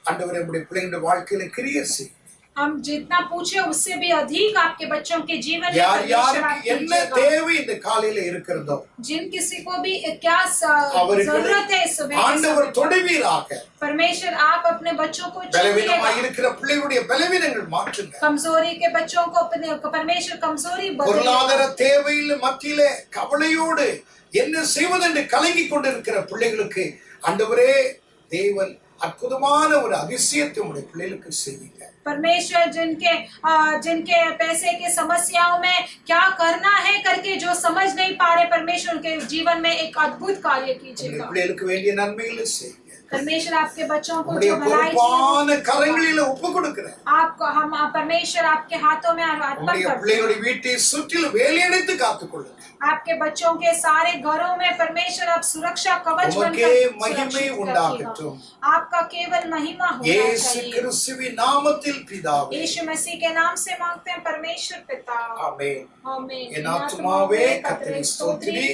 ஆண்டவரே நம்முடைய பிள்ளைகளுடைய வாழ்க்கையில கிரியை செய்யுங்க. हम जितना पूछे उससे भी अधिक आपके बच्चों के जीवन में யார் परमेश्वर யாருக்கு आप என்ன कीजिएगा। தேவை இந்த காலையில இருக்கிறதோ जिन किसी को भी क्या அவர்களை जरूरत है इस सुबह के ஆண்டவர் समय पर, தொடுவீராக. परमेश्वर आप अपने बच्चों को பலவீனமாய் छूइएगा। இருக்கிற பிள்ளைகளுடைய பலவீனங்கள் மாற்றுங்க. कमजोरी के बच्चों को अपने परमेश्वर कमजोरी பொருளாதார बदलिएगा। தேவையில் மத்தியிலே கவலையோடு என்ன செய்வதென்று கலங்கி கொண்டிருக்கிற பிள்ளைகளுக்கு ஆண்டவரே தேவன் அற்புதமான ஒரு அதிசயத்தை உங்களுடைய பிள்ளைகளுக்கு செய்யுங்க. परमेश्वर जिनके पैसे की समस्याओं में क्या करना है करके जो समझ नहीं पा रहे, परमेश्वर उनके जीवन में एक अद्भुत कार्य உங்களுடைய कीजिएगा। பிள்ளைகளுக்கு வேண்டிய நன்மைகளை செய்யுங்க. परमेश्वर आपके बच्चों को உங்களுடைய जो भलाई பொறுப்பான கரங்களில ஒப்பு கொடுக்கிறேன். आपको हम परमेश्वर आपके हाथों में अर्पण உங்களுடைய करते हैं। பிள்ளைகளுடைய வீட்டை சுற்றிலும் வேலியடைத்து காத்துக்கொள்ளுங்க. आपके बच्चों के सारे घरों में परमेश्वर आप सुरक्षा कवच உமக்கே बनकर மகிமை सुरक्षित உண்டாகட்டும். रखिएगा। आपका केवल महिमा होना இயேசு चाहिए। கிறிஸ்துவின் நாமத்தில் பிதாவே, यीशु मसीह के नाम से मांगते हैं परमेश्वर पिता, ஆமென். आमीन। என் ஆத்துமாவே கர்த்தரை ஸ்தோத்திரி,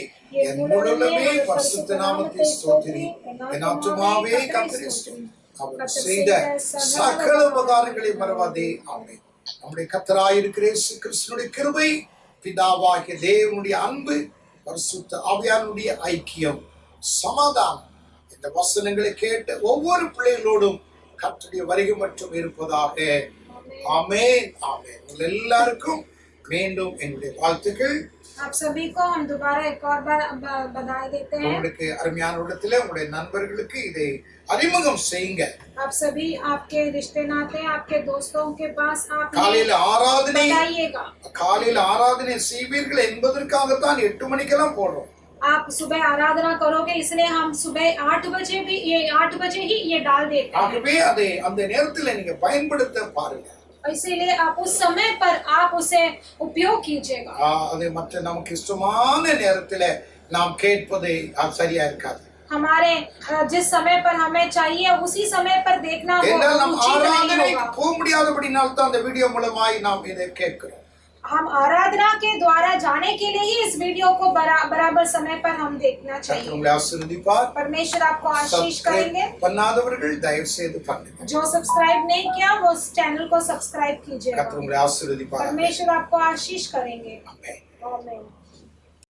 என் முழுமே பரிசுத்த நாமத்தை ஸ்தோத்திரி. என் ஆத்துமாவே கர்த்தரை ஸ்தோத்திரி. அவர் செய்த சகல உபகாரங்களை மறவாதே. ஆமென். நம்முடைய கர்த்தராய் இருக்கிற இயேசு கிறிஸ்துவினுடைய கிருபை, பிதாவாகிய தேவனுடைய அன்பு, பரிசுத்த ஆவியானுடைய ஐக்கியம், சமாதானம் இந்த வசனங்களை கேட்ட ஒவ்வொரு பிள்ளைகளோடும் கர்த்தருடைய வருகை மற்றும் இருப்பதாக. ஆமென், ஆமென். உங்கள் எல்லாருக்கும் மீண்டும் என்னுடைய வாழ்த்துக்கள். आप सभी को हम दोबारा एक और बार बधाई देते हैं। உங்களுக்கு அருமையான இடத்துல உங்களுடைய நண்பர்களுக்கு இதை அறிமுகம் செய்யுங்க. आप सभी आपके रिश्ते नाते आपके दोस्तों के पास आप காலையில ஆராதனை बताइएगा। காலையில ஆராதனை செய்வீர்கள் என்பதற்காகத்தான் 8 மணிக்கெல்லாம் போடுறோம். आप सुबह आराधना करोगे इसलिए हम सुबह 8 बजे ही ये डाल देते हैं। ஆகவே அதை அந்த நேரத்துல நீங்க பயன்படுத்த பாருங்க. इसीलिए आप उस समय पर आप उसे उपयोग कीजिएगा। அது மற்ற நமக்கு இஷ்டமான நேரத்துல நாம் கேட்பது சரியா இருக்காது. हमारे जिस समय पर हमें चाहिए उसी समय पर देखना ஏன்னா நம்ம उचित नहीं ஆராதனைக்கு होगा। போக முடியாதபடினால தான் அந்த வீடியோ மூலமாய் நாம் இதை கேட்கிறோம். हम आराधना के द्वारा जाने के लिए ही इस वीडियो को बराबर समय पर हम देखना கர்த்தர் चाहिए। உங்களை ஆசீர்வதிப்பார். परमेश्वर आपको आशीष करेंगे। பண்ணாதவர்கள் தயவு செய்து பண்ணுங்க. जो सब्सक्राइब नहीं किया वो इस चैनल को सब्सक्राइब कीजिएगा। கர்த்தர் உங்களை ஆசீர்வதிப்பார். परमेश्वर आपको आशीष करेंगे। ஆமென். आमीन।